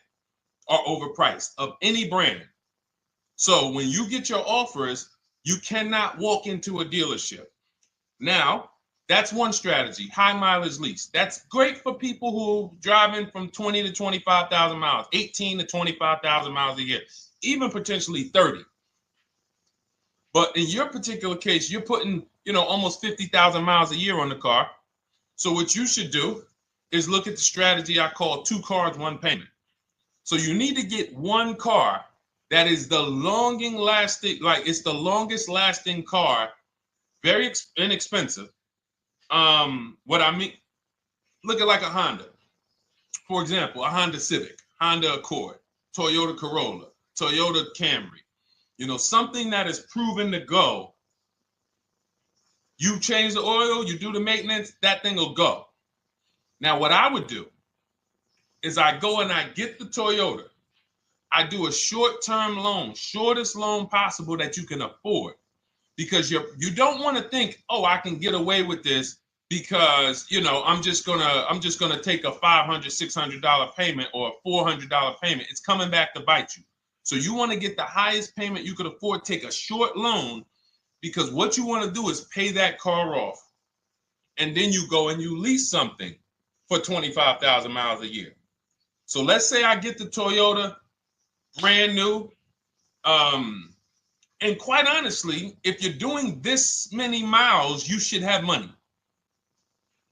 are overpriced of any brand. So when you get your offers, you cannot walk into a dealership. Now, that's one strategy, high mileage lease. That's great for people who are driving from 20 to 25,000 miles, 18 to 25,000 miles a year, even potentially 30. But in your particular case, you're putting, almost 50,000 miles a year on the car. So what you should do is look at the strategy I call 2 cars, 1 payment. So you need to get one car that is the longest lasting car, very inexpensive. What I mean, look at like a Honda. For example, a Honda Civic, Honda Accord, Toyota Corolla, Toyota Camry. Something that is proven to go. You change the oil, you do the maintenance, that thing will go. Now, what I would do is I go and I get the Toyota. I do a short-term loan, shortest loan possible that you can afford. because you don't want to think, oh, I can get away with this because, you know, I'm just gonna take a $500, $600 payment or a $400 payment. It's coming back to bite you. So you want to get the highest payment you could afford, take a short loan, because what you want to do is pay that car off. And then you go and you lease something for 25,000 miles a year. So let's say I get the Toyota brand new. And quite honestly, if you're doing this many miles, you should have money.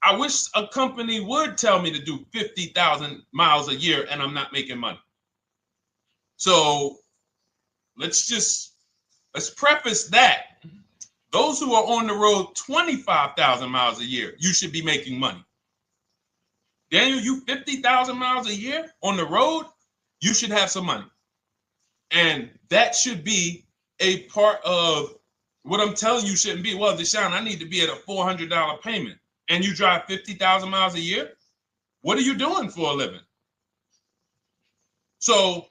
I wish a company would tell me to do 50,000 miles a year and I'm not making money. So let's preface that. Those who are on the road 25,000 miles a year, you should be making money. Daniel, you 50,000 miles a year on the road, you should have some money. And that should be a part of what I'm telling you shouldn't be. Well, Deshone, I need to be at a $400 payment. And you drive 50,000 miles a year? What are you doing for a living? So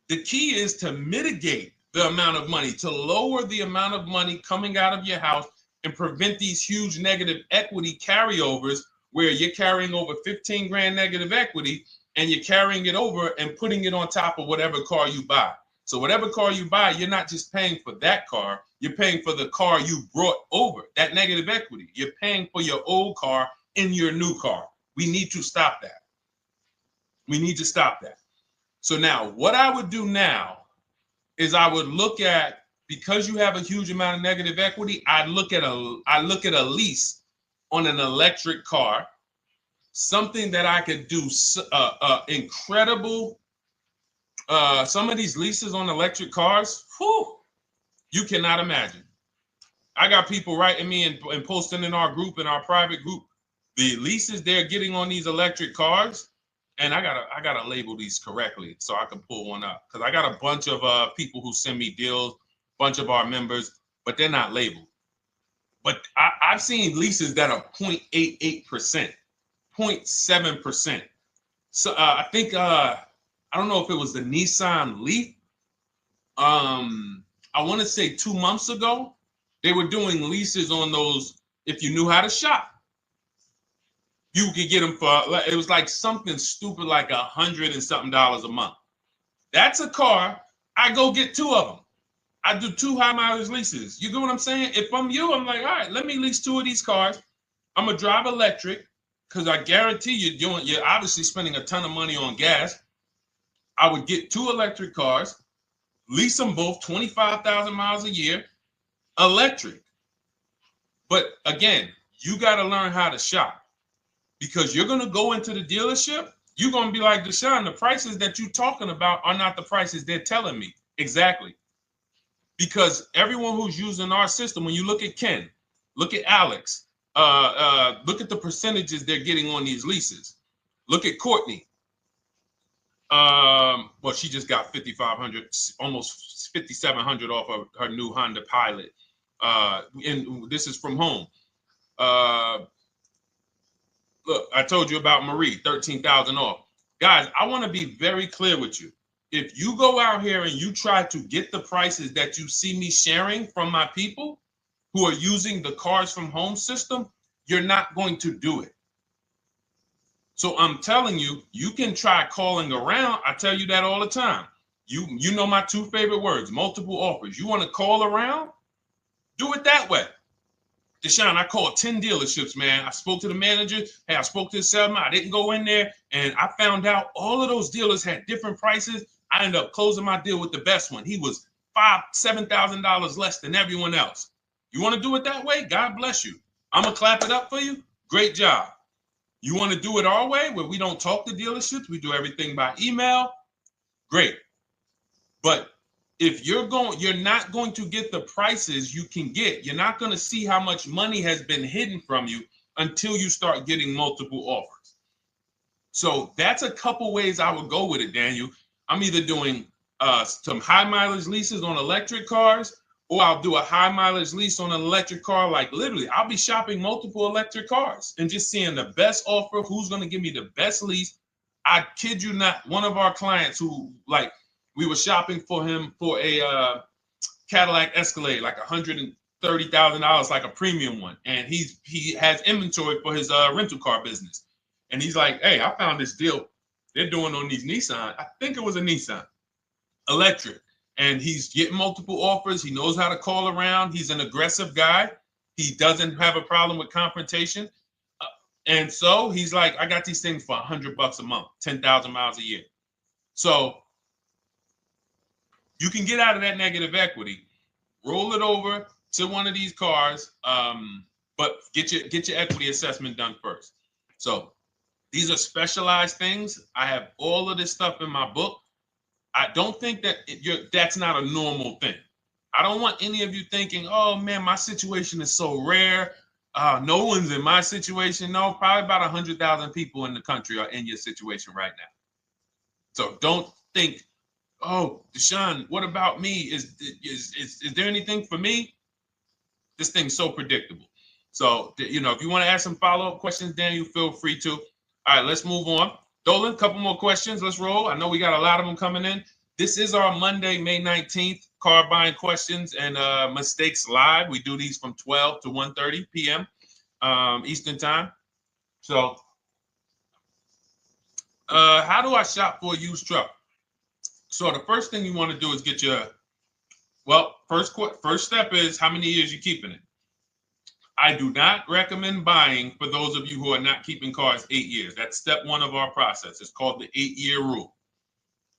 the key is to mitigate the amount of money, to lower the amount of money coming out of your house and prevent these huge negative equity carryovers where you're carrying over 15 grand negative equity and you're carrying it over and putting it on top of whatever car you buy. So whatever car you buy, you're not just paying for that car, you're paying for the car you brought over, that negative equity. You're paying for your old car in your new car. We need to stop that. We need to stop that. So now what I would do now is I would look at, because you have a huge amount of negative equity, I look at a lease on an electric car, something that I could do incredible. Some of these leases on electric cars, whew, you cannot imagine. I got people writing me and posting in our group, in our private group, the leases they're getting on these electric cars. And I gotta label these correctly so I can pull one up, because I got a bunch of people who send me deals, bunch of our members, but they're not labeled. But I've seen leases that are 0.88%, 0.7%. So I think I don't know if it was the Nissan Leaf. I want to say 2 months ago, they were doing leases on those. If you knew how to shop, you could get them for, it was like something stupid like $100 and something a month. That's a car. I go get 2 of them. I do 2 high mileage leases. You get what I'm saying? If I'm you, I'm like, all right, let me lease 2 of these cars. I'm gonna drive electric, because I guarantee you're obviously spending a ton of money on gas. I would get 2 electric cars, lease them both 25,000 miles a year, electric. But again, you got to learn how to shop. Because you're going to go into the dealership, you're going to be like, Deshone, the prices that you're talking about are not the prices they're telling me. Exactly. Because everyone who's using our system, when you look at Ken, look at Alex, look at the percentages they're getting on these leases. Look at Courtney. Well, she just got 5,500, almost 5,700 off of her new Honda Pilot. And this is from home. Look, I told you about Marie, 13,000 off. Guys, I want to be very clear with you. If you go out here and you try to get the prices that you see me sharing from my people who are using the Cars from Home system, you're not going to do it. So I'm telling you, you can try calling around. I tell you that all the time. You know my 2 favorite words, multiple offers. You want to call around? Do it that way. Deshone, I called 10 dealerships, man. I spoke to the manager. Hey, I spoke to the salesman. I didn't go in there, and I found out all of those dealers had different prices. I ended up closing my deal with the best one. He was $5,000, $7,000 less than everyone else. You want to do it that way? God bless you. I'm going to clap it up for you. Great job. You want to do it our way, where we don't talk to dealerships? We do everything by email? Great. But if you're not going to get the prices you can get. You're not going to see how much money has been hidden from you until you start getting multiple offers. So that's a couple ways I would go with it, Daniel. I'm either doing some high mileage leases on electric cars, or I'll do a high mileage lease on an electric car. Like literally, I'll be shopping multiple electric cars and just seeing the best offer, who's going to give me the best lease. I kid you not, one of our clients who, like, we were shopping for him for a Cadillac Escalade, like $30,000, like a premium one, and he has inventory for his rental car business, and he's like, hey, I found this deal they're doing on these Nissan. I think it was a Nissan electric, and he's getting multiple offers. He knows how to call around. He's an aggressive guy. He doesn't have a problem with confrontation, and so he's like, I got these things for $100 a month, 10,000 miles a year. So you can get out of that negative equity, roll it over to one of these cars, but get your equity assessment done first. So these are specialized things. I have all of this stuff in my book. I don't think that that's not a normal thing. I don't want any of you thinking, oh man, my situation is so rare. No one's in my situation. No, probably about 100,000 people in the country are in your situation right now. So don't think, oh, Deshone, what about me? Is there anything for me? This thing's so predictable. So, if you want to ask some follow-up questions, Daniel, feel free to. All right, let's move on. Dolan, a couple more questions. Let's roll. I know we got a lot of them coming in. This is our Monday, May 19th, car buying questions and mistakes live. We do these from 12 to 1:30 p.m. Eastern time. So, how do I shop for a used truck? So the first thing you want to do is get your, first step is how many years you keeping it. I do not recommend buying for those of you who are not keeping cars 8 years. That's step one of our process. It's called the 8-year rule.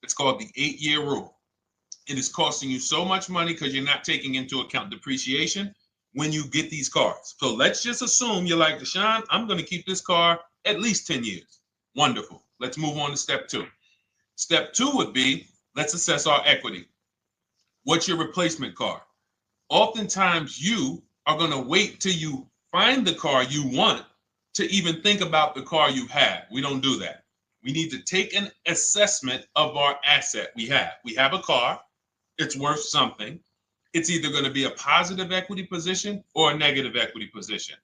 It's called the 8-year rule. It is costing you so much money because you're not taking into account depreciation when you get these cars. So let's just assume you're like, Deshone, I'm going to keep this car at least 10 years. Wonderful. Let's move on to step two. Step two would be, let's assess our equity. What's your replacement car? Oftentimes you are going to wait till you find the car you want to even think about the car you have. We don't do that. We need to take an assessment of our asset we have. We have a car. It's worth something. It's either going to be a positive equity position or a negative equity position.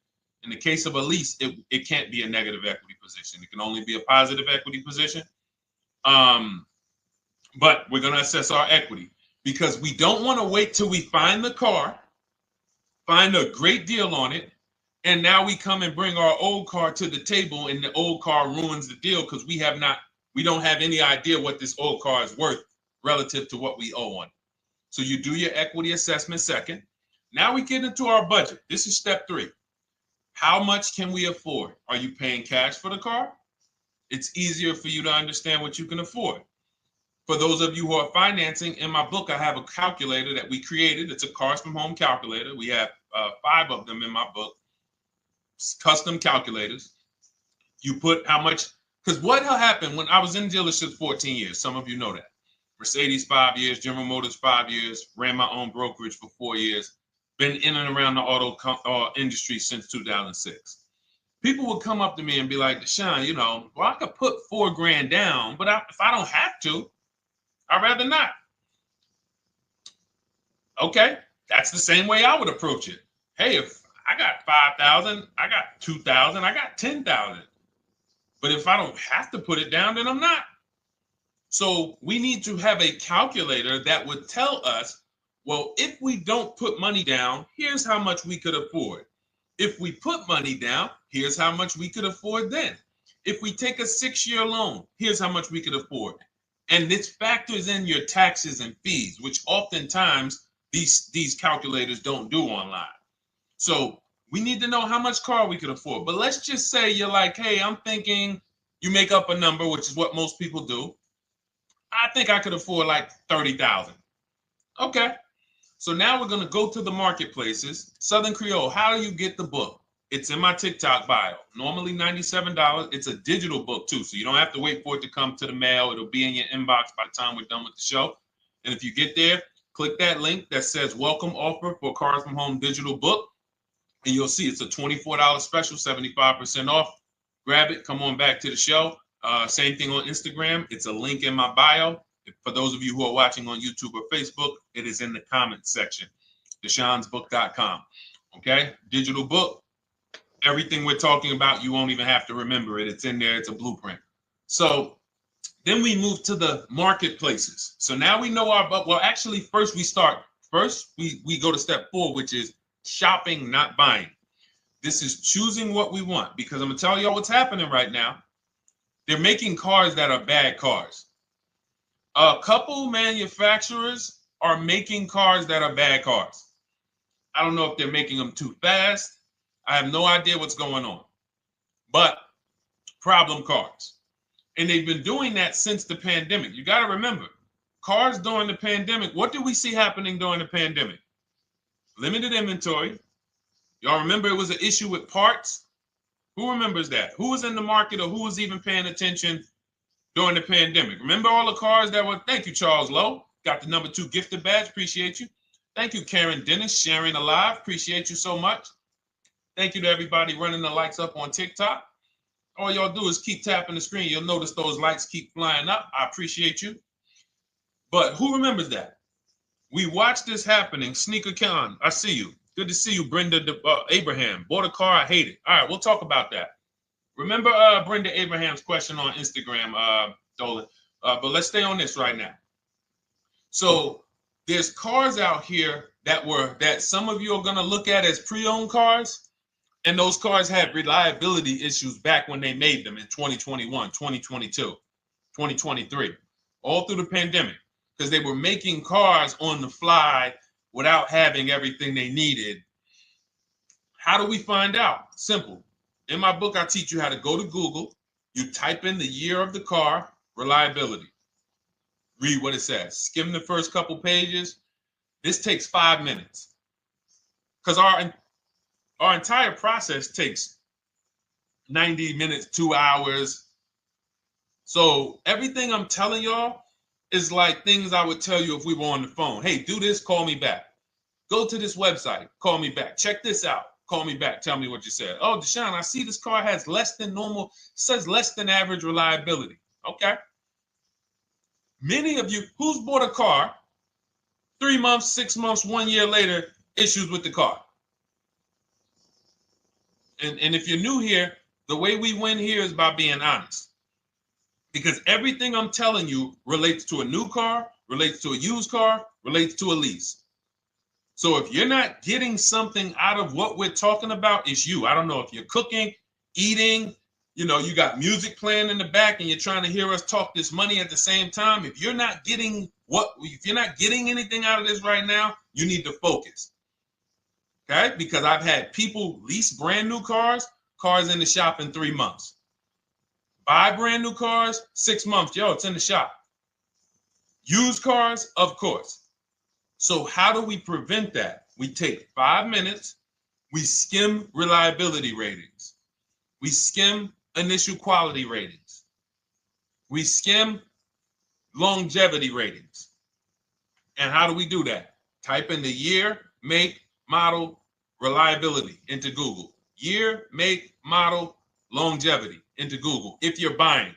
In the case of a lease, it can't be a negative equity position. It can only be a positive equity position. But we're going to assess our equity because we don't want to wait till we find the car, find a great deal on it, and now we come and bring our old car to the table and the old car ruins the deal because we don't have any idea what this old car is worth relative to what we owe on it. So you do your equity assessment second. Now we get into our budget. This is step three. How much can we afford? Are you paying cash for the car? It's easier for you to understand what you can afford. For those of you who are financing, in my book, I have a calculator that we created. It's a Cars from Home calculator. We have 5 of them in my book, custom calculators. You put how much, because what happened when I was in dealerships 14 years, some of you know that. Mercedes 5 years, General Motors 5 years, ran my own brokerage for 4 years, been in and around the auto industry since 2006. People would come up to me and be like, Deshone, I could put $4,000 down, but if I don't have to, I'd rather not. Okay, that's the same way I would approach it. Hey, if I got 5,000, I got 2,000, I got 10,000. But if I don't have to put it down, then I'm not. So we need to have a calculator that would tell us, well, if we don't put money down, here's how much we could afford. If we put money down, here's how much we could afford then. If we take a 6-year loan, here's how much we could afford. And this factors in your taxes and fees, which oftentimes these calculators don't do online. So we need to know how much car we could afford. But let's just say you're like, hey, I'm thinking, you make up a number, which is what most people do. I think I could afford like 30,000. Okay. So now we're going to go to the marketplaces. Southern Creole, how do you get the book? It's in my TikTok bio. Normally $97. It's a digital book too, so you don't have to wait for it to come to the mail. It'll be in your inbox by the time we're done with the show. And if you get there, click that link that says welcome offer for Cars from Home digital book. And you'll see it's a $24 special, 75% off. Grab it. Come on back to the show. Same thing on Instagram. It's a link in my bio. For those of you who are watching on YouTube or Facebook, it is in the comments section. DeshonesBook.com. Okay? Digital book. Everything we're talking about, you won't even have to remember it. It's in there. It's a blueprint. So then we move to the marketplaces. So now we know actually first we go to step 4, which is shopping, not buying. This is choosing what we want, because I'm gonna tell y'all what's happening right now. They're making cars that are bad cars. A couple manufacturers are making cars that are bad cars. I don't know if they're making them too fast. I have no idea what's going on, but problem cars. And they've been doing that since the pandemic. You got to remember, cars during the pandemic, what did we see happening during the pandemic? Limited inventory. Y'all remember it was an issue with parts? Who remembers that? Who was in the market or who was even paying attention during the pandemic? Remember all the cars that were, thank you, Charles Lowe. Got the #2 gifted badge, appreciate you. Thank you, Karen Dennis, sharing alive, appreciate you so much. Thank you to everybody running the likes up on TikTok. All y'all do is keep tapping the screen. You'll notice those likes keep flying up. I appreciate you. But who remembers that? We watched this happening. Sneaker Con, I see you. Good to see you, Brenda Abraham. Bought a car, I hate it. All right, we'll talk about that. Remember Brenda Abraham's question on Instagram, Dolan. But let's stay on this right now. So there's cars out here that some of you are going to look at as pre-owned cars. And those cars had reliability issues back when they made them in 2021, 2022, 2023, all through the pandemic, because they were making cars on the fly without having everything they needed. How do we find out? Simple. In my book, I teach you how to go to Google. You type in the year of the car, reliability. Read what it says. Skim the first couple pages. This takes 5 minutes. Because our entire process takes 90 minutes, 2 hours. So everything I'm telling y'all is like things I would tell you if we were on the phone. Hey, do this, call me back. Go to this website, call me back. Check this out, call me back. Tell me what you said. Oh, Deshone, I see this car has less than normal, says less than average reliability. Okay. Many of you, who's bought a car 3 months, 6 months, 1 year later, issues with the car? And if you're new here, the way we win here is by being honest. Because everything I'm telling you relates to a new car, relates to a used car, relates to a lease. So if you're not getting something out of what we're talking about, it's you. I don't know if you're cooking, eating, you got music playing in the back and you're trying to hear us talk this money at the same time. If you're not getting anything out of this right now, you need to focus. Okay? Because I've had people lease brand new cars in the shop in 3 months. Buy brand new cars, 6 months. Yo, it's in the shop. Used cars, of course. So how do we prevent that? We take 5 minutes. We skim reliability ratings. We skim initial quality ratings. We skim longevity ratings. And how do we do that? Type in the year, make, model, reliability into Google. Year, make, model, longevity into Google. If you're buying.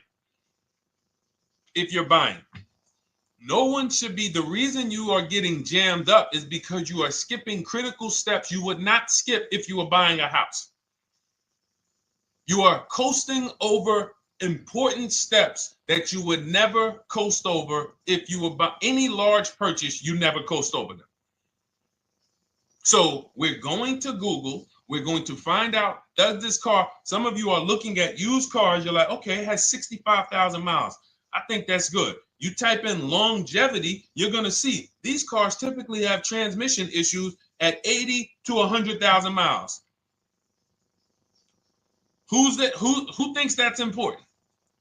No one should be, the reason you are getting jammed up is because you are skipping critical steps you would not skip if you were buying a house. You are coasting over important steps that you would never coast over if you were buying any large purchase, you never coast over them. So we're going to Google, we're going to find out, does this car, some of you are looking at used cars, you're like, okay, it has 65,000 miles. I think that's good. You type in longevity, you're going to see these cars typically have transmission issues at 80 to 100,000 miles. Who thinks that's important?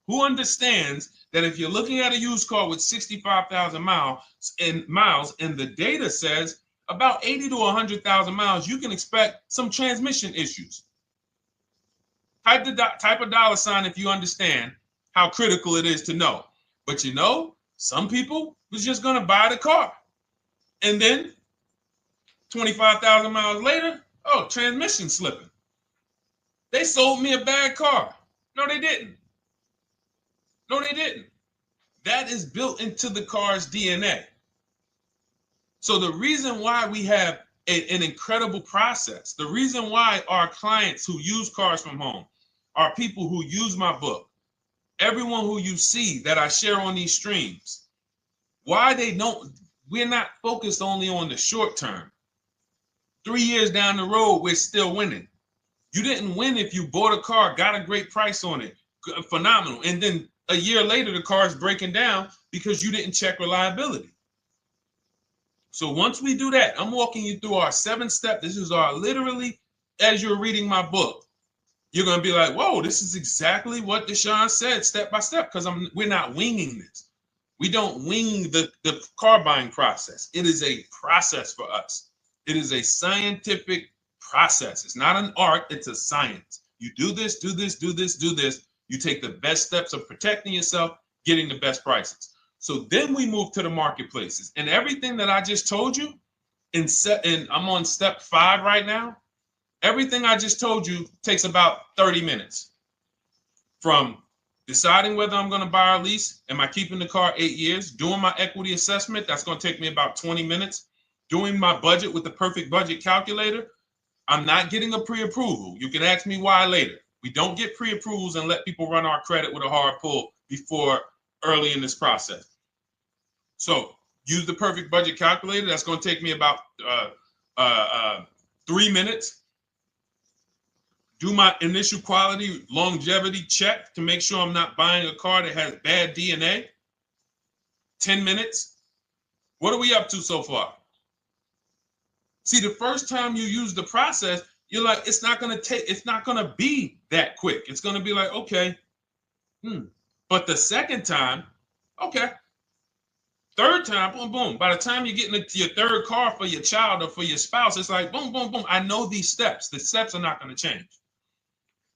Who understands that if you're looking at a used car with 65,000 miles and the data says about 80 to 100,000 miles, you can expect some transmission issues. Type a dollar sign if you understand how critical it is to know. But some people was just going to buy the car. And then 25,000 miles later, transmission slipping. They sold me a bad car. No, they didn't. That is built into the car's DNA. So the reason why we have an incredible process, the reason why our clients who use cars from home are people who use my book, everyone who you see that I share on these streams, we're not focused only on the short term. 3 years down the road, we're still winning. You didn't win if you bought a car, got a great price on it, phenomenal, and then a year later the car is breaking down because you didn't check reliability. So once we do that, I'm walking you through our 7-step. This is our literally, as you're reading my book, you're going to be like, whoa, this is exactly what Deshone said, step by step, because we're not winging this. We don't wing the car buying process. It is a process for us. It is a scientific process. It's not an art, it's a science. You do this, do this, do this, do this. You take the best steps of protecting yourself, getting the best prices. So then we move to the marketplaces. And everything that I just told you, and I'm on step 5 right now, everything I just told you takes about 30 minutes. From deciding whether I'm going to buy or lease, am I keeping the car 8 years, doing my equity assessment, that's going to take me about 20 minutes, doing my budget with the perfect budget calculator. I'm not getting a pre-approval. You can ask me why later. We don't get pre-approvals and let people run our credit with a hard pull before early in this process. So use the perfect budget calculator. That's going to take me about 3 minutes. Do my initial quality longevity check to make sure I'm not buying a car that has bad DNA. 10 minutes. What are we up to so far? See, the first time you use the process, you're like, it's not going to be that quick. It's going to be like, okay. But the second time, okay. Third time, boom, boom. By the time you're getting into your third car for your child or for your spouse, it's like, boom, boom, boom. I know these steps. The steps are not going to change.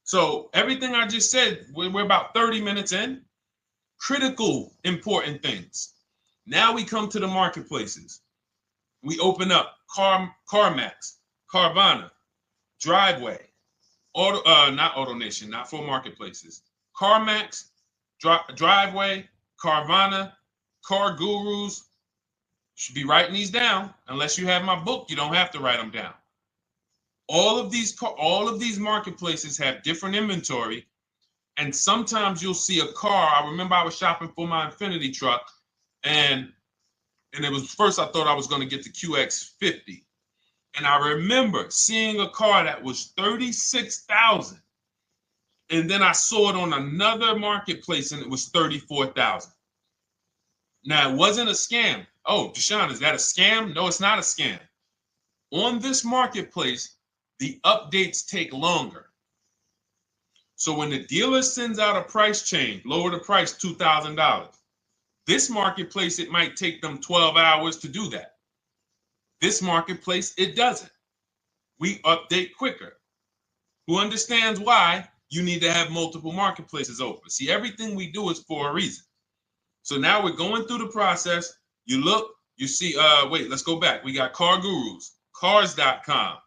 So everything I just said, we're about 30 minutes in. Critical, important things. Now we come to the marketplaces. We open up CarMax, Carvana, Driveway, not AutoNation, not for marketplaces. CarMax, Driveway, Carvana, Car Gurus. Should be writing these down. Unless you have my book, you don't have to write them down. All of these marketplaces have different inventory, and sometimes you'll see a car. I remember I was shopping for my Infinity truck, and it was first I thought I was going to get the QX50, and I remember seeing a car that was $36,000, and then I saw it on another marketplace, and it was $34,000. Now it wasn't a scam. Oh, Deshone, is that a scam? No, it's not a scam. On this marketplace, the updates take longer. So when the dealer sends out a price change, lower the price $2,000. This marketplace, it might take them 12 hours to do that. This marketplace, it doesn't. We update quicker. Who understands why you need to have multiple marketplaces open? See, everything we do is for a reason. So now we're going through the process. You look, you see, wait, let's go back. We got Car Gurus, Cars.com,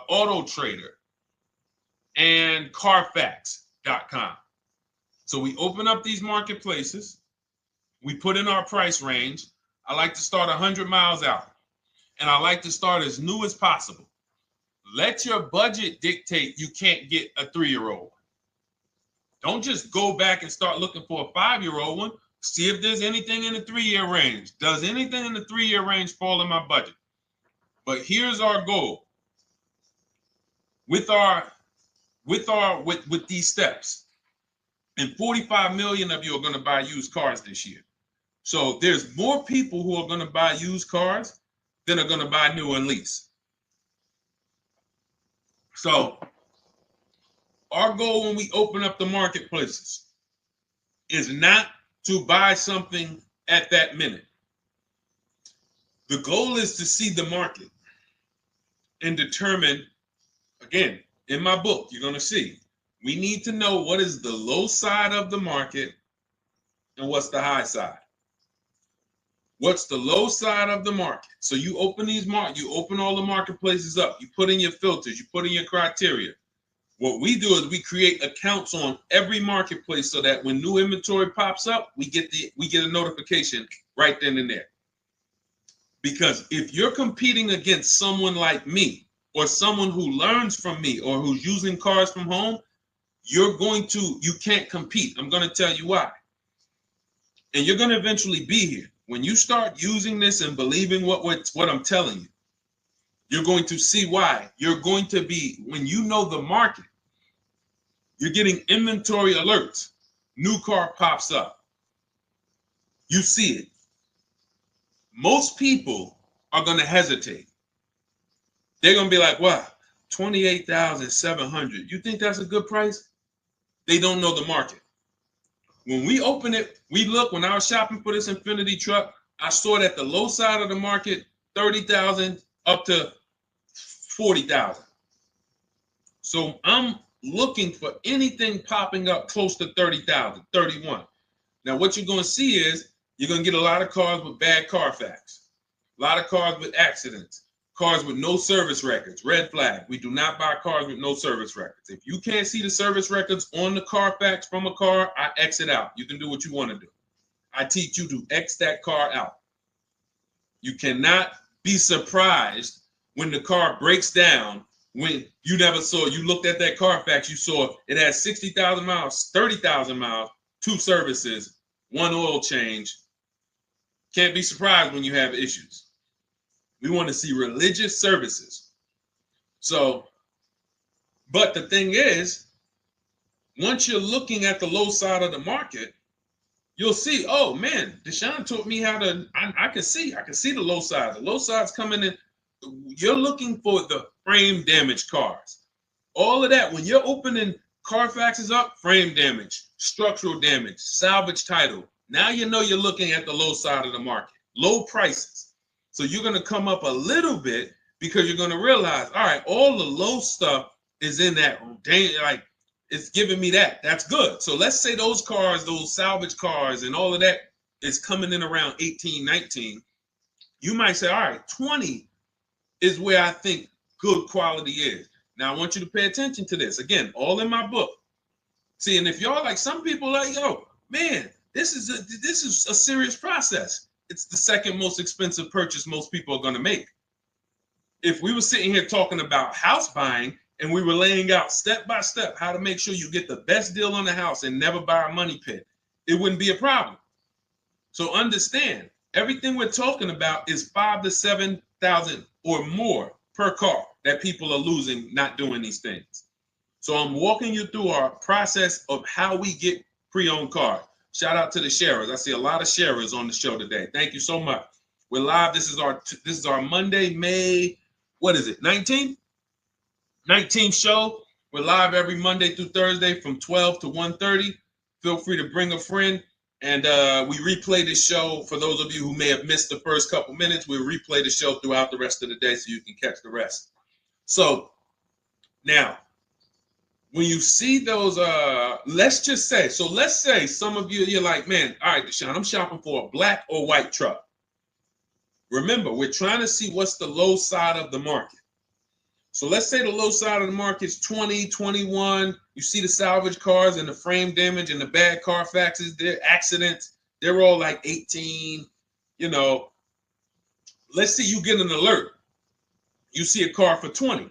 Auto Trader, and Carfax.com. So we open up these marketplaces. We put in our price range. I like to start 100 miles out, and I like to start as new as possible. Let your budget dictate you can't get a 3-year-old. Don't just go back and start looking for a 5-year-old one. See if there's anything in the 3-year range. Does anything in the 3-year range fall in my budget? But here's our goal. With these steps, and 45 million of you are going to buy used cars this year. So there's more people who are going to buy used cars than are going to buy new and lease. So our goal when we open up the marketplaces is not to buy something at that minute. The goal is to see the market and determine, again, in my book, you're going to see, we need to know what is the low side of the market and what's the high side. What's the low side of the market? So you open you open all the marketplaces up. You put in your filters. You put in your criteria. What we do is we create accounts on every marketplace so that when new inventory pops up, we get a notification right then and there. Because if you're competing against someone like me or someone who learns from me or who's using cars from home, you can't compete. I'm going to tell you why. And you're going to eventually be here. When you start using this and believing what I'm telling you, You're going to see why. You're going to be, when you know the market, you're getting inventory alerts. New car pops up. You see it. Most people are going to hesitate. They're going to be like, wow, 28,700. You think that's a good price? They don't know the market. When we open it, we look, when I was shopping for this Infinity truck, I saw it at the low side of the market, 30,000 up to 40,000. So I'm looking for anything popping up close to 30,000, 31. Now, what you're going to see is you're going to get a lot of cars with bad Carfax, a lot of cars with accidents, cars with no service records, red flag. We do not buy cars with no service records. If you can't see the service records on the Carfax from a car, I exit out. You can do what you want to do. I teach you to X that car out. You cannot be surprised when the car breaks down, when you never saw, you looked at that Carfax, you saw it had 60,000 miles, 30,000 miles, 2 services, 1 oil change. Can't be surprised when you have issues. We want to see religious services. So, but the thing is, once you're looking at the low side of the market, you'll see, oh man, Deshone taught me how to, I can see the low side. The low side's coming in. You're looking for the frame damage cars. All of that, when you're opening Carfaxes up, frame damage, structural damage, salvage title. Now you know you're looking at the low side of the market, low prices. So you're going to come up a little bit because you're going to realize, all right, all the low stuff is in that, like, it's giving me that. That's good. So let's say those cars, those salvage cars and all of that is coming in around 18, 19. You might say, all right, 20 is where I think good quality is. Now, I want you to pay attention to this. Again, all in my book. See, and if y'all like, some people like, yo, man, this is a serious process. It's the second most expensive purchase most people are going to make. If we were sitting here talking about house buying and we were laying out step by step how to make sure you get the best deal on the house and never buy a money pit, it wouldn't be a problem. So understand, everything we're talking about is 5,000 to 7,000 or more per car that people are losing not doing these things. So I'm walking you through our process of how we get pre-owned cars. Shout out to the sharers. I see a lot of sharers on the show today. Thank you so much. We're live. This is our Monday, May, what is it, 19th? 19th show. We're live every Monday through Thursday from 12 to 1:30. Feel free to bring a friend. And we replay this show. For those of you who may have missed the first couple minutes, we'll replay the show throughout the rest of the day so you can catch the rest. So now, when you see those, let's say some of you, you're like, man, all right, Deshone, I'm shopping for a black or white truck. Remember, we're trying to see what's the low side of the market. So let's say the low side of the market is 20, 21. You see the salvage cars and the frame damage and the bad Carfaxes, their accidents, they're all like 18, you know. Let's say you get an alert. You see a car for 20.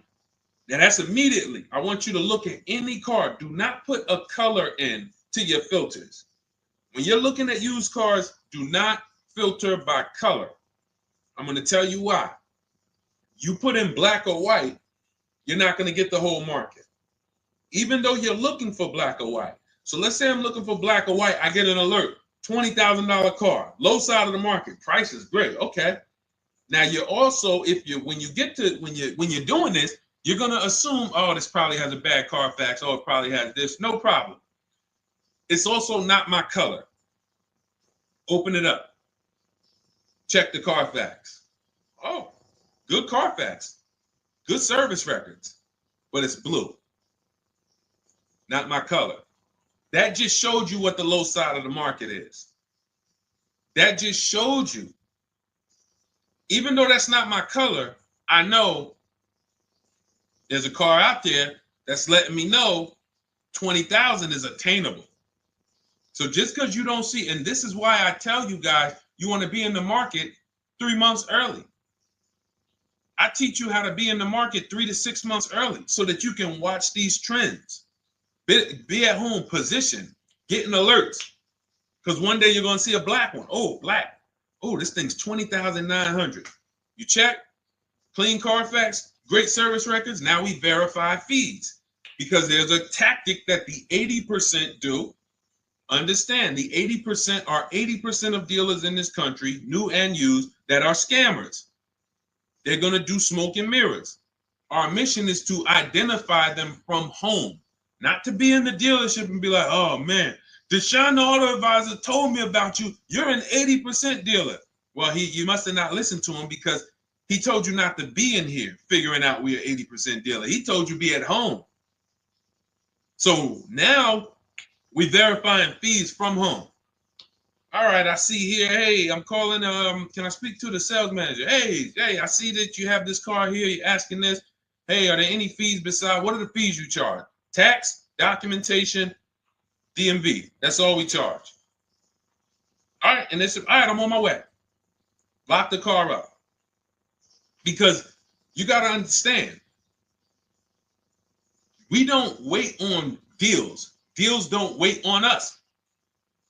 Now that's immediately, I want you to look at any car. Do not put a color in to your filters. When you're looking at used cars, do not filter by color. I'm going to tell you why. You put in black or white, you're not going to get the whole market, even though you're looking for black or white. So let's say I'm looking for black or white. I get an alert, $20,000 car, low side of the market. Price is great. Okay. Now you're also, when you're doing this, you're going to assume, oh, this probably has a bad Carfax. Oh, it probably has this. No problem. It's also not my color. Open it up. Check the Carfax. Oh, good Carfax. Good service records, but it's blue. Not my color. That just showed you what the low side of the market is. That just showed you. Even though that's not my color, I know there's a car out there that's letting me know 20,000 is attainable. So just because you don't see, and this is why I tell you guys, you want to be in the market 3 months early. I teach you how to be in the market 3 to 6 months early so that you can watch these trends. Be at home, position, getting alerts. Because one day you're going to see a black one. Oh, black. Oh, this thing's 20,900. You check. clean Carfax, great service records. Now we verify fees because there's a tactic that the 80% do. Understand, the 80% are 80% of dealers in this country, new and used, that are scammers. They're going to do smoke and mirrors. Our mission is to identify them from home, not to be in the dealership and be like, oh man, Deshone the Auto Advisor told me about you. You're an 80% dealer. Well, you must have not listened to him because he told you not to be in here figuring out we're 80% dealer. He told you be at home. So now we verifying fees from home. All right, I see here, hey, I'm calling, can I speak to the sales manager? Hey, I see that you have this car here, you're asking this. Hey, are there any fees besides, what are the fees you charge? Tax, documentation, DMV. That's all we charge. All right, and they said, all right, I'm on my way. Lock the car up. Because you got to understand, we don't wait on deals. Deals don't wait on us.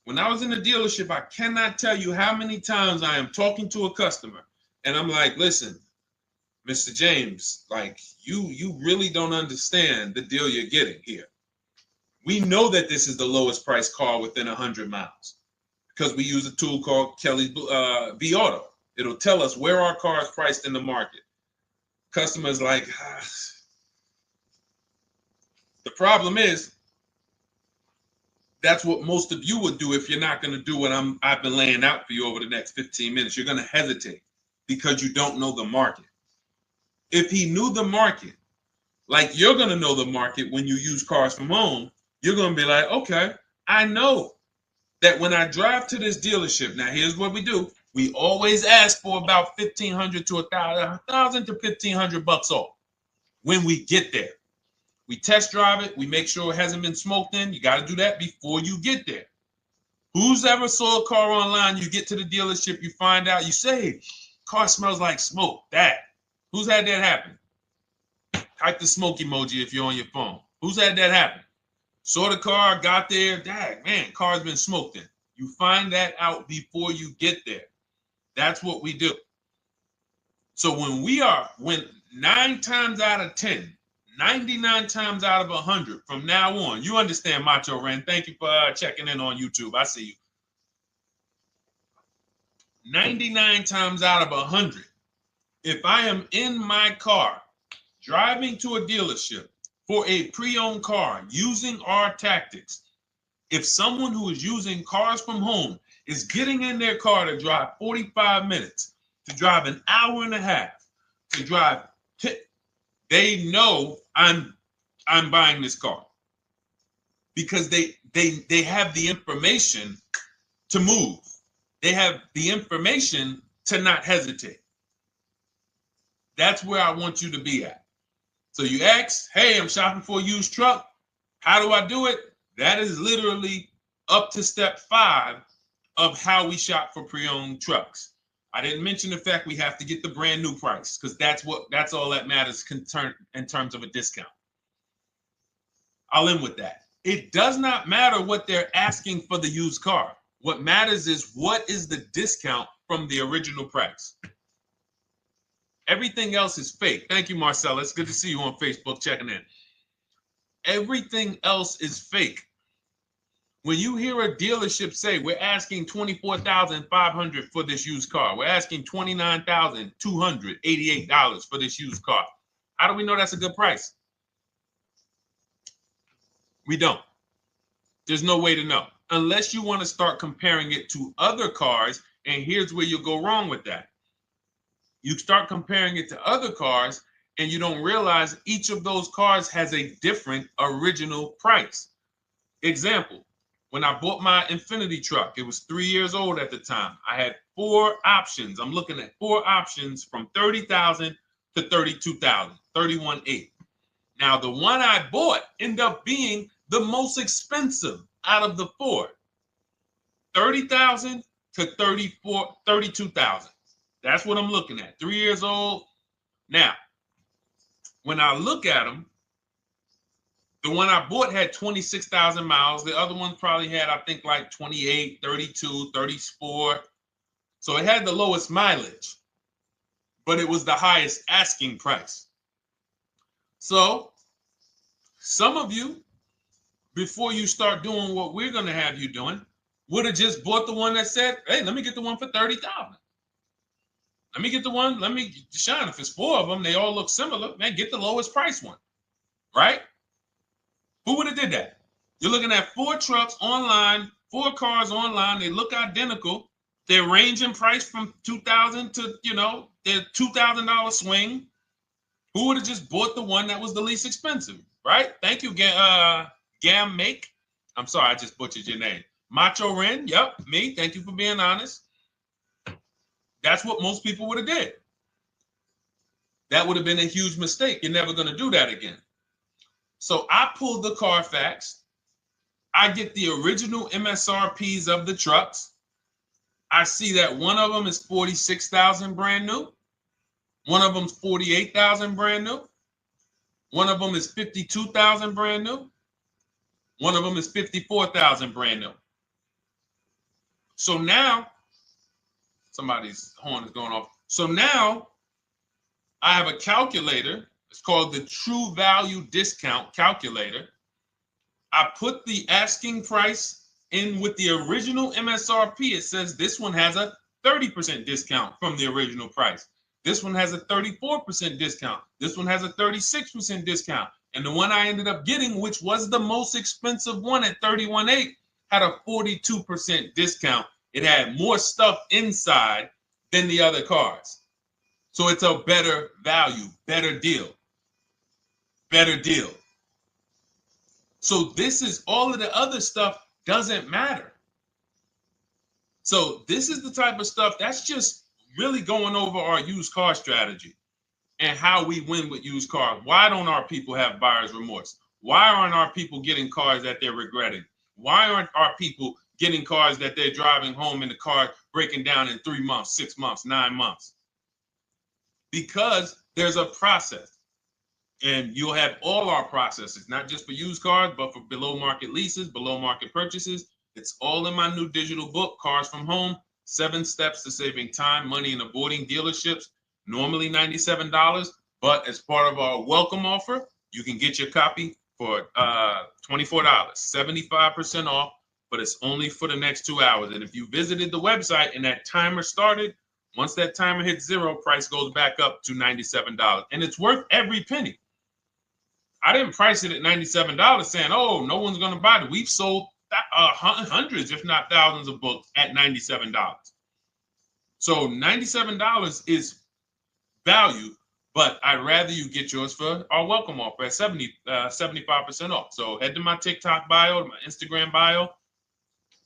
When I was in the dealership, I cannot tell you how many times I am talking to a customer and I'm like, listen, Mr. James, like you really don't understand the deal you're getting here. We know that this is the lowest price car within 100 miles because we use a tool called Kelly's V Auto. It'll tell us where our car is priced in the market. Customers like, the problem is, that's what most of you would do if you're not going to do what I've been laying out for you over the next 15 minutes. You're going to hesitate because you don't know the market. If he knew the market, like you're going to know the market when you use cars from home, you're going to be like, okay, I know that when I drive to this dealership, now here's what we do. We always ask for about $1,500 to $1,000 to $1,500 off when we get there. We test drive it. We make sure it hasn't been smoked in. You got to do that before you get there. Who's ever saw a car online? You get to the dealership, you find out, you say, car smells like smoke. That. Who's had that happen? Type the smoke emoji if you're on your phone. Who's had that happen? Saw the car, got there, dang, man, car's been smoked in. You find that out before you get there. That's what we do. So when 9 times out of 10, 99 times out of 100 from now on, you understand, Macho Ren. Thank you for checking in on YouTube. I see you. 99 times out of 100, if I am in my car driving to a dealership for a pre-owned car using our tactics, if someone who is using cars from home is getting in their car to drive 45 minutes, to drive an hour and a half, to drive, they know I'm buying this car because they have the information to move. They have the information to not hesitate. That's where I want you to be at. So you ask, hey, I'm shopping for a used truck. How do I do it? That is literally up to step 5 of how we shop for pre-owned trucks. I didn't mention the fact we have to get the brand new price because that's all that matters in terms of a discount. I'll end with that. It does not matter what they're asking for the used car. What matters is what is the discount from the original price. Everything else is fake. Thank you, Marcella. It's good to see you on Facebook checking in. Everything else is fake. When you hear a dealership say, we're asking $24,500 for this used car, we're asking $29,288 for this used car, how do we know that's a good price? We don't. There's no way to know. Unless you want to start comparing it to other cars, and here's where you'll go wrong with that. You start comparing it to other cars, and you don't realize each of those cars has a different original price. Example. When I bought my Infinity truck, it was 3 years old at the time. I had 4 options. I'm looking at 4 options from $30,000 to $32,000, $31,800. Now, the one I bought ended up being the most expensive out of the 4. $30,000 to $32,000. That's what I'm looking at. 3 years old. Now, when I look at them, the one I bought had 26,000 miles. The other one probably had, I think, like 28, 32, 34. So it had the lowest mileage. but it was the highest asking price. So some of you, before you start doing what we're going to have you doing, would have just bought the one that said, hey, let me get the one for $30,000. Let me get the one, Deshone, if it's 4 of them, they all look similar, man, get the lowest price one, right? Who would have did that? You're looking at 4 trucks online, 4 cars online, they look identical. They're ranging price from $2,000 to, their $2,000 swing. Who would have just bought the one that was the least expensive, right? Thank you, Gam Make. I'm sorry, I just butchered your name. Macho Ren, yep, me. Thank you for being honest. That's what most people would have did. That would have been a huge mistake. You're never going to do that again. So I pulled the Carfax. I get the original MSRPs of the trucks. I see that one of them is $46,000 brand new. One of them's $48,000 brand new. One of them is $52,000 brand new. One of them is $54,000 brand new. So now, somebody's horn is going off. So now I have a calculator. It's called the True Value Discount Calculator. I put the asking price in with the original MSRP. It says this one has a 30% discount from the original price. This one has a 34% discount. This one has a 36% discount. And the one I ended up getting, which was the most expensive one at $31,800, had a 42% discount. It had more stuff inside than the other cars. So it's a better value, better deal. Better deal. So this is all of the other stuff doesn't matter. So this is the type of stuff that's just really going over our used car strategy and how we win with used cars. Why don't our people have buyer's remorse? Why aren't our people getting cars that they're regretting? Why aren't our people getting cars that they're driving home and the car breaking down in 3 months, 6 months, 9 months? Because there's a process. And you'll have all our processes, not just for used cars, but for below market leases, below market purchases. It's all in my new digital book, Cars from Home, 7 Steps to Saving Time, Money, and Avoiding Dealerships. Normally $97, but as part of our welcome offer, you can get your copy for $24, 75% off, but it's only for the next 2 hours. And if you visited the website and that timer started, once that timer hits 0, price goes back up to $97. And it's worth every penny. I didn't price it at $97 saying, oh, no one's going to buy it. We've sold hundreds, if not thousands of books at $97. So $97 is value, but I'd rather you get yours for our welcome offer at 75% off. So head to my TikTok bio, my Instagram bio,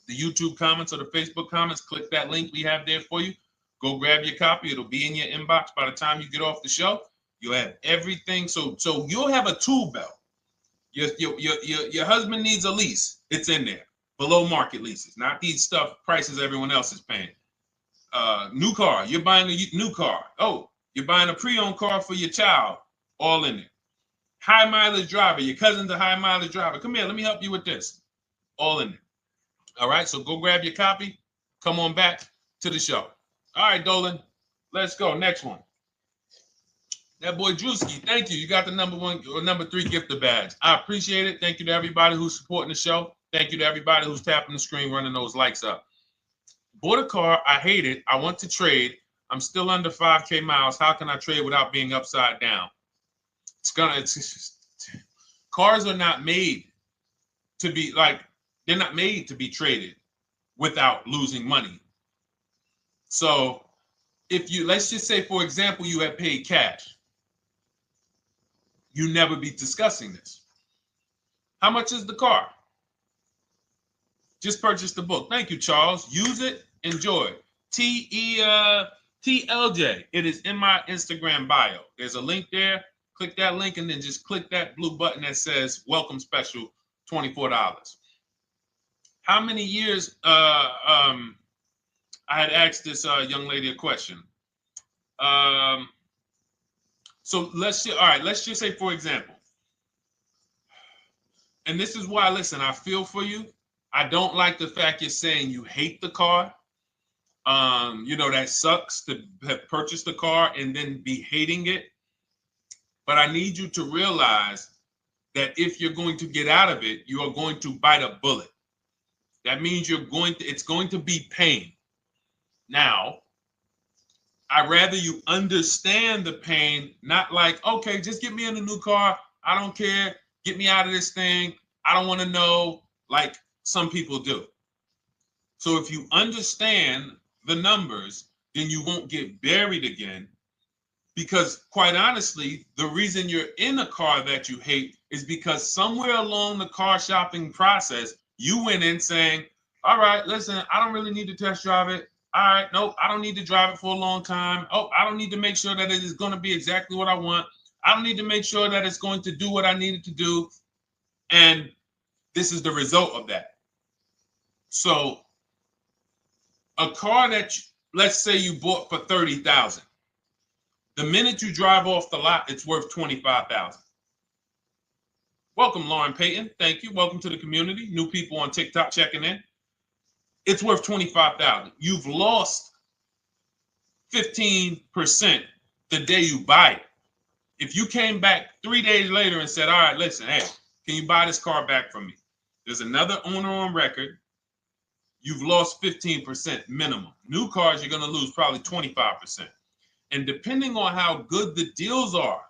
the YouTube comments or the Facebook comments, click that link we have there for you. Go grab your copy. It'll be in your inbox by the time you get off the show. You'll have everything. So you'll have a tool belt. Your husband needs a lease. It's in there. Below market leases, not these stuff prices everyone else is paying. New car. You're buying a new car. Oh, you're buying a pre-owned car for your child. All in there. High mileage driver. Your cousin's a high mileage driver. Come here. Let me help you with this. All in there. All right. So go grab your copy. Come on back to the show. All right, Dolan. Let's go. Next one. That boy Drewski, thank you. You got the number 3 gifter badge. I appreciate it. Thank you to everybody who's supporting the show. Thank you to everybody who's tapping the screen, running those likes up. Bought a car. I hate it. I want to trade. I'm still under 5K miles. How can I trade without being upside down? Cars are not made to be they're not made to be traded without losing money. So let's just say, for example, you have paid cash. You never be discussing this. How much is the car? Just purchase the book. Thank you, Charles. Use it. Enjoy. TLJ. It is in my Instagram bio. There's a link there. Click that link and then just click that blue button that says welcome special, $24. How many years? I had asked this young lady a question. So let's just say, for example, and this is why, listen, I feel for you. I don't like the fact you're saying you hate the car. That sucks to have purchased a car and then be hating it. But I need you to realize that if you're going to get out of it, you are going to bite a bullet. That means it's going to be pain. Now, I'd rather you understand the pain, not like, okay, just get me in a new car. I don't care. Get me out of this thing. I don't want to know, like some people do. So if you understand the numbers, then you won't get buried again. Because quite honestly, the reason you're in a car that you hate is because somewhere along the car shopping process, you went in saying, all right, listen, I don't really need to test drive it. All right, nope, I don't need to drive it for a long time. Oh, I don't need to make sure that it is going to be exactly what I want. I don't need to make sure that it's going to do what I need it to do. And this is the result of that. So a car that, let's say you bought for $30,000. The minute you drive off the lot, it's worth $25,000. Welcome, Lauren Payton. Thank you. Welcome to the community. New people on TikTok checking in. It's worth $25,000. You've lost 15% the day you buy it. If you came back 3 days later and said, all right, listen, hey, can you buy this car back from me? There's another owner on record. You've lost 15% minimum. New cars, you're going to lose probably 25%. And depending on how good the deals are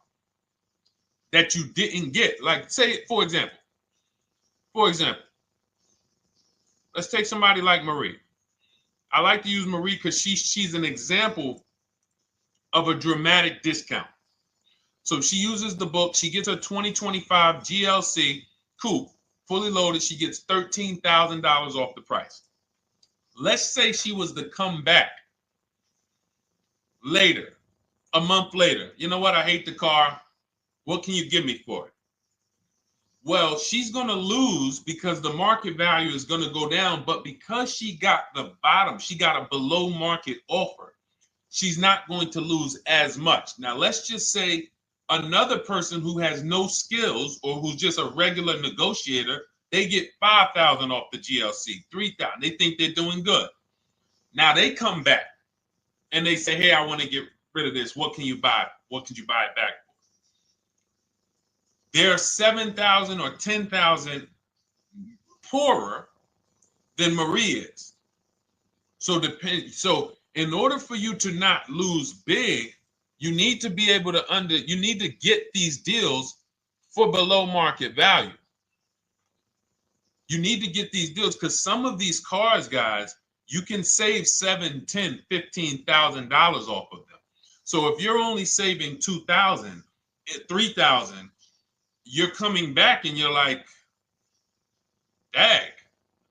that you didn't get, like say, for example, let's take somebody like Marie. I like to use Marie because she's an example of a dramatic discount. So she uses the book. She gets a 2025 GLC coupe, fully loaded. She gets $13,000 off the price. Let's say she was to come back later, a month later. You know what? I hate the car. What can you give me for it? Well, she's going to lose because the market value is going to go down. But because she got the bottom, she got a below market offer, she's not going to lose as much. Now, let's just say another person who has no skills or who's just a regular negotiator, they get $5,000 off the GLC, $3,000. They think they're doing good. Now they come back and they say, hey, I want to get rid of this. What can you buy? What could you buy it back for? They're 7,000 or 10,000 poorer than Marie is. So in order for you to not lose big, you need to be able to you need to get these deals for below market value. You need to get these deals because some of these cars, guys, you can save $7,000, $10,000, $15,000 off of them. So if you're only saving $2,000, $3,000, you're coming back and you're like, dang,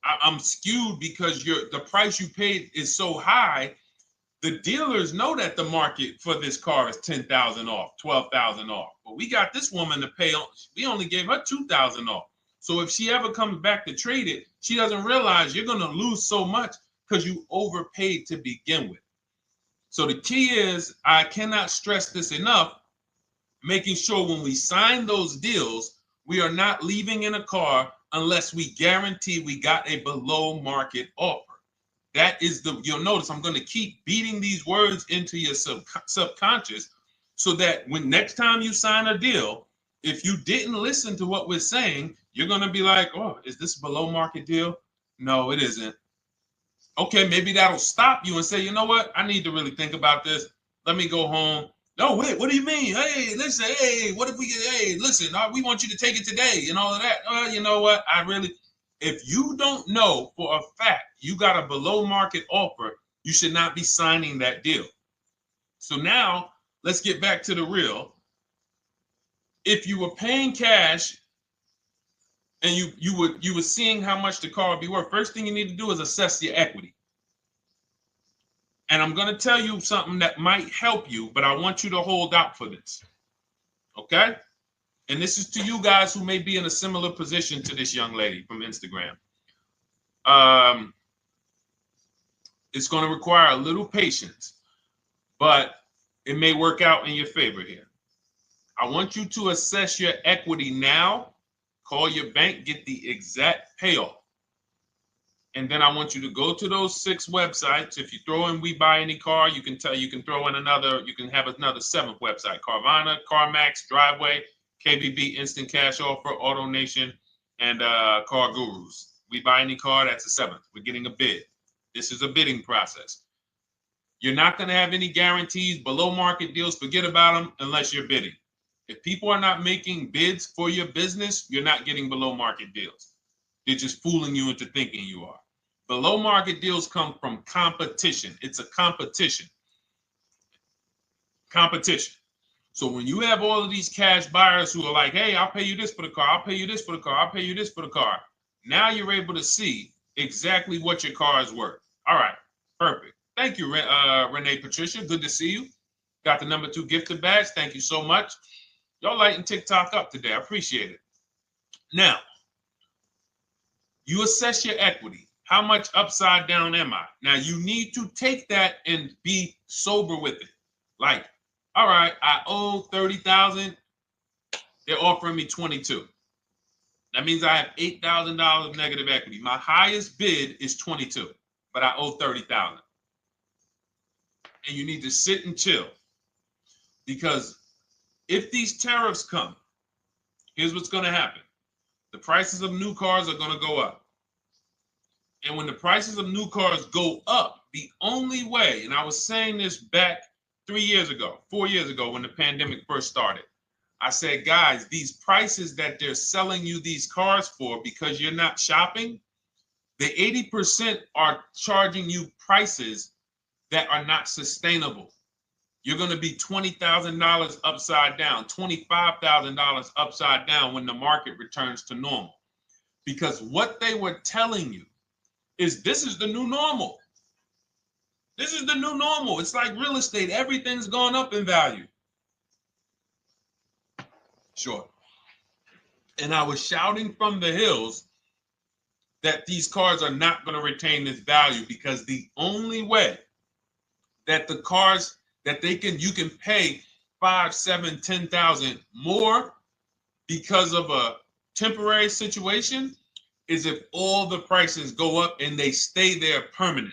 I'm skewed because the price you paid is so high. The dealers know that the market for this car is $10,000 off, $12,000 off. But we got this woman to pay. We only gave her $2,000 off. So if she ever comes back to trade it, she doesn't realize you're going to lose so much because you overpaid to begin with. So the key is, I cannot stress this enough, making sure when we sign those deals, we are not leaving in a car unless we guarantee we got a below market offer. That is you'll notice I'm going to keep beating these words into your subconscious so that when next time you sign a deal, if you didn't listen to what we're saying, you're going to be like, oh, is this a below market deal? No, it isn't. Okay, maybe that'll stop you and say, you know what? I need to really think about this. Let me go home. No, wait, what do you mean? Hey, listen, hey, what if we get, hey, listen, we want you to take it today and all of that. You know what? If you don't know for a fact you got a below market offer, you should not be signing that deal. So now let's get back to the real. If you were paying cash and you were seeing how much the car would be worth, first thing you need to do is assess your equity. And I'm going to tell you something that might help you, but I want you to hold out for this. Okay? And this is to you guys who may be in a similar position to this young lady from Instagram. It's going to require a little patience, but it may work out in your favor here. I want you to assess your equity now. Call your bank, get the exact payoff. And then I want you to go to those 6 websites. If you throw in We Buy Any Car, you can throw in another, you can have another 7th website: Carvana, CarMax, Driveway, KBB, Instant Cash Offer, AutoNation, and Car Gurus. We Buy Any Car, that's a 7th. We're getting a bid. This is a bidding process. You're not going to have any guarantees, below market deals. Forget about them unless you're bidding. If people are not making bids for your business, you're not getting below market deals. They're just fooling you into thinking you are. Below market deals come from competition. It's a competition. Competition. So when you have all of these cash buyers who are like, hey, I'll pay you this for the car, I'll pay you this for the car, I'll pay you this for the car. Now you're able to see exactly what your car is worth. All right, perfect. Thank you, Renee Patricia. Good to see you. Got the number 2 gifted badge. Thank you so much. Y'all lighting TikTok up today. I appreciate it. Now, you assess your equity. How much upside down am I? Now, you need to take that and be sober with it. Like, all right, I owe $30,000. They're offering me 22. That means I have $8,000 of negative equity. My highest bid is 22, but I owe 30,000. And you need to sit and chill, because if these tariffs come, here's what's going to happen. The prices of new cars are going to go up. And when the prices of new cars go up, the only way, and I was saying this back 3 years ago, 4 years ago, when the pandemic first started, I said, guys, these prices that they're selling you these cars for because you're not shopping, the 80% are charging you prices that are not sustainable. You're going to be $20,000 upside down, $25,000 upside down when the market returns to normal. Because what they were telling you is this is the new normal. This is the new normal. It's like real estate. Everything's gone up in value. Sure. And I was shouting from the hills that these cars are not going to retain this value, because the only way that the cars that you can pay 5, 7, 10,000 more because of a temporary situation is if all the prices go up and they stay there permanently.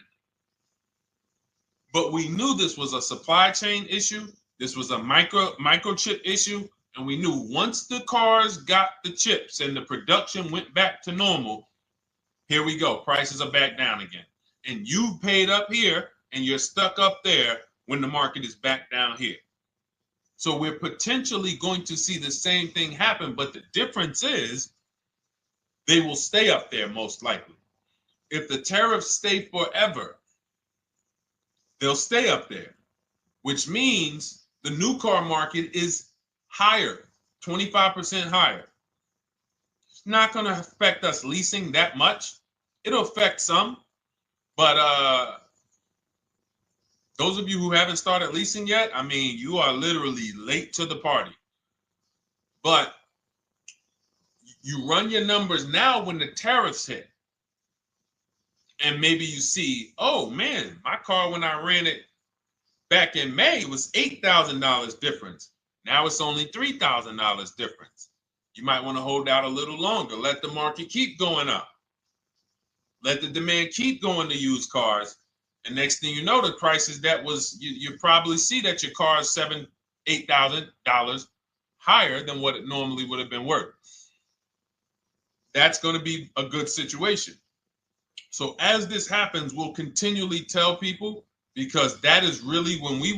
But we knew this was a supply chain issue. This was a microchip issue. And we knew once the cars got the chips and the production went back to normal, here we go. Prices are back down again. And you paid up here and you're stuck up there when the market is back down here. So we're potentially going to see the same thing happen, but the difference is they will stay up there most likely. If the tariffs stay forever, they'll stay up there, which means the new car market is higher, 25% higher. It's not going to affect us leasing that much. It'll affect some, but those of you who haven't started leasing yet, I mean, you are literally late to the party. But you run your numbers now when the tariffs hit. And maybe you see, oh man, my car when I ran it back in May was $8,000 difference. Now it's only $3,000 difference. You might want to hold out a little longer. Let the market keep going up. Let the demand keep going to used cars. And next thing you know, the prices that was, you probably see that your car is $7,000, $8,000 higher than what it normally would have been worth. That's going to be a good situation. So as this happens, we'll continually tell people, because that is really when we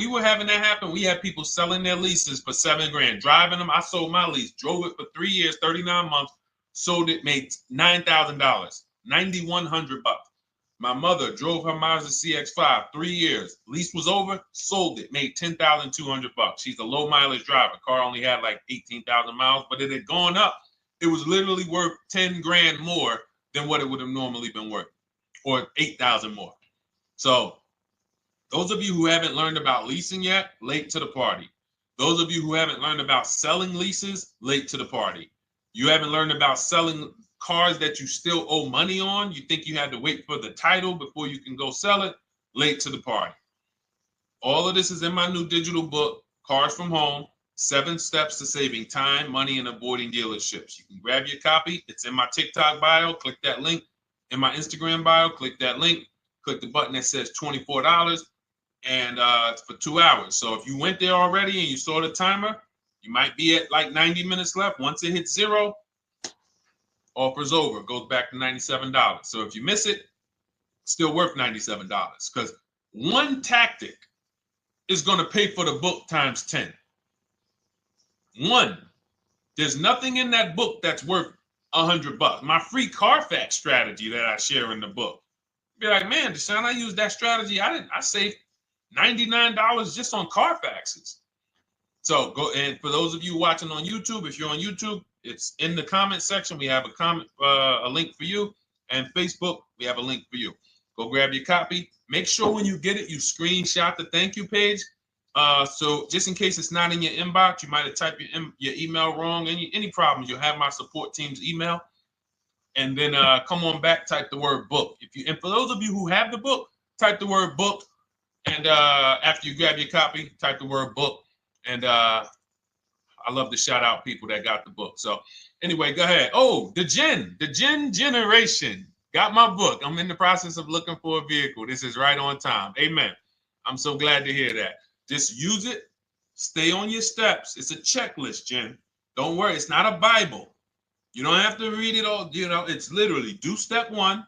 were having that happen, we had people selling their leases for $7,000, driving them. I sold my lease, drove it for 3 years, 39 months, sold it, made $9,000, $9,100. My mother drove her Mazda CX-5 3 years. Lease was over, sold it, made $10,200. She's a low mileage driver. Car only had like 18,000 miles, but it had gone up. It was literally worth $10,000 more than what it would have normally been worth, or 8,000 more. So those of you who haven't learned about leasing yet, late to the party. Those of you who haven't learned about selling leases, late to the party. You haven't learned about selling cars that you still owe money on. You think you had to wait for the title before you can go sell it, late to the party. All of this is in my new digital book, Cars from Home, 7 Steps to Saving Time, Money, and Avoiding Dealerships. You can grab your copy. It's in my TikTok bio. Click that link. in my Instagram bio. Click that link. Click the button that says $24, and it's for 2 hours. So if you went there already and you saw the timer, you might be at like 90 minutes left. Once it hits 0, offer's over. It goes back to $97. So if you miss it, still worth $97, because one tactic is going to pay for the book times 10. One. There's nothing in that book that's worth $100. My free Carfax strategy that I share in the book. Be like, man, Deshone, I used that strategy. I saved $99 just on Carfaxes. So go, and for those of you watching on YouTube, if you're on YouTube, it's in the comment section. We have a link for you, and Facebook, we have a link for you. Go grab your copy. Make sure when you get it, you screenshot the thank you page. So just in case it's not in your inbox, you might have typed your email wrong. Any problems, you'll have my support team's email. And then come on back, type the word book. And for those of you who have the book, type the word book. And after you grab your copy, type the word book. And I love to shout out people that got the book. So anyway, go ahead. Oh, the Gen Generation got my book. I'm in the process of looking for a vehicle. This is right on time. Amen. I'm so glad to hear that. Just use it. Stay on your steps. It's a checklist, Jen. Don't worry. It's not a Bible. You don't have to read it all. You know, it's literally do step 1,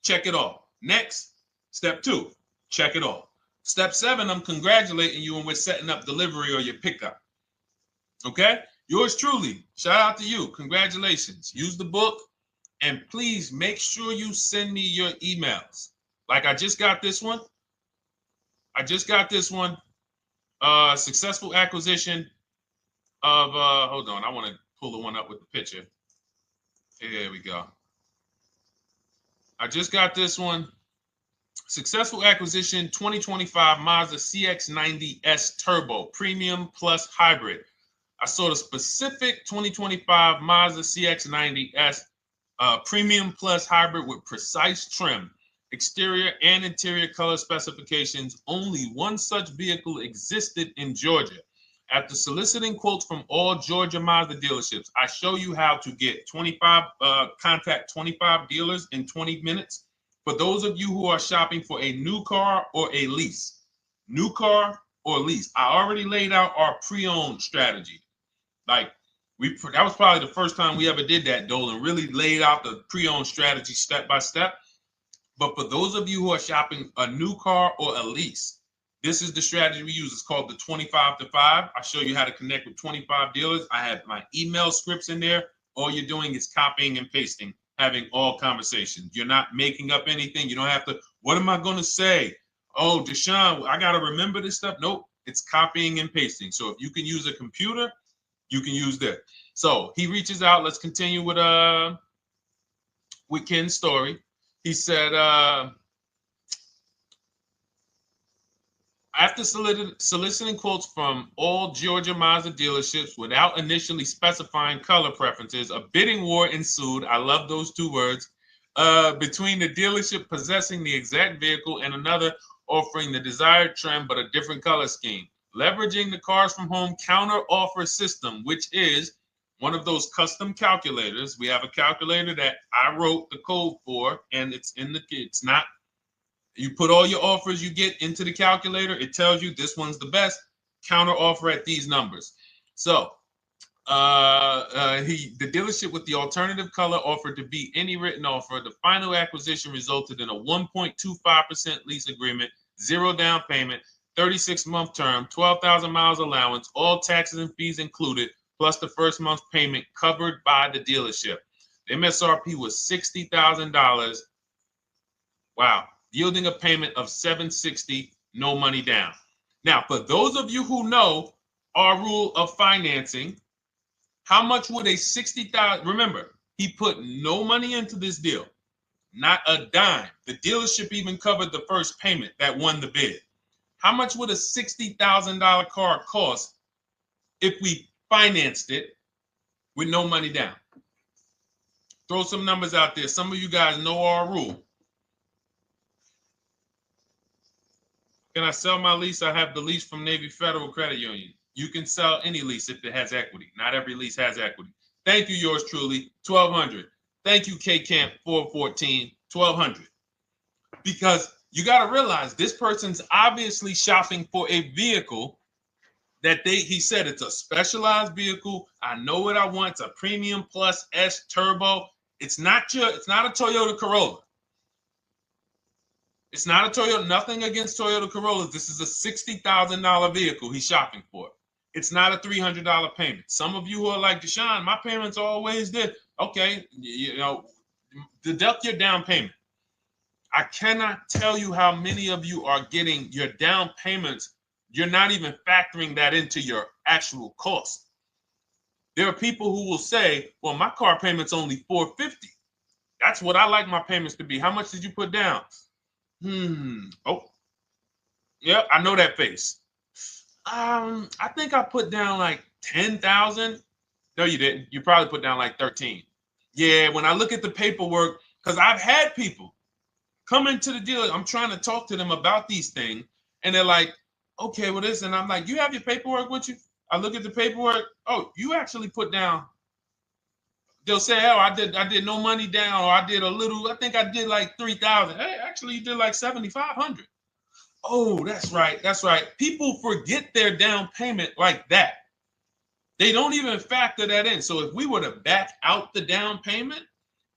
check it off. Next, step 2, check it off. Step 7, I'm congratulating you and we're setting up delivery or your pickup. Okay? Yours truly. Shout out to you. Congratulations. Use the book, and please make sure you send me your emails. Like I just got this one. Successful acquisition of, hold on. I want to pull the one up with the picture. There we go. I just got this one. Successful acquisition 2025 Mazda CX-90S Turbo Premium Plus Hybrid. I saw the specific 2025 Mazda CX-90S Premium Plus Hybrid with precise trim, exterior and interior color specifications. Only one such vehicle existed in Georgia. After soliciting quotes from all Georgia Mazda dealerships, I show you how to get contact 25 dealers in 20 minutes. For those of you who are shopping for a new car or a lease, new car or lease, I already laid out our pre-owned strategy. Like that was probably the first time we ever did that, Dolan, really laid out the pre-owned strategy step by step. But for those of you who are shopping a new car or a lease, this is the strategy we use. It's called the 25 to 5. I show you how to connect with 25 dealers. I have my email scripts in there. All you're doing is copying and pasting, having all conversations. You're not making up anything. You don't have to, what am I going to say? Oh, Deshone, I got to remember this stuff. Nope, it's copying and pasting. So if you can use a computer, you can use that. So he reaches out. Let's continue with Ken's story. He said, after soliciting quotes from all Georgia Mazda dealerships without initially specifying color preferences, a bidding war ensued. I love those two words. Between the dealership possessing the exact vehicle and another offering the desired trim but a different color scheme. Leveraging the Cars from Home counter offer system, which is one of those custom calculators. We have a calculator that I wrote the code for, and it's not. You put all your offers you get into the calculator. It tells you this one's the best. Counter offer at these numbers. So the dealership with the alternative color offered to beat any written offer. The final acquisition resulted in a 1.25% lease agreement, 0 down payment, 36-month term, 12,000 miles allowance, all taxes and fees included, plus the first month's payment covered by the dealership. The MSRP was $60,000. Wow. Yielding a payment of $760, no money down. Now, for those of you who know our rule of financing, how much would a $60,000, remember, he put no money into this deal, not a dime. The dealership even covered the first payment that won the bid. How much would a $60,000 car cost if we financed it with no money down? Throw some numbers out there. Some of you guys know our rule. Can I sell my lease? I have the lease from Navy Federal Credit Union. You can sell any lease if it has equity. Not every lease has equity. Thank you, yours truly, 1200. Thank you, K Camp 414, $1,200. Because you got to realize this person's obviously shopping for a vehicle that he said it's a specialized vehicle. I know what I want. It's a premium plus S turbo. It's not a Toyota Corolla. It's not a Toyota, nothing against Toyota Corollas. This is a $60,000 vehicle he's shopping for. It's not a $300 payment. Some of you who are like, Deshone, my payments are always there. Okay, deduct your down payment. I cannot tell you how many of you are getting your down payments. You're not even factoring that into your actual cost. There are people who will say, well, my car payment's only $450. That's what I like my payments to be. How much did you put down? Oh, yeah, I know that face. I think I put down like 10,000. No, you didn't. You probably put down like 13. Yeah, when I look at the paperwork, because I've had people come into the dealer, I'm trying to talk to them about these things, and they're like, okay, well, this, and I'm like, you have your paperwork with you? I look at the paperwork. Oh, you actually put down. They'll say, oh, I did no money down, or I did a little. I think I did like 3,000. Hey, actually, you did like 7,500. Oh, that's right. That's right. People forget their down payment like that. They don't even factor that in. So if we were to back out the down payment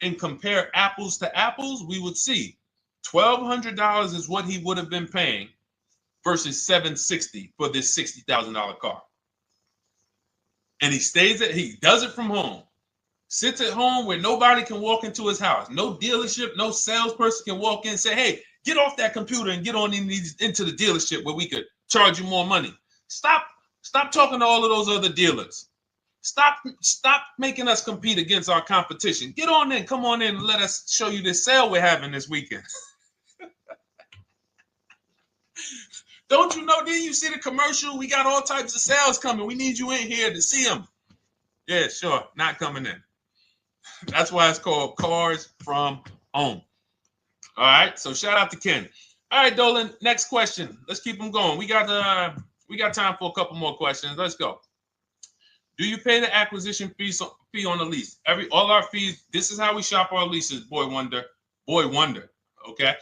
and compare apples to apples, we would see $1,200 is what he would have been paying versus $760 for this $60,000 car. And he does it from home. Sits at home where nobody can walk into his house. No dealership, no salesperson can walk in and say, hey, get off that computer and get on into the dealership where we could charge you more money. Stop talking to all of those other dealers. Stop making us compete against our competition. Get on in, come on in and let us show you this sale we're having this weekend. Don't you know, didn't you see the commercial? We got all types of sales coming. We need you in here to see them. Yeah, sure, not coming in. That's why it's called Cars from Home. All right, so shout out to Ken. All right, Dolan, next question. Let's keep them going. We got time for a couple more questions. Let's go. Do you pay the acquisition fee on the lease? All our fees, this is how we shop our leases, boy wonder. Okay.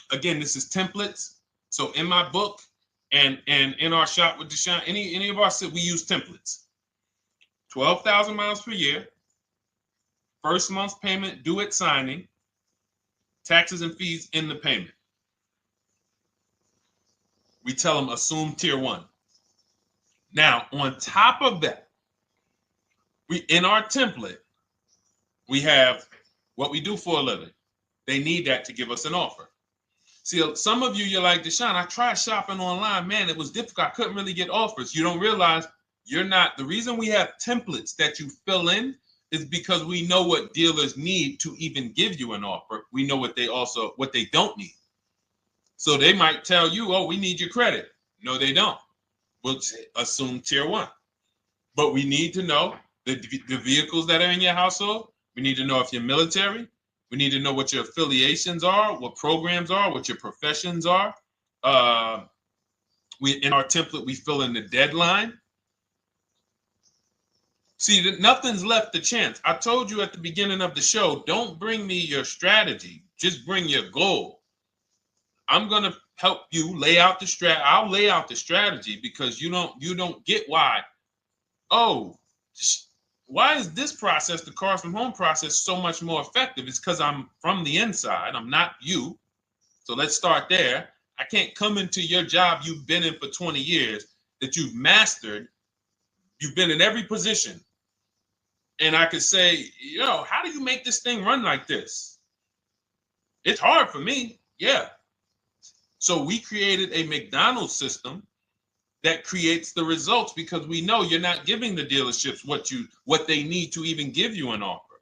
Again, this is templates. So in my book and in our shop with Deshone, any of our, we use templates. 12,000 miles per year, first month's payment due at signing, taxes and fees in the payment. We tell them assume tier 1. Now, on top of that, in our template, we have what we do for a living. They need that to give us an offer. See, some of you, you're like, Deshone, I tried shopping online. Man, it was difficult. I couldn't really get offers. You don't realize you're not. The reason we have templates that you fill in is because we know what dealers need to even give you an offer. We know what they don't need. So they might tell you, oh, we need your credit. No, they don't. We'll assume tier 1. But we need to know the vehicles that are in your household. We need to know if you're military. We need to know what your affiliations are, what programs are, what your professions are. In our template, we fill in the deadline. See, nothing's left to chance. I told you at the beginning of the show, don't bring me your strategy. Just bring your goal. I'm going to help you lay out the strategy. I'll lay out the strategy because you don't get why. Oh, why is this process, the Cars from Home process, so much more effective? It's because I'm from the inside. I'm not you. So let's start there. I can't come into your job you've been in for 20 years that you've mastered. You've been in every position. And I could say, how do you make this thing run like this? It's hard for me. Yeah. So we created a McDonald's system that creates the results because we know you're not giving the dealerships what they need to even give you an offer.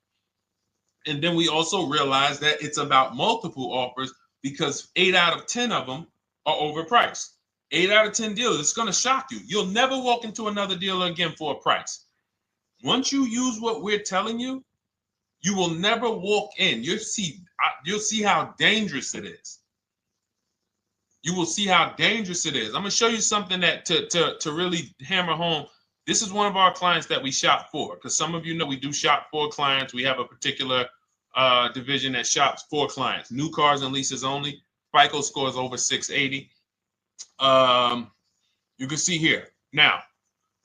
And then we also realize that it's about multiple offers because 8 out of 10 of them are overpriced. 8 out of 10 dealers, it's going to shock you. You'll never walk into another dealer again for a price. Once you use what we're telling you, you will never walk in. You'll see how dangerous it is. You will see how dangerous it is. I'm going to show you something that to really hammer home. This is one of our clients that we shop for because some of you know we do shop for clients. We have a particular division that shops for clients. New cars and leases only. FICO scores over 680. You can see here. Now,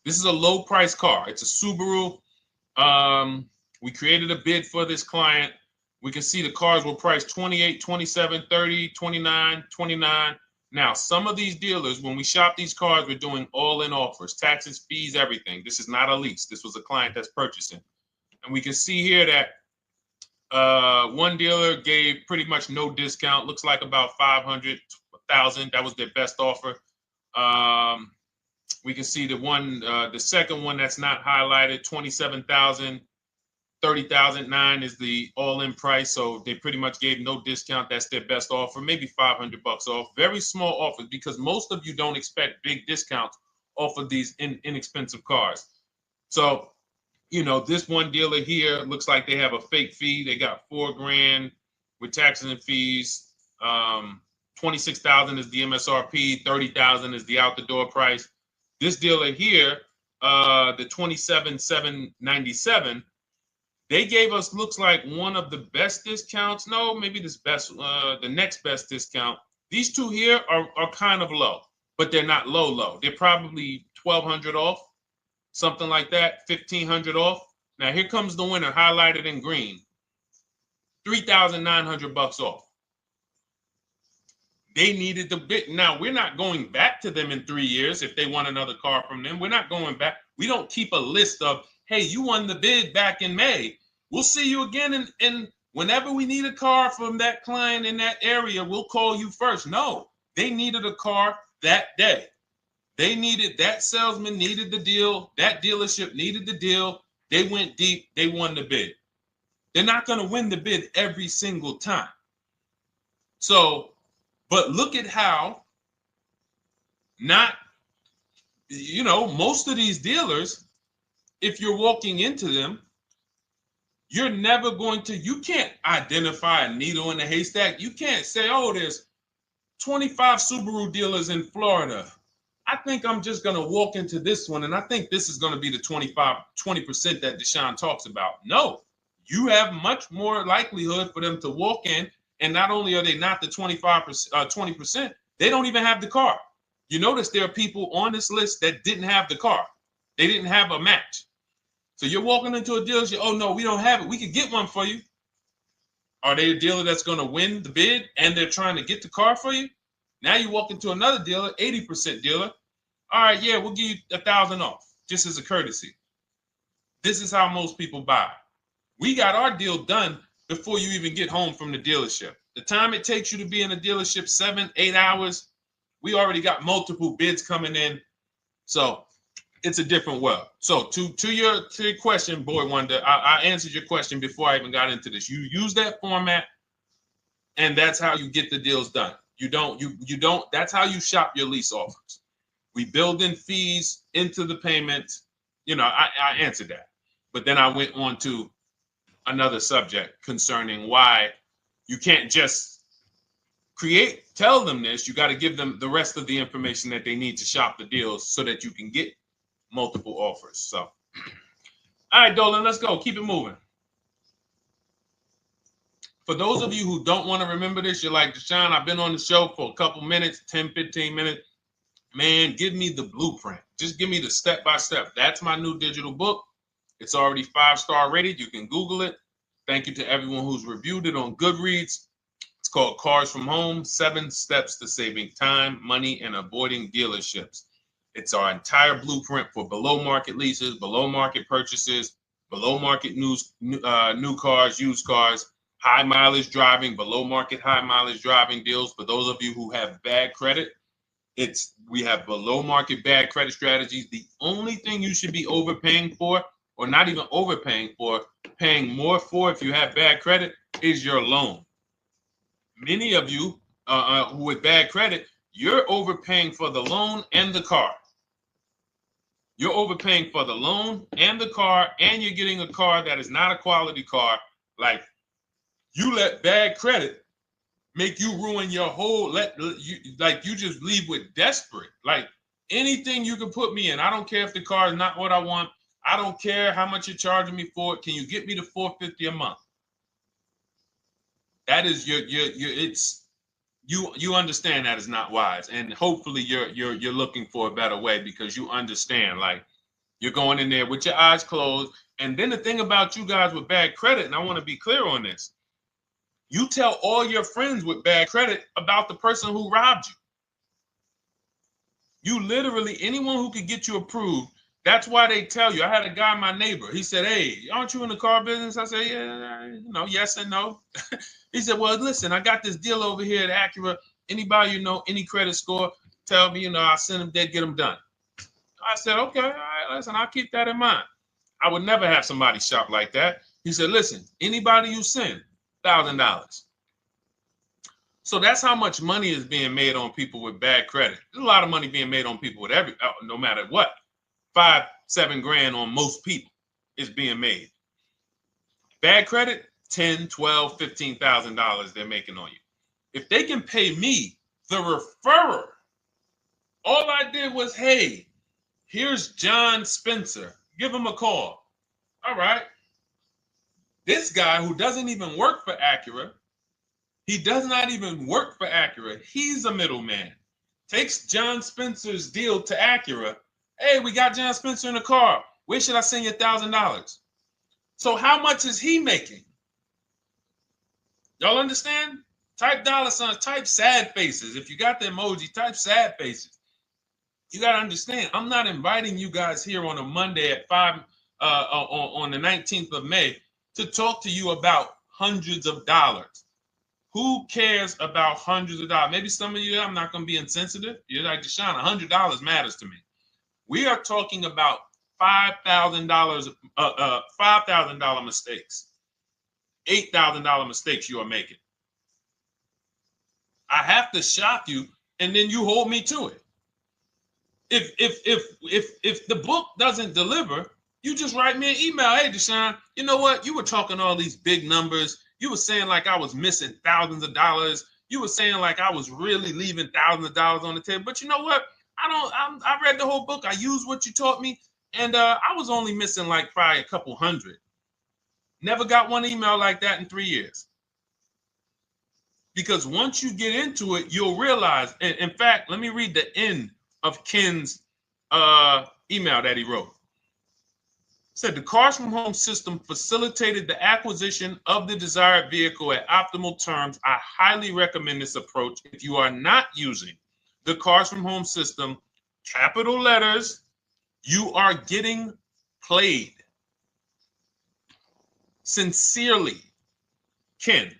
this is a low price car. It's a Subaru. We created a bid for this client. We can see the cars were priced 28, 27, 30, 29, 29. Now, some of these dealers, when we shop these cars, we're doing all-in offers, taxes, fees, everything. This is not a lease. This was a client that's purchasing. And we can see here that one dealer gave pretty much no discount. Looks like about 500,000. That was their best offer. We can see the second one that's not highlighted, 27,000. 30,009 is the all-in price, so they pretty much gave no discount. That's their best offer, maybe 500 bucks off. Very small offers because most of you don't expect big discounts off of these inexpensive cars. So, you know, this one dealer here looks like they have a fake fee. They got $4 grand with taxes and fees. 26,000 is the MSRP. 30,000 is the out the door price. This dealer here, the 27,797. They gave us, looks like, one of the best discounts. No, maybe the next best discount. These two here are kind of low, but they're not low. They're probably 1,200 off, something like that, 1,500 off. Now here comes the winner, highlighted in green, 3,900 bucks off. They needed the bid. Now we're not going back to them in 3 years if they want another car from them. We're not going back. We don't keep a list of, hey, you won the bid back in May. We'll see you again. And whenever we need a car from that client in that area, we'll call you first. No, they needed a car that day. That salesman needed the deal. That dealership needed the deal. They went deep. They won the bid. They're not going to win the bid every single time. So, but look at how most of these dealers, if you're walking into them, you're never going to, you can't identify a needle in a haystack. You can't say, oh, there's 25 Subaru dealers in Florida. I think I'm just going to walk into this one, and I think this is going to be the 20% that Deshone talks about. No, you have much more likelihood for them to walk in, and not only are they not the 20%, they don't even have the car. You notice there are people on this list that didn't have the car. They didn't have a match. So you're walking into a dealership, oh no, we don't have it. We could get one for you. Are they a dealer that's going to win the bid and they're trying to get the car for you? Now you walk into another dealer, 80% dealer. All right, yeah, we'll give you 1,000 off, just as a courtesy. This is how most people buy. We got our deal done before you even get home from the dealership. The time it takes you to be in a dealership, 7-8 hours, we already got multiple bids coming in. So it's a different world. So to your question, Boy Wonder, I answered your question before I even got into this. You use that format, and that's how you get the deals done. You don't, that's how you shop your lease offers. We build in fees into the payments. You know, I answered that. But then I went on to another subject concerning why you can't just tell them this. You got to give them the rest of the information that they need to shop the deals so that you can get multiple offers. So, all right, Dolan, let's go. Keep it moving. For those of you who don't want to remember this, you're like, Deshone, I've been on the show for a couple minutes, 10, 15 minutes. Man, give me the blueprint. Just give me the step-by-step. That's my new digital book. It's already 5-star rated. You can Google it. Thank you to everyone who's reviewed it on Goodreads. It's called Cars from Home, 7 Steps to Saving Time, Money, and Avoiding Dealerships. It's our entire blueprint for below market leases, below market purchases, below market new cars, used cars, high mileage driving, below market high mileage driving deals. For those of you who have bad credit, we have below market bad credit strategies. The only thing you should be overpaying for, or not even overpaying for, paying more for if you have bad credit, is your loan. Many of you who with bad credit, you're overpaying for the loan and the car. You're overpaying for the loan and the car, and you're getting a car that is not a quality car. Like, you let bad credit make you ruin your whole, you just leave with desperate. Like, anything you can put me in. I don't care if the car is not what I want. I don't care how much you're charging me for it. Can you get me to $450 a month? That is you understand that is not wise, and hopefully you're looking for a better way, because you understand, like, you're going in there with your eyes closed. And then the thing about you guys with bad credit, and I want to be clear on this, you tell all your friends with bad credit about the person who robbed you. You literally, anyone who could get you approved, that's why they tell you. I had a guy, my neighbor, he said, "Hey, aren't you in the car business?" I said, "Yeah, yes and no." He said, "Well, listen, I got this deal over here at Acura. Anybody you know, any credit score, tell me, I'll send them, they'd get them done." I said, "Okay, all right, listen, I'll keep that in mind. I would never have somebody shop like that." He said, "Listen, anybody you send, $1,000. So that's how much money is being made on people with bad credit. There's a lot of money being made on people with no matter what. 5, 7 grand on most people is being made. Bad credit, 10, 12, $15,000 they're making on you. If they can pay me, the referrer, all I did was, hey, here's John Spencer. Give him a call. All right. This guy who doesn't even work for Acura, he does not even work for Acura. He's a middleman. Takes John Spencer's deal to Acura. Hey, we got John Spencer in the car. Where should I send you $1,000? So how much is he making? Y'all understand? Type $signs, type sad faces. If you got the emoji, type sad faces. You got to understand, I'm not inviting you guys here on a Monday at 5 on the 19th of May to talk to you about hundreds of dollars. Who cares about hundreds of dollars? Maybe some of you, I'm not going to be insensitive. You're like, Deshone, $100 matters to me. We are talking about $5,000 $5,000 mistakes, $8,000 mistakes you are making. I have to shock you, and then you hold me to it. If the book doesn't deliver, you just write me an email. Hey, Deshone, you know what? You were talking all these big numbers. You were saying like I was missing thousands of dollars. You were saying like I was really leaving thousands of dollars on the table. But you know what? I read the whole book. I used what you taught me. And I was only missing like probably a couple hundred. Never got one email like that in 3 years. Because once you get into it, you'll realize. In fact, let me read the end of Ken's email that he wrote. It said, the Cars from Home system facilitated the acquisition of the desired vehicle at optimal terms. I highly recommend this approach. If you are not using the Cars from Home system, capital letters, you are getting played. Sincerely, Ken.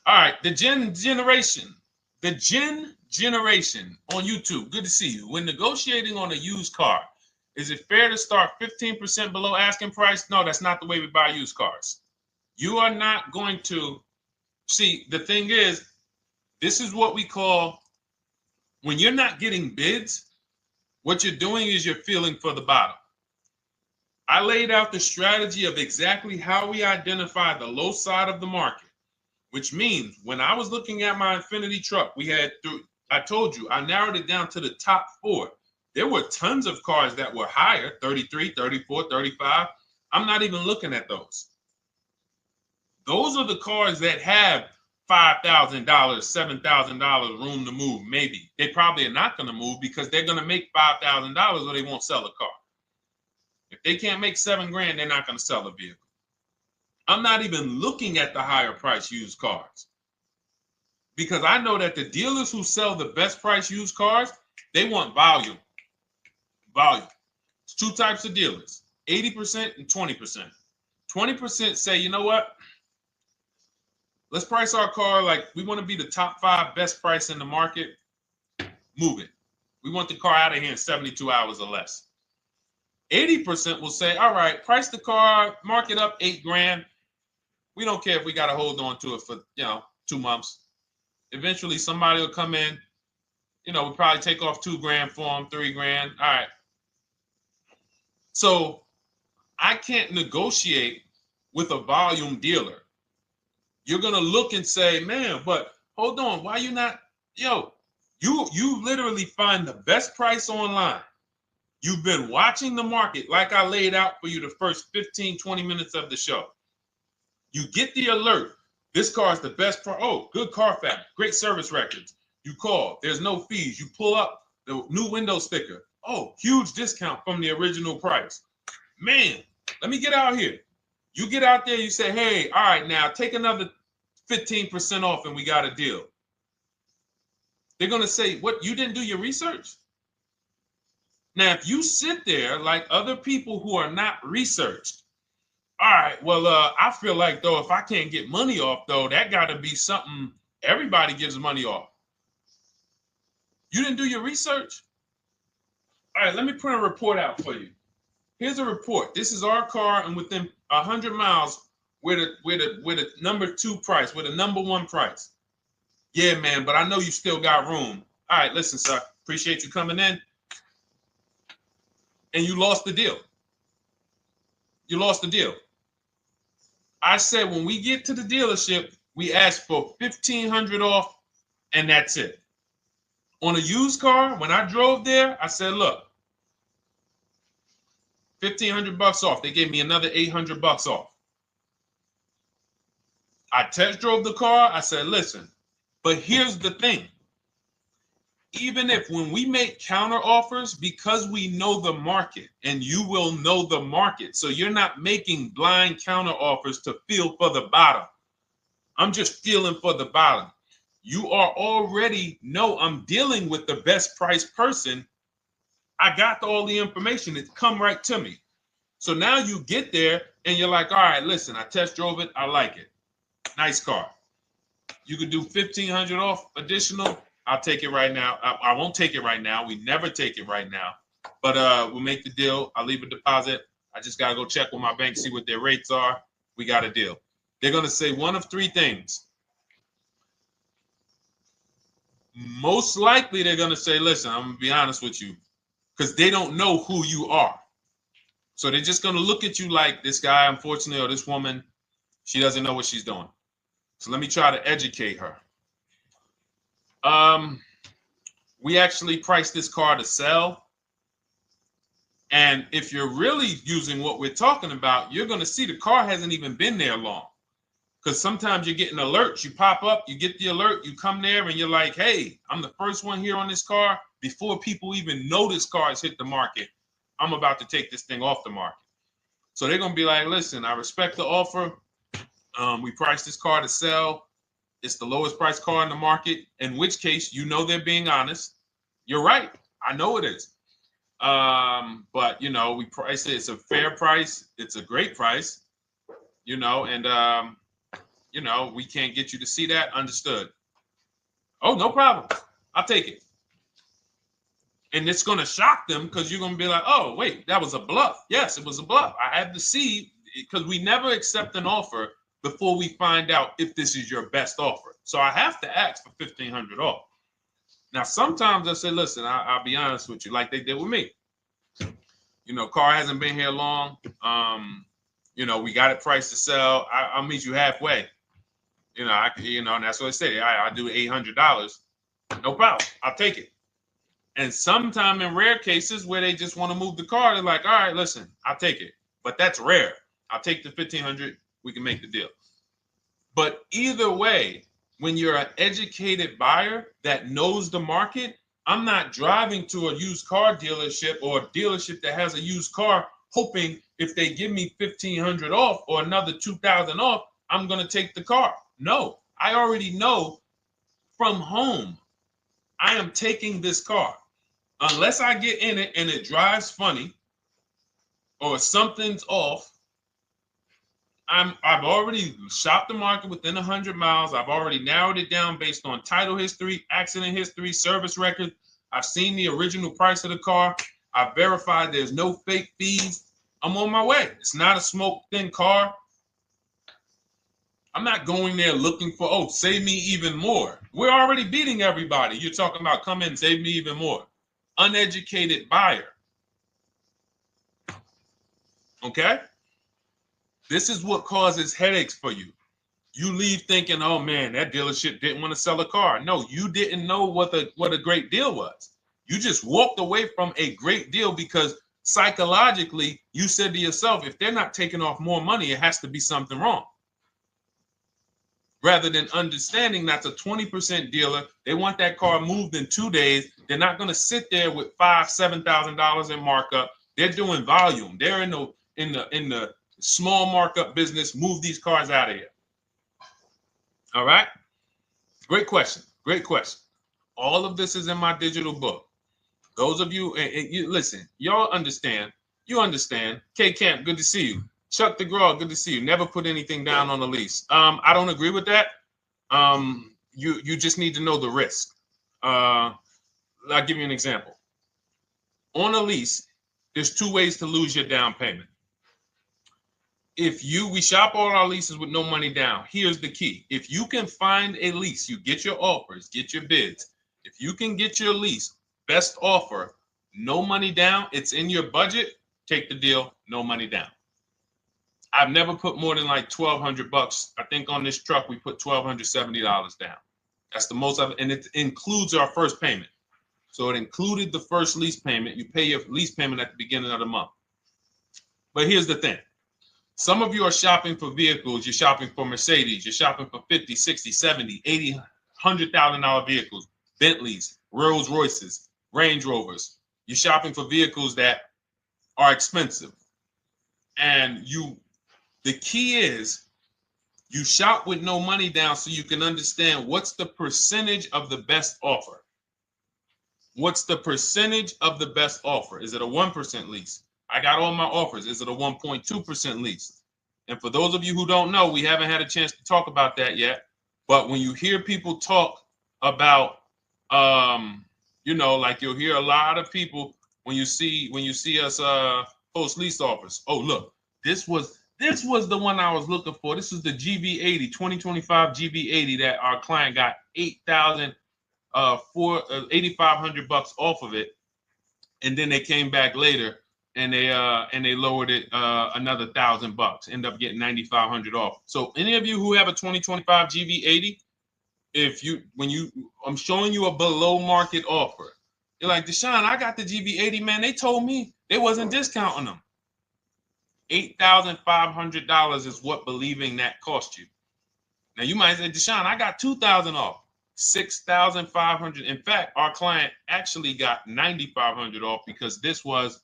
All right, the Gen Generation on YouTube. Good to see you. When negotiating on a used car, is it fair to start 15% below asking price? No, that's not the way we buy used cars. You are not going to see. The thing is, this is what we call, when you're not getting bids, what you're doing is you're feeling for the bottom. I laid out the strategy of exactly how we identify the low side of the market, which means when I was looking at my Infinity truck, I told you, I narrowed it down to the top 4. There were tons of cars that were higher, 33, 34, 35. I'm not even looking at those. Those are the cars that have $5,000, $7,000 room to move, maybe. They probably are not going to move because they're going to make $5,000 or they won't sell a car. If they can't make $7 grand, they're not going to sell a vehicle. I'm not even looking at the higher price used cars because I know that the dealers who sell the best price used cars, they want volume. Volume. It's 2 types of dealers, 80% and 20%. 20% say, you know what? Let's price our car like we want to be the top 5 best price in the market. Move it. We want the car out of here in 72 hours or less. 80% will say, all right, price the car, mark it up $8 grand. We don't care if we got to hold on to it for, 2 months. Eventually, somebody will come in. We'll probably take off $2 grand for them, $3 grand. All right. So I can't negotiate with a volume dealer. You're going to look and say, man, but hold on. Why you not? You literally find the best price online. You've been watching the market like I laid out for you the first 15, 20 minutes of the show. You get the alert. This car is the best car. Oh, good Carfax, great service records. You call. There's no fees. You pull up the new window sticker. Oh, huge discount from the original price. Man, let me get out here. You get out there, you say, hey, all right, now take another 15% off and we got a deal. They're going to say, what, you didn't do your research? Now, if you sit there like other people who are not researched, all right, well, I feel like, though, if I can't get money off, though, that got to be something everybody gives money off. You didn't do your research? All right, let me print a report out for you. Here's a report. This is our car, and within 100 miles, we're the number 2 price, we're the number 1 price. Yeah, man, but I know you still got room. All right, listen, sir, appreciate you coming in. And you lost the deal. You lost the deal. I said when we get to the dealership, we ask for $1,500 off, and that's it. On a used car, when I drove there, I said, look, $1,500 off. They gave me another $800 off. I test drove the car. I said, listen, but here's the thing. Even if when we make counter offers, because we know the market, and you will know the market, so you're not making blind counter offers to feel for the bottom. I'm just feeling for the bottom. You are already know I'm dealing with the best price person. I got all the information. It's come right to me. So now you get there and you're like, all right, listen, I test drove it. I like it. Nice car. You could do $1,500 off additional. I'll take it right now. I won't take it right now. We never take it right now. But we'll make the deal. I'll leave a deposit. I just got to go check with my bank, see what their rates are. We got a deal. They're going to say one of 3 things. Most likely, they're going to say, listen, I'm going to be honest with you, because they don't know who you are. So they're just going to look at you like this guy, unfortunately, or this woman, she doesn't know what she's doing. So let me try to educate her. We actually priced this car to sell. And if you're really using what we're talking about, you're going to see the car hasn't even been there long. Because sometimes you're getting alerts. You pop up, you get the alert, you come there, and you're like, hey, I'm the first one here on this car. Before people even know this car has hit the market, I'm about to take this thing off the market. So they're going to be like, listen, I respect the offer. We priced this car to sell. It's the lowest price car in the market, in which case, you know, they're being honest. You're right. I know it is. But, you know, we priced it. It's a fair price. It's a great price, you know, and, you know, we can't get you to see that. Understood. Oh, no problem. I'll take it. And it's going to shock them because you're going to be like, oh, wait, that was a bluff. Yes, it was a bluff. I had to see, because we never accept an offer before we find out if this is your best offer. So I have to ask for $1,500 off. Now, sometimes I say, listen, I'll be honest with you, like they did with me. You know, car hasn't been here long. You know, we got it priced to sell. I'll meet you halfway. You know, and that's what I say. I do $800. No problem. I'll take it. And sometime in rare cases where they just want to move the car, they're like, all right, listen, I'll take it. But that's rare. I'll take the $1,500. We can make the deal. But either way, when you're an educated buyer that knows the market, I'm not driving to a used car dealership or a dealership that has a used car hoping if they give me $1,500 off or another $2,000 off, I'm going to take the car. No, I already know from home I am taking this car. Unless I get in it and it drives funny or something's off, I've already shopped the market within 100 miles. I've already narrowed it down based on title history, accident history, service record. I've seen the original price of the car. I've verified there's no fake fees. I'm on my way. It's not a smoke-thin car. I'm not going there looking for, oh, save me even more. We're already beating everybody. You're talking about come in, save me even more. Uneducated buyer. Okay? This is what causes headaches for you. You leave thinking, oh man, that dealership didn't want to sell a car. No, you didn't know what a great deal was. You just walked away from a great deal because psychologically you said to yourself, if they're not taking off more money, it has to be something wrong. Rather than understanding that's a 20% dealer, they want that car moved in 2 days. They're not going to sit there with $5,000-$7,000 in markup. They're doing volume. They're in the small markup business. Move these cars out of here. All right. Great question. Great question. All of this is in my digital book. Those of you, and you listen, y'all understand. You understand. K Camp, good to see you. Chuck DeGraw, good to see you. Never put anything down on a lease. I don't agree with that. You just need to know the risk. I'll give you an example. On a lease, there's 2 ways to lose your down payment. We shop all our leases with no money down. Here's the key. If you can find a lease, you get your offers, get your bids. If you can get your lease, best offer, no money down, it's in your budget, take the deal, no money down. I've never put more than like $1,200. I think on this truck, we put $1,270 down. That's the most of it. And it includes our first payment. So it included the first lease payment. You pay your lease payment at the beginning of the month. But here's the thing. Some of you are shopping for vehicles. You're shopping for Mercedes. You're shopping for 50, 60, 70, 80, $100,000 vehicles, Bentleys, Rolls Royces, Range Rovers. You're shopping for vehicles that are expensive. And the key is you shop with no money down so you can understand what's the percentage of the best offer. What's the percentage of the best offer? Is it a 1% lease? I got all my offers. Is it a 1.2% lease? And for those of you who don't know, we haven't had a chance to talk about that yet. But when you hear people talk about, like you'll hear a lot of people when you see us post lease offers. Oh, look, this was the one I was looking for. This is the GV80, 2025 GV80 that our client got $8,500 off of it, and then they came back later and they lowered it another $1,000. End up getting $9,500 off. So any of you who have a 2025 GV80, I'm showing you a below market offer. You're like, Deshone, I got the GV80, man. They told me they wasn't discounting them. $8,500 is what believing that cost you. Now you might say, Deshone, I got $2,000 off. $6,500. In fact, our client actually got $9,500 off because this was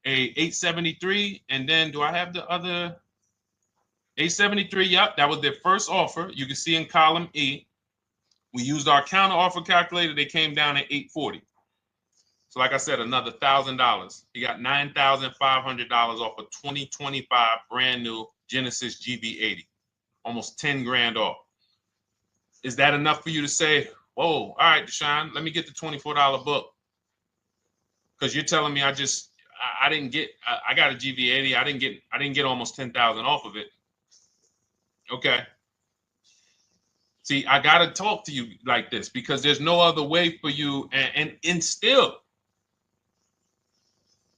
a 873. And then do I have the other 873? Yep, that was their first offer. You can see in column E. We used our counter offer calculator. They came down at 840. So like I said, another $1,000. He got $9,500 off a 2025 brand new Genesis GV80. Almost 10 grand off. Is that enough for you to say, whoa, all right, Deshone, let me get the $24 book? Because you're telling me I got a GV80. I didn't get almost 10,000 off of it. Okay. See, I got to talk to you like this because there's no other way for you. And still,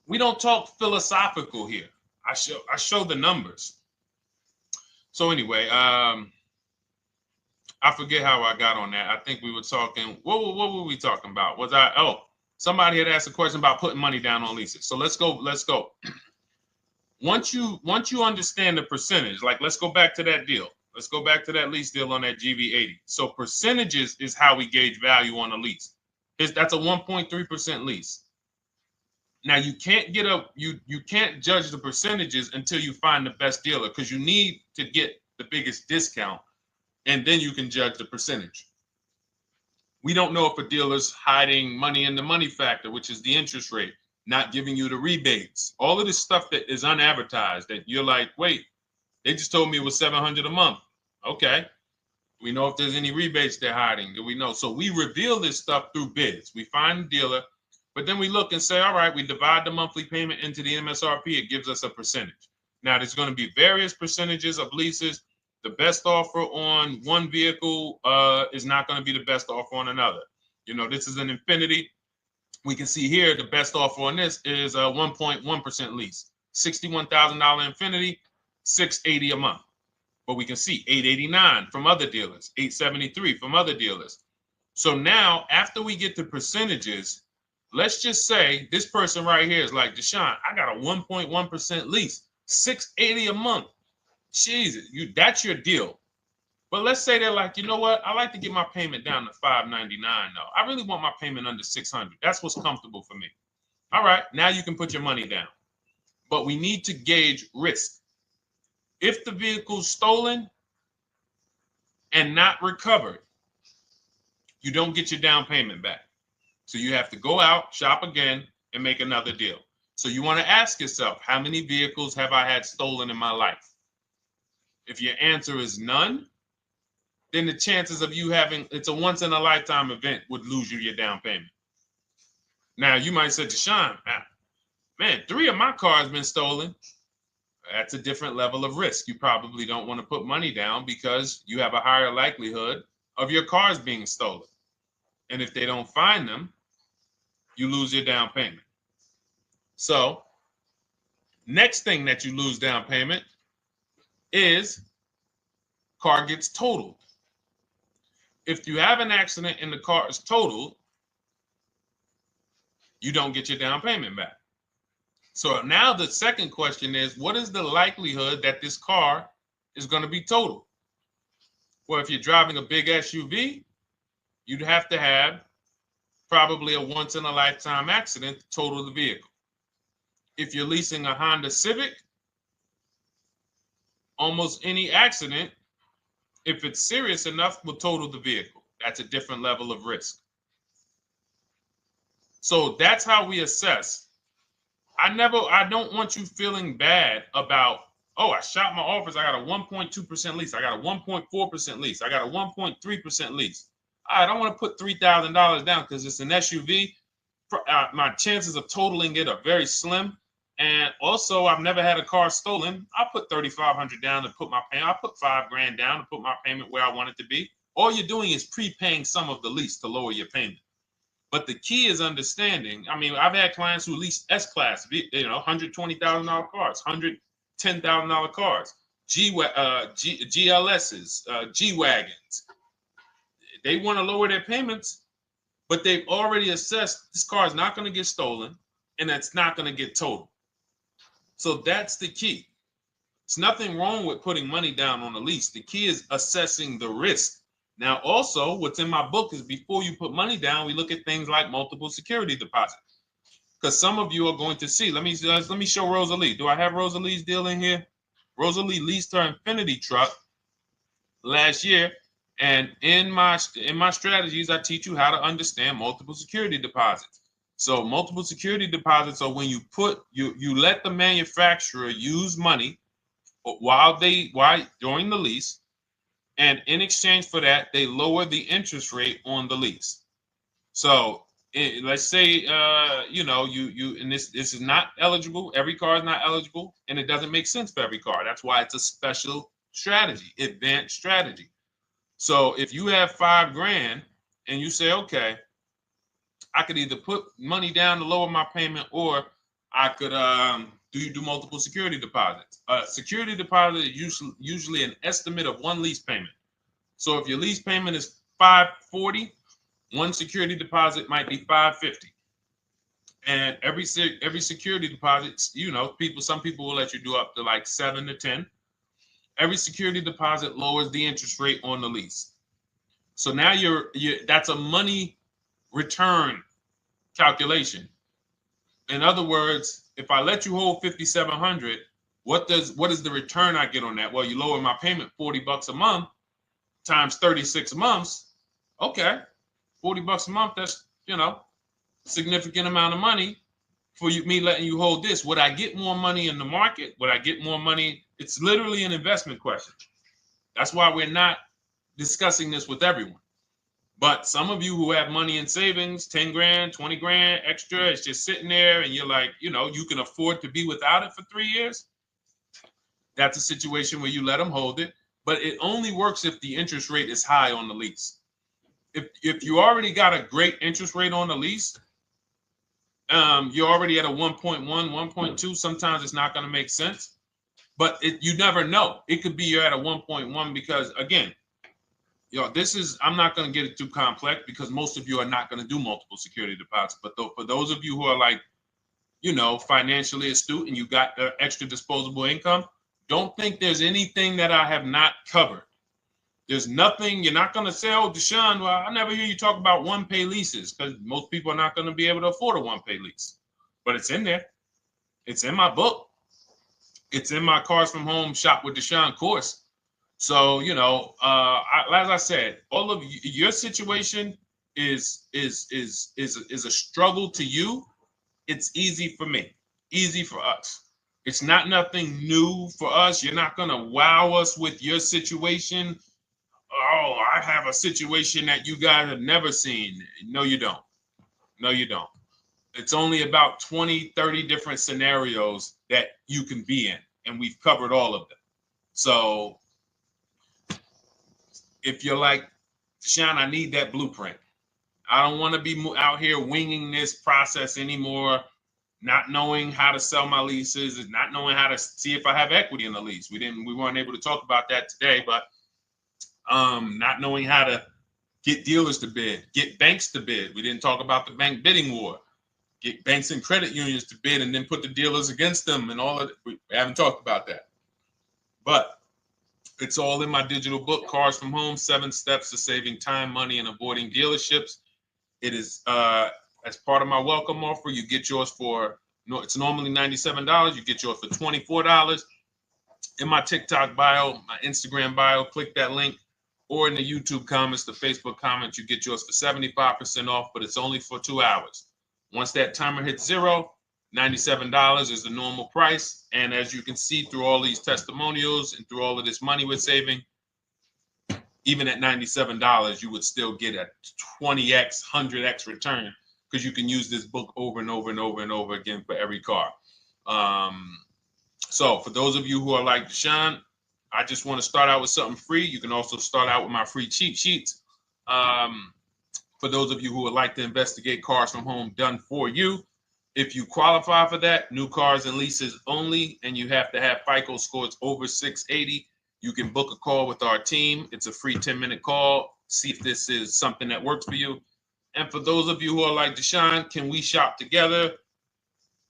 we don't talk philosophical here. I show the numbers. So anyway, I forget how I got on that. I think we were talking. What were we talking about? Somebody had asked a question about putting money down on leases. So let's go. Once you understand the percentage, like let's go back to that deal. Let's go back to that lease deal on that GV80. So percentages is how we gauge value on a lease. That's a 1.3% lease. Now you can't you can't judge the percentages until you find the best dealer because you need to get the biggest discount, and then you can judge the percentage. We don't know if a dealer's hiding money in the money factor, which is the interest rate, not giving you the rebates, all of this stuff that is unadvertised that you're like, wait, they just told me it was $700 a month. Okay. We know if there's any rebates they're hiding. Do we know? So we reveal this stuff through bids. We find the dealer, but then we look and say, all right, we divide the monthly payment into the MSRP. It gives us a percentage. Now, there's going to be various percentages of leases. The best offer on one vehicle is not going to be the best offer on another. You know, this is an Infiniti. We can see here the best offer on this is a 1.1% lease. $61,000 Infiniti, $680 a month. But we can see $889 from other dealers, $873 from other dealers. So now, after we get the percentages, let's just say this person right here is like, Deshone, I got a 1.1% lease, $680 a month. Jesus, that's your deal. But let's say they're like, you know what? I like to get my payment down to $599 though. I really want my payment under $600. That's what's comfortable for me. All right, now you can put your money down. But we need to gauge risk. If the vehicle's stolen and not recovered, you don't get your down payment back. So you have to go out, shop again, and make another deal. So you want to ask yourself, how many vehicles have I had stolen in my life? If your answer is none, then the chances of you having, it's a once in a lifetime event, would lose you your down payment. Now you might say, Deshone, man, 3 of my cars been stolen. That's a different level of risk. You probably don't want to put money down because you have a higher likelihood of your cars being stolen. And if they don't find them, you lose your down payment. So next thing that you lose down payment is car gets totaled. If you have an accident and the car is totaled, you don't get your down payment back. So now the second question is, what is the likelihood that this car is going to be totaled? Well, if you're driving a big SUV, you'd have to have probably a once in a lifetime accident to total the vehicle. If you're leasing a Honda Civic, almost any accident, if it's serious enough, will total the vehicle. That's a different level of risk. So that's how we assess. I don't want you feeling bad about, oh, I shot my offers. I got a 1.2% lease. I got a 1.4% lease. I got a 1.3% lease. I don't want to put $3,000 down because it's an SUV. My chances of totaling it are very slim. And also, I've never had a car stolen. I put $3,500 down to put my payment. I put $5,000 down to put my payment where I want it to be. All you're doing is prepaying some of the lease to lower your payment. But the key is understanding. I mean, I've had clients who lease S-Class, $120,000 cars, $110,000 cars, GLSs, G-Wagons. They want to lower their payments, but they've already assessed this car is not going to get stolen and it's not going to get totaled. So that's the key. There's nothing wrong with putting money down on a lease. The key is assessing the risk. Now, also, what's in my book is before you put money down, we look at things like multiple security deposit. Because some of you are going to see, let me show Rosalie. Do I have Rosalie's deal in here? Rosalie leased her Infinity truck last year. And in my strategies, I teach you how to understand multiple security deposits. So multiple security deposits are when you let the manufacturer use money during the lease, and in exchange for that, they lower the interest rate on the lease. So let's say and this is not eligible. Every car is not eligible, and it doesn't make sense for every car. That's why it's a special strategy, advanced strategy. So if you have $5,000 and you say, okay, I could either put money down to lower my payment, or I could do multiple security deposits. Security deposit is usually an estimate of one lease payment. So if your lease payment is $540, one security deposit might be $550. And every security deposit, some people will let you do up to like 7 to 10. Every security deposit lowers the interest rate on the lease. So now that's a money return calculation. In other words, if I let you hold $5,700, what is the return I get on that? Well, you lower my payment $40 a month times 36 months. Okay, $40 a month. That's significant amount of money for me letting you hold this. Would I get more money in the market? Would I get more money? It's literally an investment question. That's why we're not discussing this with everyone. But some of you who have money in savings, 10 grand, 20 grand extra, it's just sitting there and you're like, you can afford to be without it for 3 years. That's a situation where you let them hold it, but it only works if the interest rate is high on the lease. If you already got a great interest rate on the lease, you're already at a 1.1, 1.2. Sometimes it's not going to make sense, but you never know. It could be you're at a 1.1 because, again, this is, I'm not going to get it too complex because most of you are not going to do multiple security deposits. But for those of you who are like, financially astute and you got extra disposable income, don't think there's anything that I have not covered. There's nothing. You're not going to say, oh, Deshone, well, I never hear you talk about one-pay leases, because most people are not going to be able to afford a one-pay lease. But it's in there. It's in my book. It's in my Cars from Home Shop with Deshone course. So, as I said, all of your situation is a struggle to you. It's easy for me, easy for us. It's not nothing new for us. You're not going to wow us with your situation. Oh, I have a situation that you guys have never seen. No, you don't. No, you don't. It's only about 20, 30 different scenarios that you can be in, and we've covered all of them. So if you're like, Deshone, I need that blueprint. I don't want to be out here winging this process anymore, not knowing how to sell my leases, not knowing how to see if I have equity in the lease. We weren't able to talk about that today, but not knowing how to get dealers to bid, get banks to bid. We didn't talk about the bank bidding war. Get banks and credit unions to bid and then put the dealers against them and all of it. We haven't talked about that. But it's all in my digital book, Cars from Home, 7 Steps to Saving Time, Money, and Avoiding Dealerships. It is, as part of my welcome offer, you get yours for, it's normally $97. You get yours for $24. In my TikTok bio, my Instagram bio, click that link, or in the YouTube comments, the Facebook comments, you get yours for 75% off, but it's only for 2 hours. Once that timer hits 0, $97 is the normal price. And as you can see through all these testimonials and through all of this money we're saving, even at $97, you would still get a 20x, 100x return, because you can use this book over and over and over and over again for every car. So for those of you who are like, Deshone, I just want to start out with something free, you can also start out with my free cheat sheets. For those of you who would like to investigate Cars from Home done for you, if you qualify for that, new cars and leases only, and you have to have FICO scores over 680, you can book a call with our team. It's a free 10-minute call. See if this is something that works for you. And for those of you who are like, Deshone, can we shop together?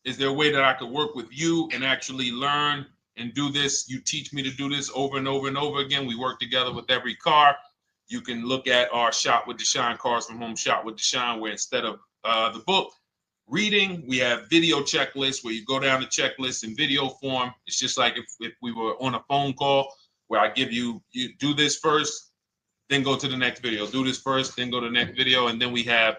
Is there a way that I could work with you and actually learn and do this? You teach me to do this over and over and over again. We work together with every car. You can look at our Shop with Deshone, Cars from Home Shop with Deshone, where instead of the book reading, we have video checklists where you go down the checklist in video form. It's just like if we were on a phone call where I give you do this first, then go to the next video, do this first, then go to the next video. And then we have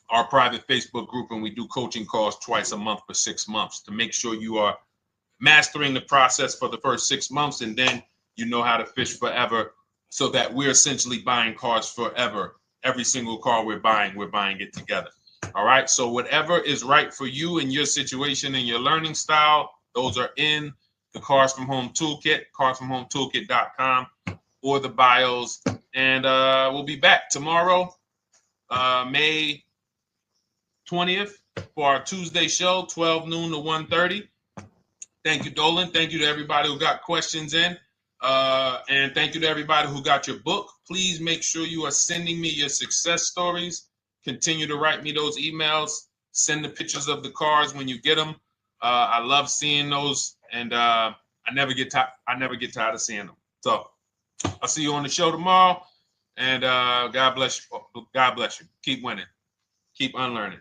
our private Facebook group, and we do coaching calls twice a month for 6 months to make sure you are mastering the process for the first 6 months, and then you know how to fish forever, so that we're essentially buying cars forever. Every single car we're buying it together. All right. So whatever is right for you and your situation and your learning style, those are in the Cars from Home Toolkit, carsfromhometoolkit.com, or the bios. And we'll be back tomorrow, May 20th, for our Tuesday show, 12 noon to 1:30. Thank you, Dolan. Thank you to everybody who got questions in. And thank you to everybody who got your book. Please make sure you are sending me your success stories. Continue to write me those emails. Send the pictures of the cars when you get them. I love seeing those, and I never get tired of seeing them. So I'll see you on the show tomorrow, and God bless you. God bless you. Keep winning. Keep unlearning.